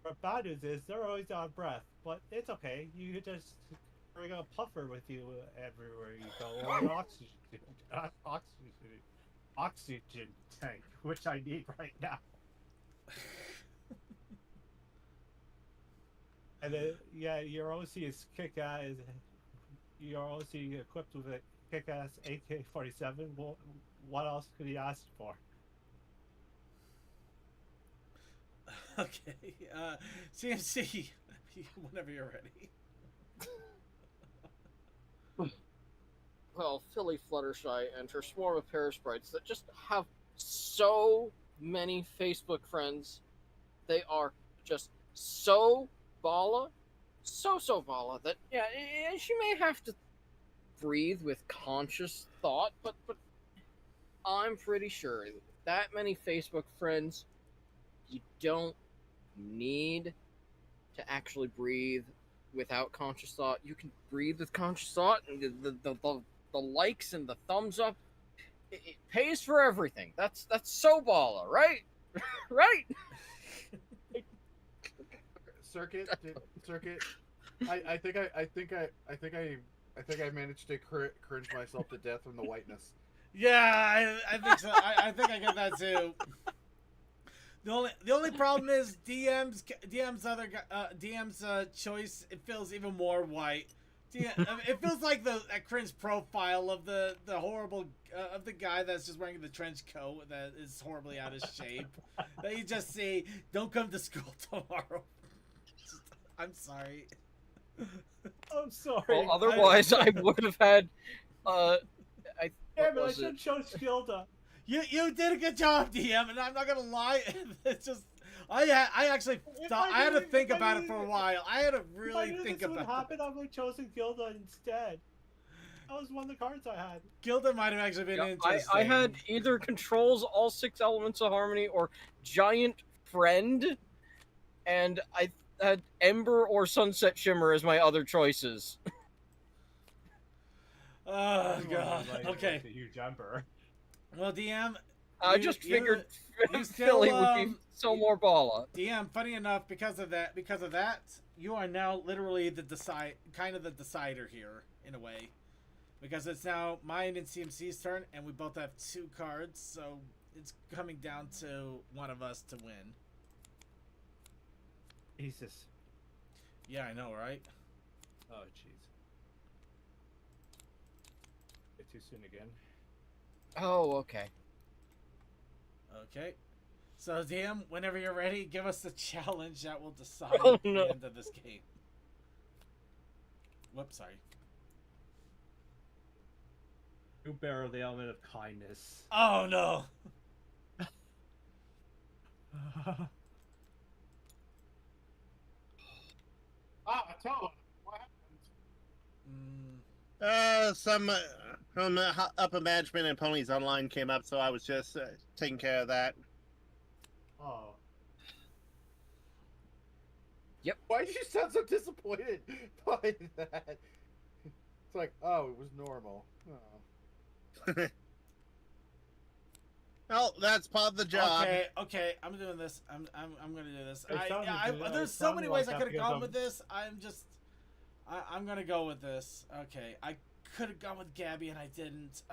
But bad news is they're always out of breath, but it's okay. You can just bring a puffer with you everywhere you go, or an oxygen tank, which I need right now. And then, yeah, your OC is kick-ass. Your OC equipped with a kick-ass AK-47. Well, what else could he ask for? Okay, CMC, whenever you're ready. Well, Philly Fluttershy and her swarm of parasprites that just have so many Facebook friends. They are just so bala, so bala that yeah, she may have to breathe with conscious thought, but I'm pretty sure that many Facebook friends, you don't need to actually breathe without conscious thought. You can breathe with conscious thought, and the likes and the thumbs up, it pays for everything. That's so bala, right? Right? Circuit. I think I managed to cringe myself to death from the whiteness. Yeah, I think so. I think I get that too. The only problem is DM's choice. It feels even more white. It feels like that cringe profile of the horrible of the guy that's just wearing the trench coat that is horribly out of shape. That you just see. Don't come to school tomorrow. I'm sorry. I'm sorry. Well, otherwise I would have had. Damn it! I should have chose Gilda. You did a good job, DM, and I'm not gonna lie. It's just I actually thought I had to think about it for a while. I had to really think about it. What happened? I would have chosen Gilda instead. That was one of the cards I had. Gilda might have actually been interesting. I had either controls all 6 elements of harmony or giant friend, and I had Ember or Sunset Shimmer as my other choices. Oh god. Okay. A huge Ember. Well, DM. I just figured Philly would be so more bala. DM, funny enough, because of that, you are now literally the decider here in a way, because it's now mine and CMC's turn, and we both have 2 cards, so it's coming down to one of us to win. Jesus. Yeah, I know, right? Oh, jeez. Too soon again. Oh, okay. Okay. So, DM, whenever you're ready, give us the challenge that will decide the end of this game. Whoops, sorry. You bear the element of kindness. Oh, no! Attila, what happened? Some Upper management and Ponies Online came up, so I was just taking care of that. Oh. Why did you sound so disappointed by that? It's like, oh, it was normal. Oh. Well, that's part of the job. Okay, I'm doing this. I'm gonna do this. It There's so sounded many ways like I could have because gone of- with this. I'm gonna go with this. Okay, I could have gone with Gabby and I didn't.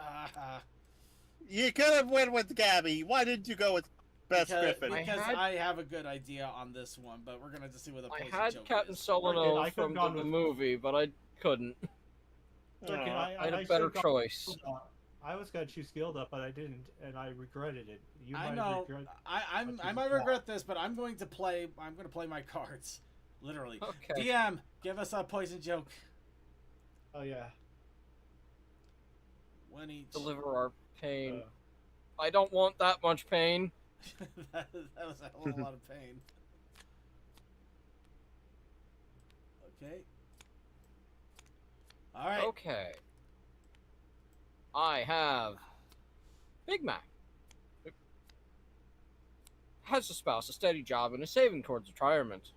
You could have went with Gabby. Why didn't you go with Bess Griffin? Because I have a good idea on this one, but we're gonna just see what the I poison had joke Captain is. Solano I could've from gone the with- movie, but I couldn't. Okay, Aw. I had a should've better gone- choice. I was gonna choose Gilda, but I didn't, and I regretted it. You I might know. regret. I you might did regret this, but I'm going to play my cards, literally. Okay. DM, give us a poison joke. Oh yeah. One each. Deliver our pain. Uh, I don't want that much pain. that was a whole lot of pain. Okay. All right. Okay. I have Big Mac. Has a spouse, a steady job, and is saving towards retirement.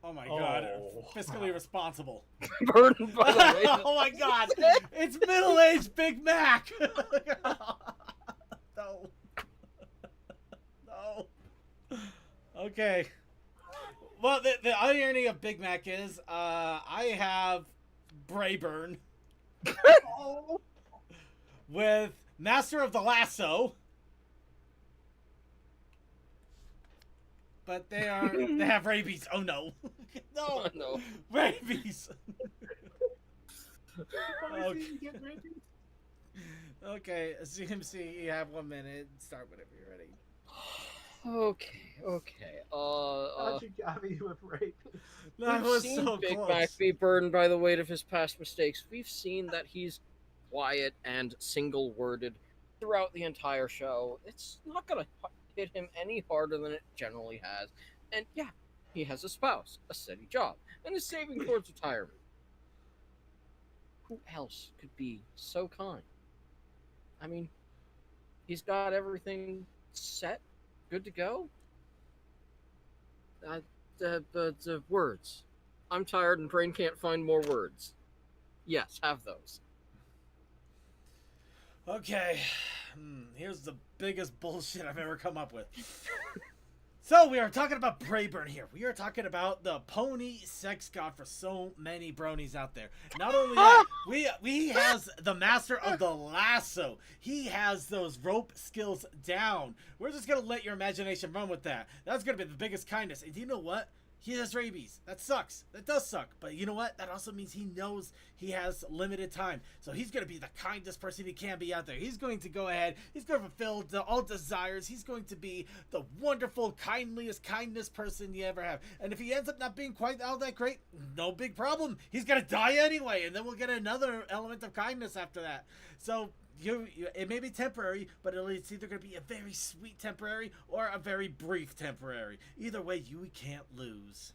Oh my god. Oh. Fiscally responsible. Burdened by the weight. Oh my god. It's middle-aged Big Mac. No. No. Okay. Well, the irony of Big Mac is, I have Brayburn with Master of the Lasso, but they have rabies. Oh no, no, No. rabies. Okay, CMC, you have 1 minute. Start whenever you're ready. Okay. How'd you got me with rape? That We've was seen so Big close. Mac be burdened by the weight of his past mistakes. We've seen that he's quiet and single-worded throughout the entire show. It's not gonna hit him any harder than it generally has. And yeah, he has a spouse, a steady job, and is saving towards retirement. Who else could be so kind? I mean, he's got everything set, good to go. The words. I'm tired and brain can't find more words. Yes, have those. Okay, here's the biggest bullshit I've ever come up with. So we are talking about Brayburn here. We are talking about the pony sex god for so many bronies out there. Not only that, he has the master of the lasso. He has those rope skills down. We're just gonna let your imagination run with that. That's gonna be the biggest kindness. And do you know what? He has rabies. That sucks. That does suck. But you know what? That also means he knows he has limited time. So he's going to be the kindest person he can be out there. He's going to go ahead. He's going to fulfill all desires. He's going to be the wonderful, kindliest person you ever have. And if he ends up not being quite all that great, no big problem. He's going to die anyway. And then we'll get another element of kindness after that. So it may be temporary, but it's either going to be a very sweet temporary or a very brief temporary. Either way, you can't lose.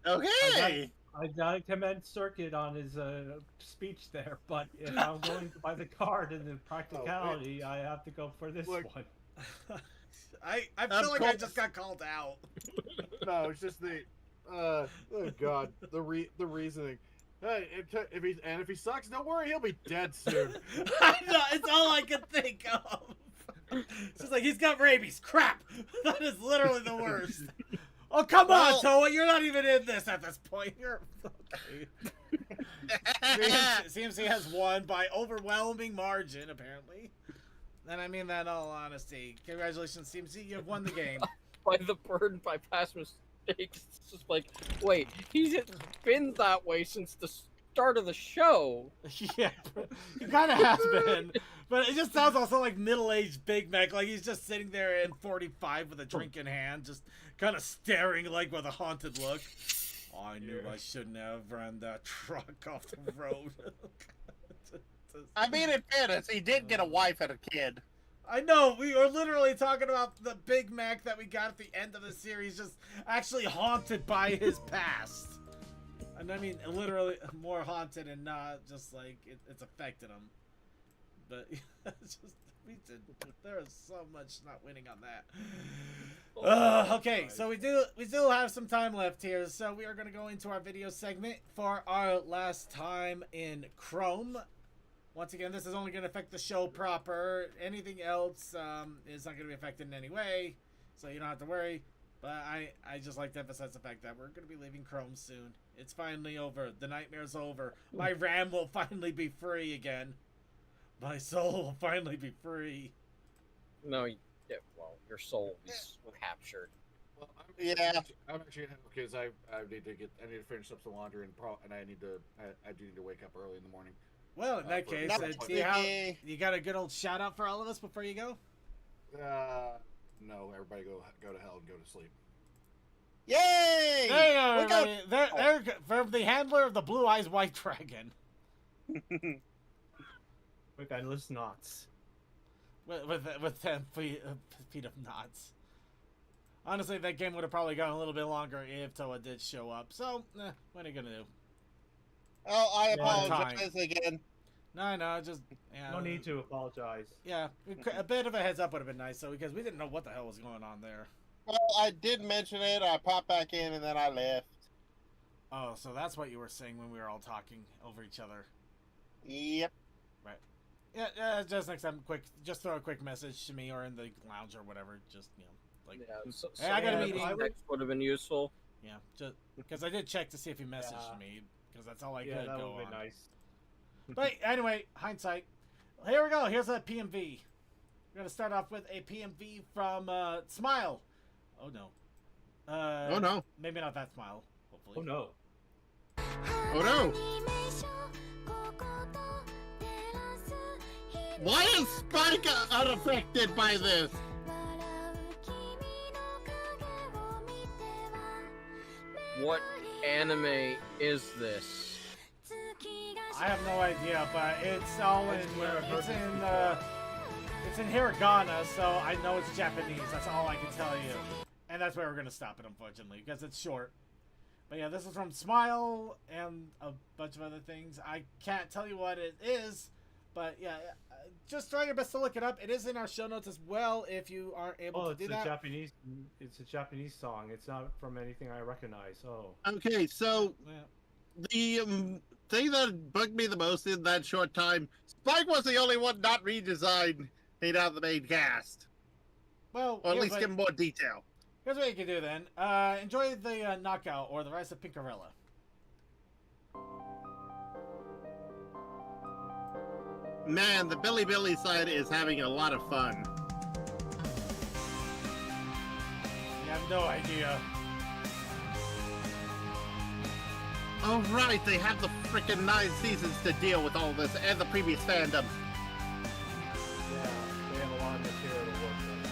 Okay. I gotta commend Circuit on his speech there, but if I'm going to buy the card and the practicality, I have to go for this Look. one. I feel Of like I course. just got called out. No, it's just the oh god, the reasoning. Hey, if he sucks, don't worry, he'll be dead soon. I know, it's all I could think of. It's just like, he's got rabies. Crap. That is literally the worst. Oh, come on, Toa. You're not even in this at this point. You're okay. CMC has won by overwhelming margin, apparently. And I mean that in all honesty. Congratulations, CMC. You've won the game. By the burden by past mistakes. It's just like, wait, he's been that way since the start of the show. Yeah, he kind of has been. But it just sounds also like middle-aged Big Mac. Like he's just sitting there in 45 with a drink in hand, just kind of staring like with a haunted look. Oh, I knew I shouldn't have ran that truck off the road. I mean, in fairness, he did get a wife and a kid. I know, we are literally talking about the Big Mac that we got at the end of the series, just actually haunted by his past. And I mean, literally more haunted and not just like it's affected them. But it's just there is so much not winning on that. Okay, so we do have some time left here, so we are going to go into our video segment for our last time in Chrome. Once again, this is only going to affect the show proper. Anything else is not going to be affected in any way, so you don't have to worry. But I just like to emphasize the fact that we're going to be leaving Chrome soon. It's finally over. The nightmare's over. My RAM will finally be free again. My soul will finally be free. No, yeah, well, your soul is captured. Well, Yeah. I'm actually because I need to finish up some laundry and I do need to wake up early in the morning. Well, in that case, do you got a good old shout out for all of us before you go? No, everybody go to hell and go to sleep. Yay! There you go, everybody. They're from the handler of the Blue Eyes White Dragon. With endless knots. With 10 feet of knots. Honestly, that game would have probably gone a little bit longer if Toa did show up. So, what are you gonna do? Oh, I One apologize time. again. No, just yeah. No need to apologize. Yeah, a bit of a heads up would have been nice, so because we didn't know what the hell was going on there. Well, I did mention it. I popped back in and then I left. Oh, so that's what you were saying when we were all talking over each other. Yep. Right. Yeah, just next time, just throw a quick message to me or in the lounge or whatever. Just, like, Yeah, hey, I got a meeting. Would have been useful. Yeah, just because I did check to see if he messaged me, because that's all I could that go would on. be nice. But anyway, hindsight. Here we go. Here's a PMV. We're gonna start off with a PMV from Smile. Oh no. Oh no. Maybe not that Smile. Hopefully. Oh no. Oh no. Why is Spike unaffected by this? What anime is this? I have no idea, but it's all in it's in hiragana, so I know it's Japanese. That's all I can tell you, and that's where we're gonna stop it, unfortunately, because it's short. But yeah, this is from Smile and a bunch of other things. I can't tell you what it is, but yeah, just try your best to look it up. It is in our show notes as well if you aren't able to do that. It's a Japanese song. It's not from anything I recognize. Oh. Okay, so Yeah. the thing that bugged me the most in that short time, Spike was the only one not redesigned out of the main cast. Well, Or at least give him more detail. here's what you can do then. Enjoy the knockout or the Rise of Pinkarella. Man, the Billy side is having a lot of fun. You have no idea. Oh right, they have the freaking 9 seasons to deal with all this and the previous fandom. Yeah, they have a lot of material to work with.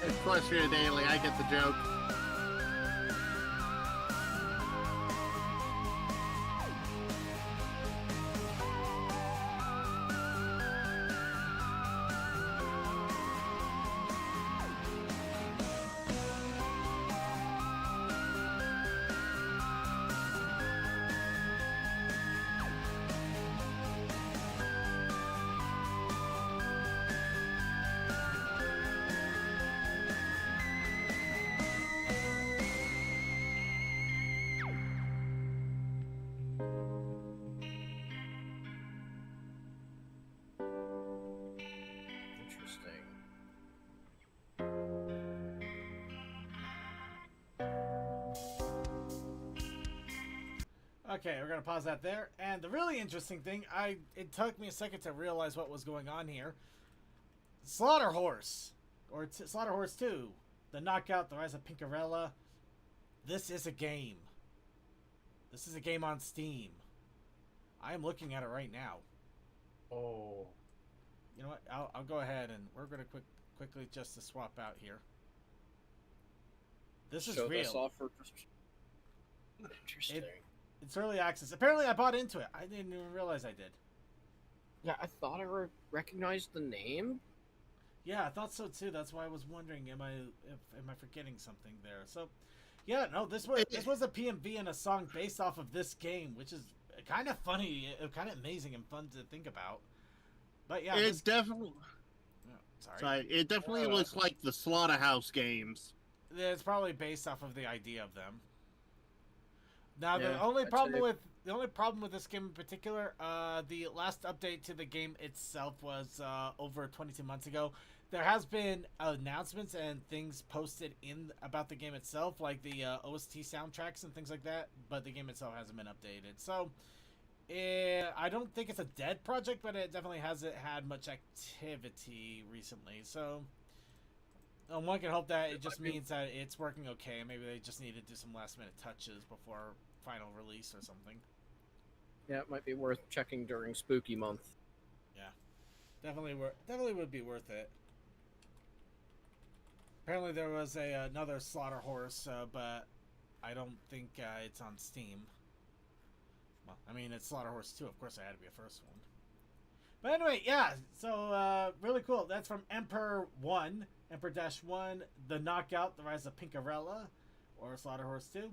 Of course you're a daily, I get the joke. Interesting. Okay, we're gonna pause that there. And the really interesting thing, it took me a second to realize what was going on here. Slaughter Horse, or Slaughter Horse 2, the Knockout, the Rise of Pinkarella. This is a game. This is a game on Steam. I am looking at it right now. Oh. You know what? I'll go ahead and we're gonna quickly just to swap out here. This is Show real. this off for Interesting. It's early access. Apparently, I bought into it. I didn't even realize I did. Yeah, I thought I recognized the name. Yeah, I thought so too. That's why I was wondering, am I forgetting something there? So, yeah, no, this was a PMV and a song based off of this game, which is kind of funny, kind of amazing and fun to think about. But yeah, It definitely. sorry. It definitely looks like the Slaughterhouse games. It's probably based off of the idea of them. Now Yeah, the only I'd problem with this game in particular, the last update to the game itself was over 22 months ago. There has been announcements and things posted in about the game itself, like the OST soundtracks and things like that, but the game itself hasn't been updated. So I don't think it's a dead project, but it definitely hasn't had much activity recently. So one can hope that it just means that it's working okay. Maybe they just need to do some last minute touches before final release or something. Yeah, it might be worth checking during Spooky Month. Yeah, definitely would be worth it. Apparently there was another Slaughter Horse, but I don't think it's on Steam. Well, I mean, it's Slaughter Horse 2. Of course, it had to be a first one. But anyway, yeah. So really cool. That's from Emperor 1, Emperor-1, The Knockout, The Rise of Pinkarella, or Slaughter Horse 2.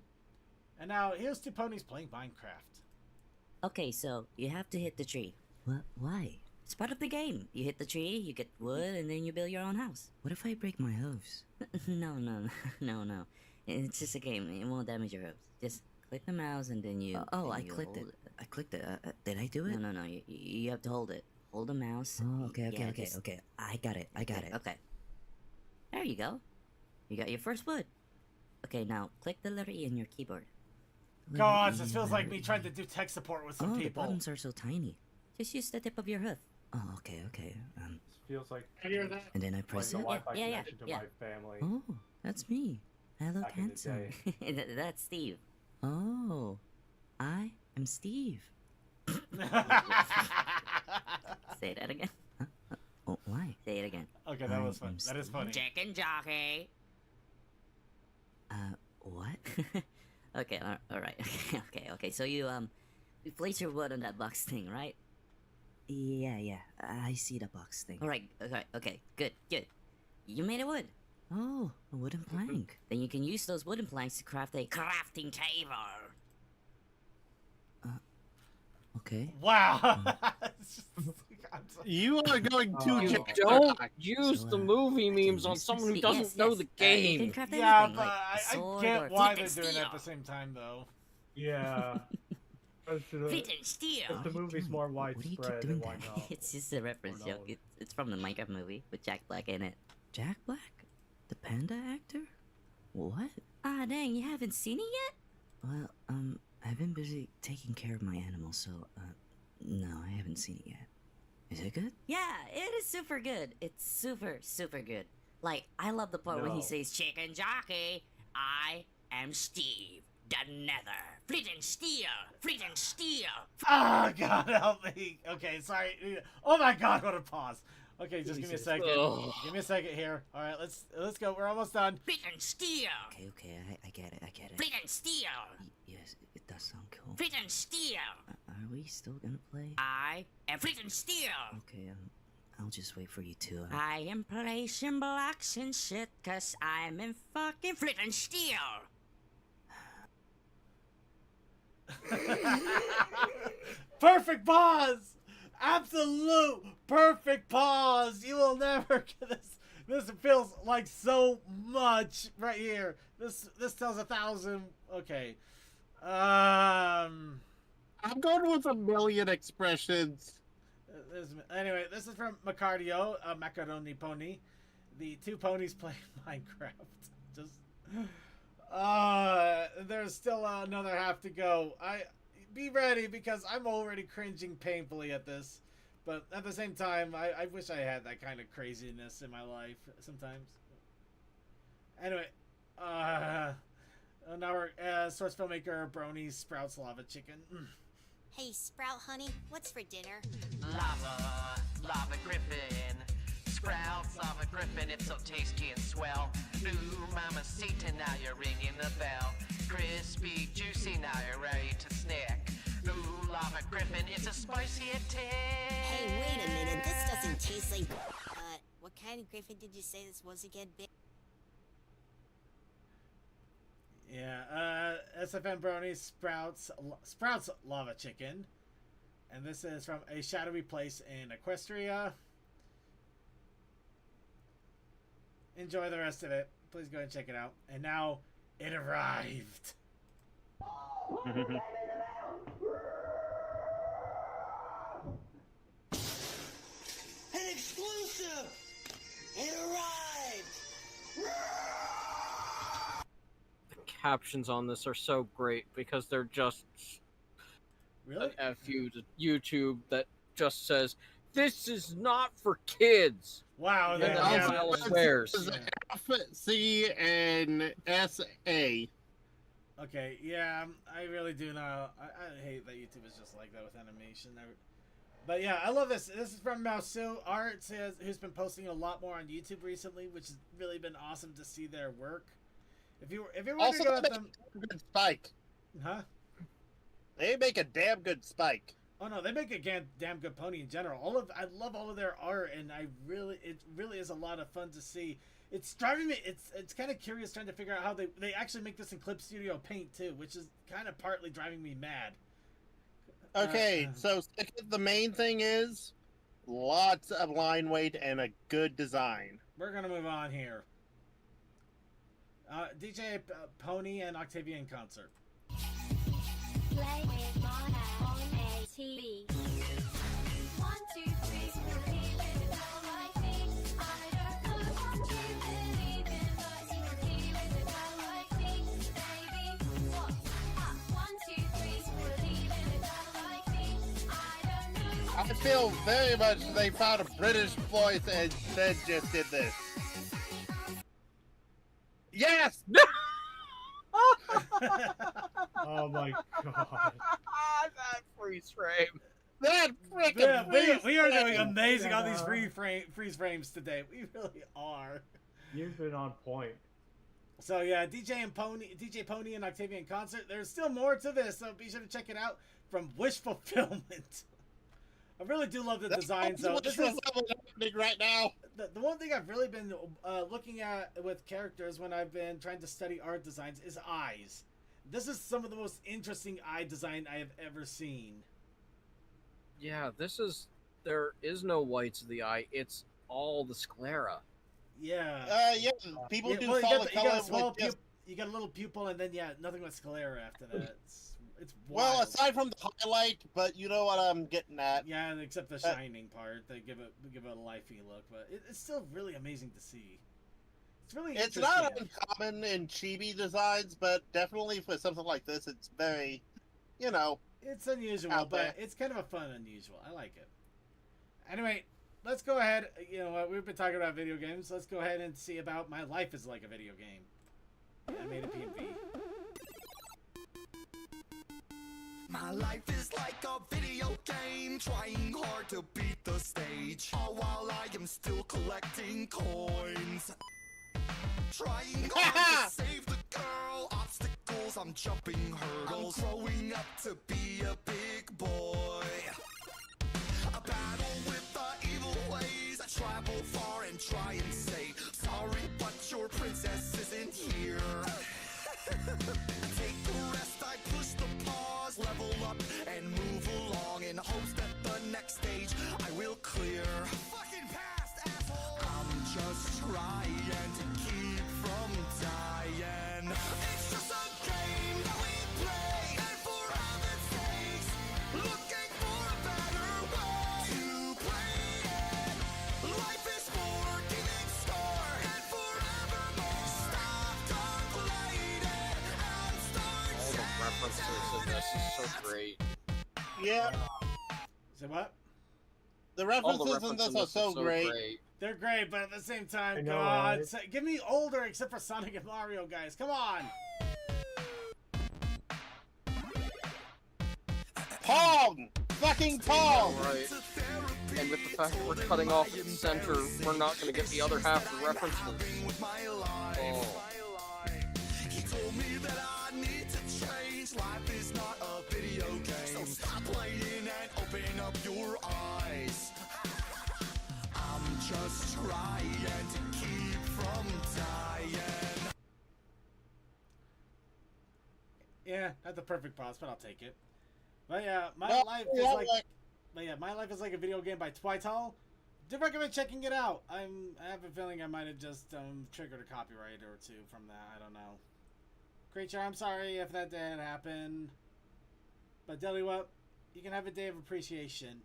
And now here's two ponies playing Minecraft. Okay, so you have to hit the tree. What? Why? It's part of the game. You hit the tree, you get wood, and then you build your own house. What if I break my hooves? No. It's just a game. It won't damage your hooves. Just click the mouse and then you... I clicked it. I clicked it. Did I do it? No. You have to hold it. Hold the mouse. Oh, okay. I got it. Okay. There you go. You got your first wood. Okay, now click the letter E on your keyboard. God, this feels like me trying to do tech support with some the people. buttons are so tiny. Just use the tip of your hoof. Oh, okay. This feels like I hear that. And then I like press the it. Wi-Fi Yeah, connection to yeah. my family. Oh, that's me. Hello, Back in the handsome. day. That's Steve. Oh, I am Steve. Say that again. Oh, why? Say it again. Okay, that was I fun. am That is funny. Chicken jockey. What? Okay, all right. Okay. So you place your wood on that box thing, right? Yeah. I see the box thing. All right. Okay. Good. You made a wood. Oh, a wooden plank. Then you can use those wooden planks to craft a crafting table. Okay. Wow. It's just- I'm sorry. You are going too You Jack. don't use So, the movie memes on can someone who you- doesn't know the You game. can craft Yeah, anything, but like a I sword get or why flint they're and doing it at steel. the same time, though. Yeah. Flint and steel. If the movie's more What do you keep widespread, doing then why that? not? It's just a reference Or no. joke. It's from the Minecraft movie with Jack Black in it. Jack Black? The panda actor? What? Ah, dang, you haven't seen it yet? Well, I've been busy taking care of my animals, so, no, I haven't seen it yet. Is it good? Yeah, it is super good. It's super, super good. Like, I love the part when he No. says, Chicken jockey, I am Steve, the Nether. Flint and steel, flint and steel. Oh, God, help me. Okay, sorry. Oh, my God, what a pause. Okay, just give me a Jesus. second. Ugh. Give me a second here. All right, let's go. We're almost done. Flint and steel, Okay, I get it. flint and steel, Yes, it does sound cool. flint and steel. Are we still gonna play? I am flint and steel. Okay, I'll just wait for you to, I am placing blocks and shit, cause I'm in fucking flint and steel. Perfect pause. Absolute perfect pause. You will never get this. This feels like so much right here. This tells 1,000. Okay. I'm going with a million expressions. Anyway, this is from Macardio, Macaroni Pony. The two ponies play Minecraft. Just. There's still another half to go. Be ready because I'm already cringing painfully at this. But at the same time, I wish I had that kind of craziness in my life sometimes. Anyway, now we're source filmmaker Brony sprouts lava chicken. Hey, Sprout honey, what's for dinner? Lava griffin, sprouts of a griffin, it's so tasty and swell. Ooh, mamacita, now you're ringing the bell. Crispy, juicy, now you're ready to snack. Ooh, lava griffin, it's a spicy attack. Hey, wait a minute, this doesn't taste like... what kind of griffin did you say this was again, bitch? Yeah, SFM Brony Sprouts Lava Chicken. And this is from a shadowy place in Equestria. Enjoy the rest of it. Please go and check it out. And now, it arrived. An exclusive! It arrived! The captions on this are so great because they're just really an FU to YouTube that just says, "This is not for kids." Wow, and then also swears. F, C, and S, A. Okay, yeah, I really do know. I hate that YouTube is just like that with animation. But yeah, I love this. This is from Mausu Art, who's been posting a lot more on YouTube recently, which has really been awesome to see their work. If you were Also, to go at they them, make a good spike. Huh? They make a damn good spike. Oh no, they make a damn good pony in general. I love all of their art, and it really is a lot of fun to see. It's driving me. It's kind of curious trying to figure out how they actually make this in Clip Studio Paint too, which is kind of partly driving me mad. Okay, so the main thing is lots of line weight and a good design. We're gonna move on here. DJ Pony and Octavian concert. Play with Mona on a TV. 1, 2, 3, believe it, all like me. I don't know what you believe in, but you believe it, all like me. Baby, what's up? 1, 2, 3, believe it, all like me. I don't know. I feel very much they found a British voice and then just did this. Yes! Oh my god. That freeze frame. That freaking Yeah, we are doing amazing on these freeze frames today. We really are. You've been on point. So yeah, DJ Pony and Octavian concert. There's still more to this, so be sure to check it out from Wish Fulfillment. I really do love the design. So this is happening right now. The one thing I've really been looking at with characters when I've been trying to study art designs is eyes. This is some of the most interesting eye design I have ever seen. Yeah, there is no whites of the eye. It's all the sclera. Yeah. Yeah. People do well, solid you got color a small with just... you got a little pupil, and then nothing but sclera after that. It's well, wild. aside from the highlight, but you know what I'm getting at. Yeah, except the shining part, they give it a lifey look, but it's still really amazing to see. It's really It's interesting. not uncommon in chibi designs, but definitely for something like this, it's very, It's unusual, but it's kind of a fun unusual. I like it. Anyway, let's go ahead. You know what? We've been talking about video games. Let's go ahead and see about My Life is Like a Video Game. I made a PMV. My life is like a video game, trying hard to beat the stage, all while I am still collecting coins. Trying hard to save the girl, obstacles, I'm jumping hurdles, I'm growing up to be a big boy. A battle with the evil ways, I travel far and try and say, sorry, but your princess isn't here. Take a rest, I push the pause, level up and move along in hopes that the next stage I will clear. Fucking past, asshole! I'm just trying to keep from dying. It's just a game that we play, and for heaven's sakes, looking for a better way to play it. Life is for keeping score, and forevermore. Stop, don't play it, and start All the references in this is so great. Yeah. Say what? The references in this are so great. They're great, but at the same time, I know, God, right? give me older, except for Sonic and Mario, guys. Come on. Pong! fucking tall. Right. And with the fact that we're cutting off at the center, we're not going to get the other half of the references. Oh. He told me that I need to change. Life is not a video game. So stop playing and open up your eyes. I'm just trying to keep from dying. Yeah, not the perfect pause, but I'll take it. But yeah, my life is like a video game by Twital. Do recommend checking it out. I have a feeling I might have just triggered a copyright or two from that. I don't know. Creature, I'm sorry if that did happen. But Deli Wep, you can have a day of appreciation.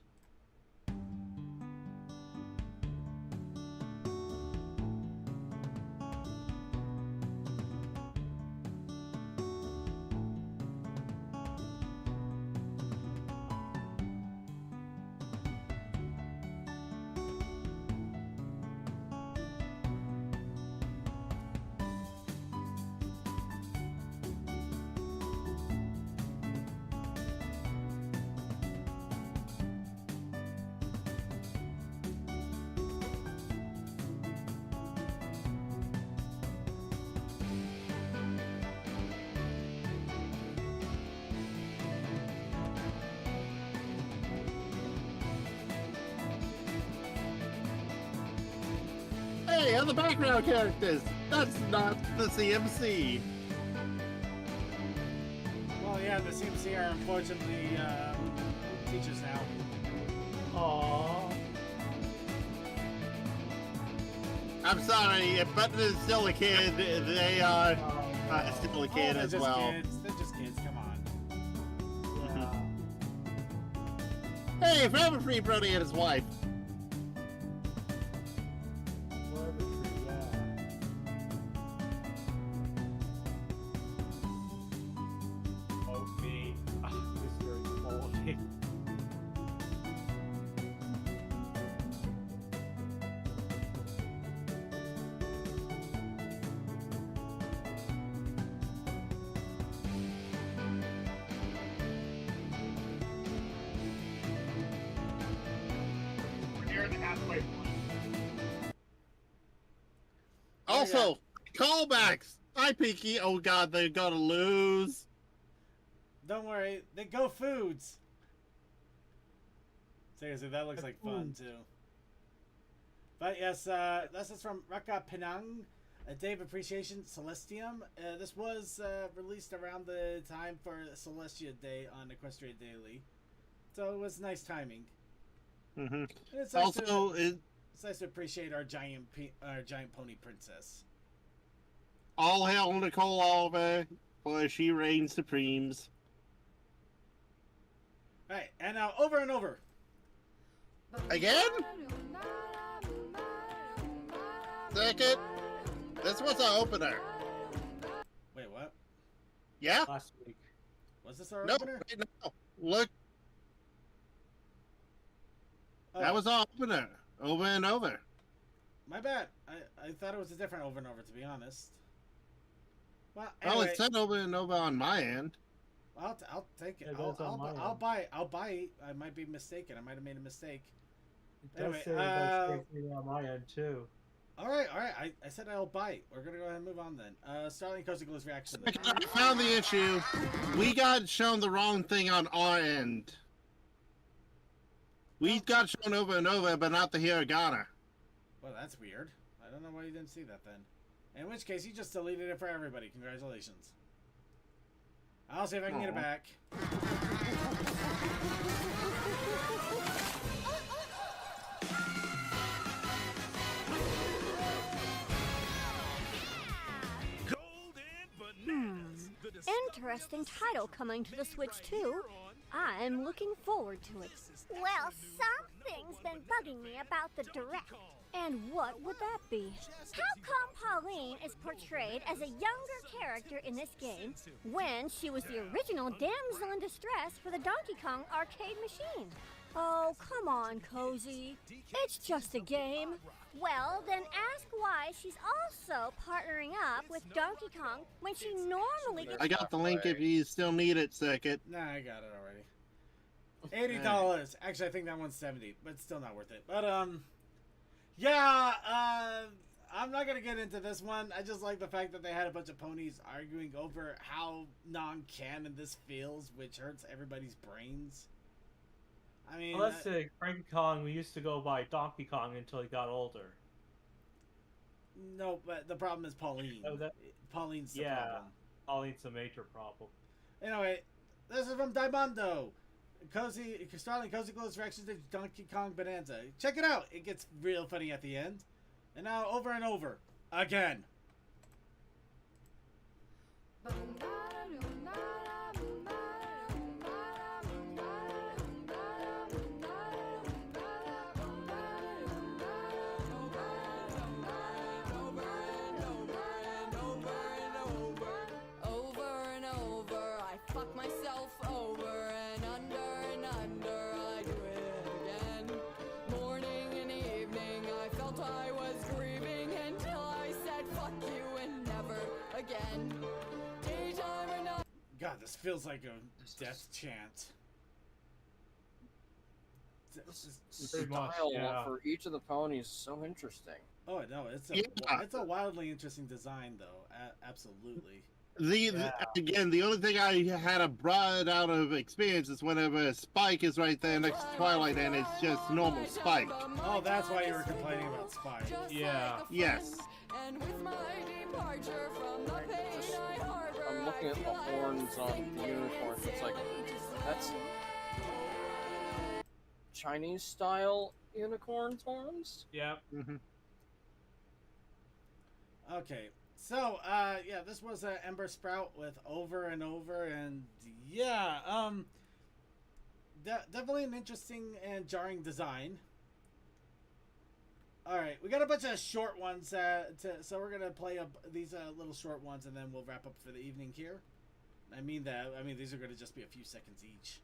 Hey, other background characters. That's not the CMC. Well, yeah, the CMC are unfortunately teachers now. Aww. I'm sorry, if Button is still a kid, they are still a kid they're as just well. Kids. They're just kids. Come on. Yeah. Hey, forever free Brony and his wife. We're near the halfway point. Also, callbacks. Hi, Pinky. Oh God, they're gonna lose. Don't worry, they go foods. Seriously, that looks like fun too. But yes, this is from Raka Penang, a Day of Appreciation Celestium. This was released around the time for Celestia Day on Equestria Daily, so it was nice timing. Mm-hmm. It's nice Also, it's nice to appreciate our giant pony princess. all hail Nicole Oliver, for she reigns supremes. All right, and now over and over. Again? Second. This was our opener. Wait, what? Yeah? Last week. Was this our No, opener? wait, no. Look. That was our opener. Over and over. My bad. I thought it was a different over and over, to be honest. Well, Well, anyway, it said over and over on my end. I'll take it. Yeah, that's on my I'll end. buy. I'll buy it. I might be mistaken. I might have made a mistake. It does Anyway, say that's on my end too. All right. I said I'll buy it. We're gonna go ahead and move on then. Starling Cozy Glue's reaction. I found the issue. We got shown the wrong thing on our end. We got shown over and over, but not the hiragana. Well, that's weird. I don't know why you didn't see that then. In which case, you just deleted it for everybody. Congratulations. I'll see if I can get it back. Interesting title coming to the Switch too. I'm looking forward to it. Well, something's been bugging me about the Direct. And what would that be? How come Pauline is portrayed as a younger character in this game when she was the original damsel in distress for the Donkey Kong arcade machine? Oh, come on, Cozy. It's just a game. Well, then ask why she's also partnering up with Donkey Kong when she normally gets... I got the link if you still need it, Circuit. Nah, I got it already. $80. Actually, I think that one's 70, but it's still not worth it. But yeah, I'm not gonna get into this one. I just like the fact that they had a bunch of ponies arguing over how non-canon this feels, which hurts everybody's brains. I mean, well, let's say Cranky Kong. We used to go by Donkey Kong until he got older. no, but the problem is Pauline. Oh, Pauline's the problem. Pauline's a major problem. Anyway, this is from Diamondo. Starling Cozy Close reactions to Donkey Kong Bonanza. Check it out. It gets real funny at the end. And now over and over. Again. God, this feels like a death chant. The style for each of the ponies is so interesting. Oh no, it's a wildly interesting design though. Absolutely. Again, the only thing I had a broad out of experience is whenever Spike is right there next to Twilight and it's just normal Spike. Oh, that's why you were complaining about Spike. Yeah. Yes. I'm looking at the horns on the unicorns. It's like, that's Chinese style unicorns horns? Yeah. Mm-hmm. Okay. So, yeah, this was an Ember Sprout with Over and Over, and yeah, definitely an interesting and jarring design. All right, we got a bunch of short ones, so we're gonna play these little short ones, and then we'll wrap up for the evening here. I mean these are gonna just be a few seconds each.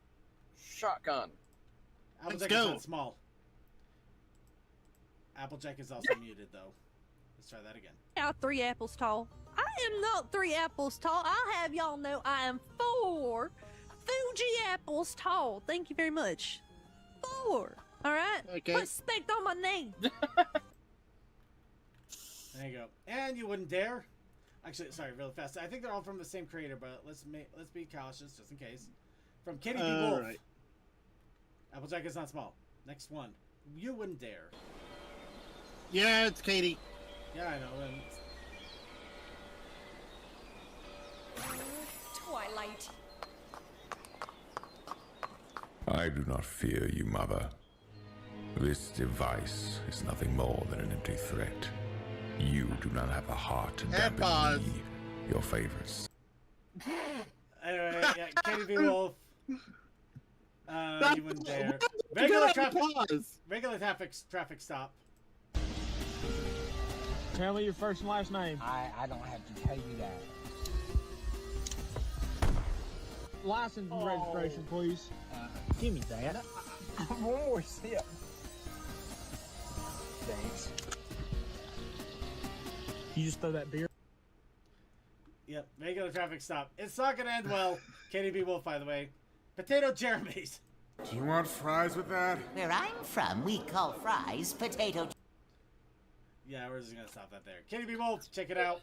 Shotgun. Applejack is not small. Applejack is also muted though. Let's try that again. Now 3 apples tall. I am not 3 apples tall. I'll have y'all know I am 4 Fuji apples tall. Thank you very much. 4. All right. Okay. Put respect on my name. There you go. And you wouldn't dare. Actually, sorry, really fast. I think they're all from the same creator, but let's be cautious just in case. From Kitty B. Wolf. Right. Applejack is not small. Next one. You wouldn't dare. Yeah, it's Katie. Yeah, I know. Twilight. I do not fear you, Mother. This device is nothing more than an empty threat. You do not have a heart to dampen me, your favorites. Anyway, yeah, Katie B. Wolf. You wouldn't dare. Regular traffic stop. Tell me your first and last name. I don't have to tell you that. License and registration, please. Give me that. One more sip. Thanks. You just throw that beer. Yep, regular traffic stop. It's not gonna end well. Katie B. Wolf, by the way. Potato Jeremy's. Do you want fries with that? Where I'm from, we call fries potato. Yeah, we're just gonna stop that there. Katie B. Wolf, check it out.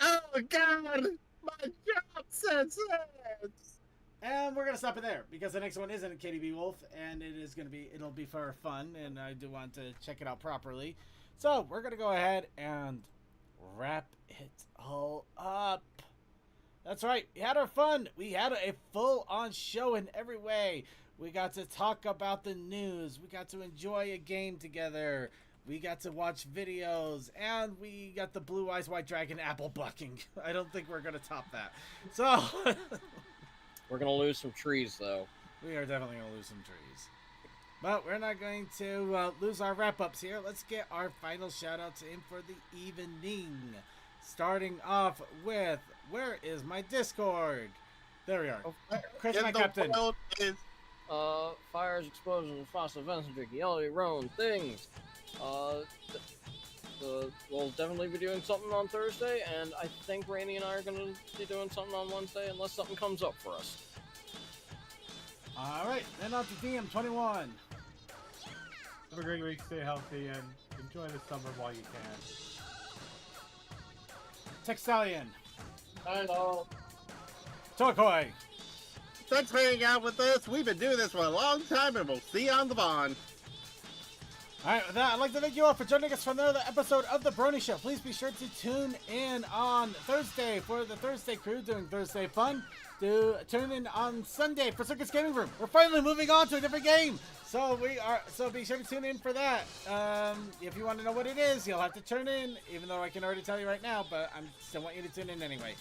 Oh God, my job says it. And we're gonna stop it there because the next one isn't Katie B. Wolf, and it'll be for fun, and I do want to check it out properly. So we're gonna go ahead and wrap it all up. That's right, we had our fun. We had a full-on show in every way. We got to talk about the news. We got to enjoy a game together. We got to watch videos, and we got the Blue Eyes White Dragon apple bucking. I don't think we're gonna top that. So. We're going to lose some trees, though. We are definitely going to lose some trees. But we're not going to lose our wrap-ups here. Let's get our final shout-outs in for the evening. Starting off with, where is my Discord? There we are. Chris, my captain. Fires, explosions, fast events, drinking, yellow, roan, things. We'll definitely be doing something on Thursday, and I think Rainey and I are going to be doing something on Wednesday, unless something comes up for us. All right, then on to DM21. Have a great week, stay healthy, and enjoy the summer while you can. Textalion. Hello. Tokoi. Thanks for hanging out with us. We've been doing this for a long time, and we'll see you on the Vaughn. Alright, with that, I'd like to thank you all for joining us for another episode of The Brony Show. Please be sure to tune in on Thursday for the Thursday crew doing Thursday Fun. Tune in on Sunday for Circus Gaming Room. We're finally moving on to a different game. So be sure to tune in for that. If you want to know what it is, you'll have to turn in, even though I can already tell you right now, but I still want you to tune in anyway.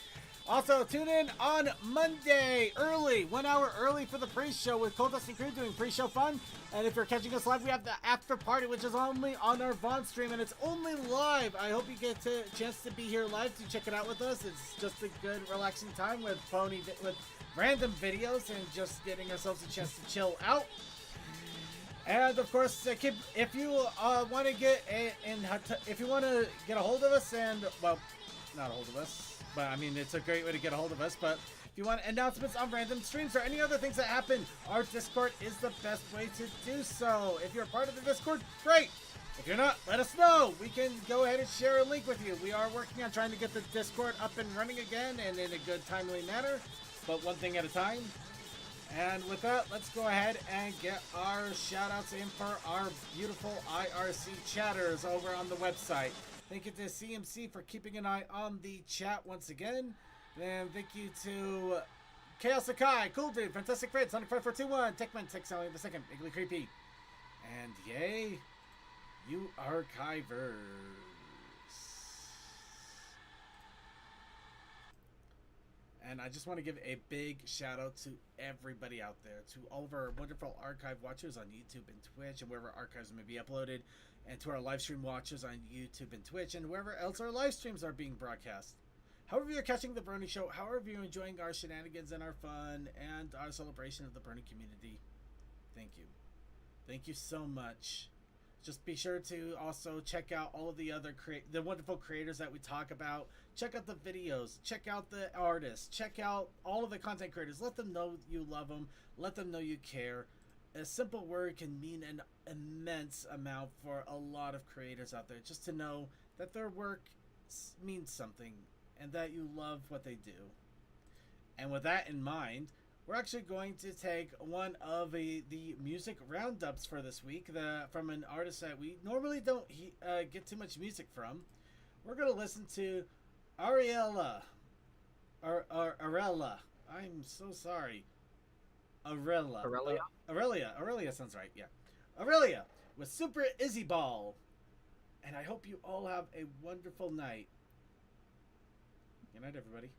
Also, tune in on Monday, early, 1 hour early for the pre-show with Cold Dusty Crew doing pre-show fun. And if you're catching us live, we have the after party, which is only on our Vaughn stream, and it's only live. I hope you get a chance to be here live to check it out with us. It's just a good, relaxing time with with random videos and just getting ourselves a chance to chill out. And of course, if you want to get if you want to get a hold of us, and well, not a hold of us. But, I mean, it's a great way to get a hold of us. But if you want announcements on random streams or any other things that happen, our Discord is the best way to do so. If you're a part of the Discord, great. If you're not, let us know. We can go ahead and share a link with you. We are working on trying to get the Discord up and running again and in a good, timely manner. But one thing at a time. And with that, let's go ahead and get our shout-outs in for our beautiful IRC chatters over on the website. Thank you to CMC for keeping an eye on the chat once again. And thank you to Chaos Sakai, Cool Dude, Fantastic Fred, Sonic5421, Techman, Tech Sally the Second, Bigly Creepy. And yay, you archivers. And I just want to give a big shout out to everybody out there, to all of our wonderful archive watchers on YouTube and Twitch and wherever archives may be uploaded, and to our live stream watchers on YouTube and Twitch and wherever else our live streams are being broadcast. However you're catching the Brony Show, however you're enjoying our shenanigans and our fun and our celebration of the Brony community, thank you. Thank you so much. Just be sure to also check out all of the other the wonderful creators that we talk about. Check out the videos. Check out the artists. Check out all of the content creators. Let them know you love them. Let them know you care. A simple word can mean an immense amount for a lot of creators out there. Just to know that their work means something and that you love what they do. And with that in mind, we're actually going to take one of the music roundups for this week from an artist that we normally don't get too much music from. We're going to listen to Ariella. Arella. I'm so sorry. Aurelia sounds right, yeah. Aurelia with Super Izzy Ball. And I hope you all have a wonderful night. Good night, everybody.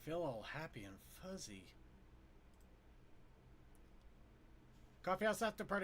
feel all happy and fuzzy. Coffee House After Party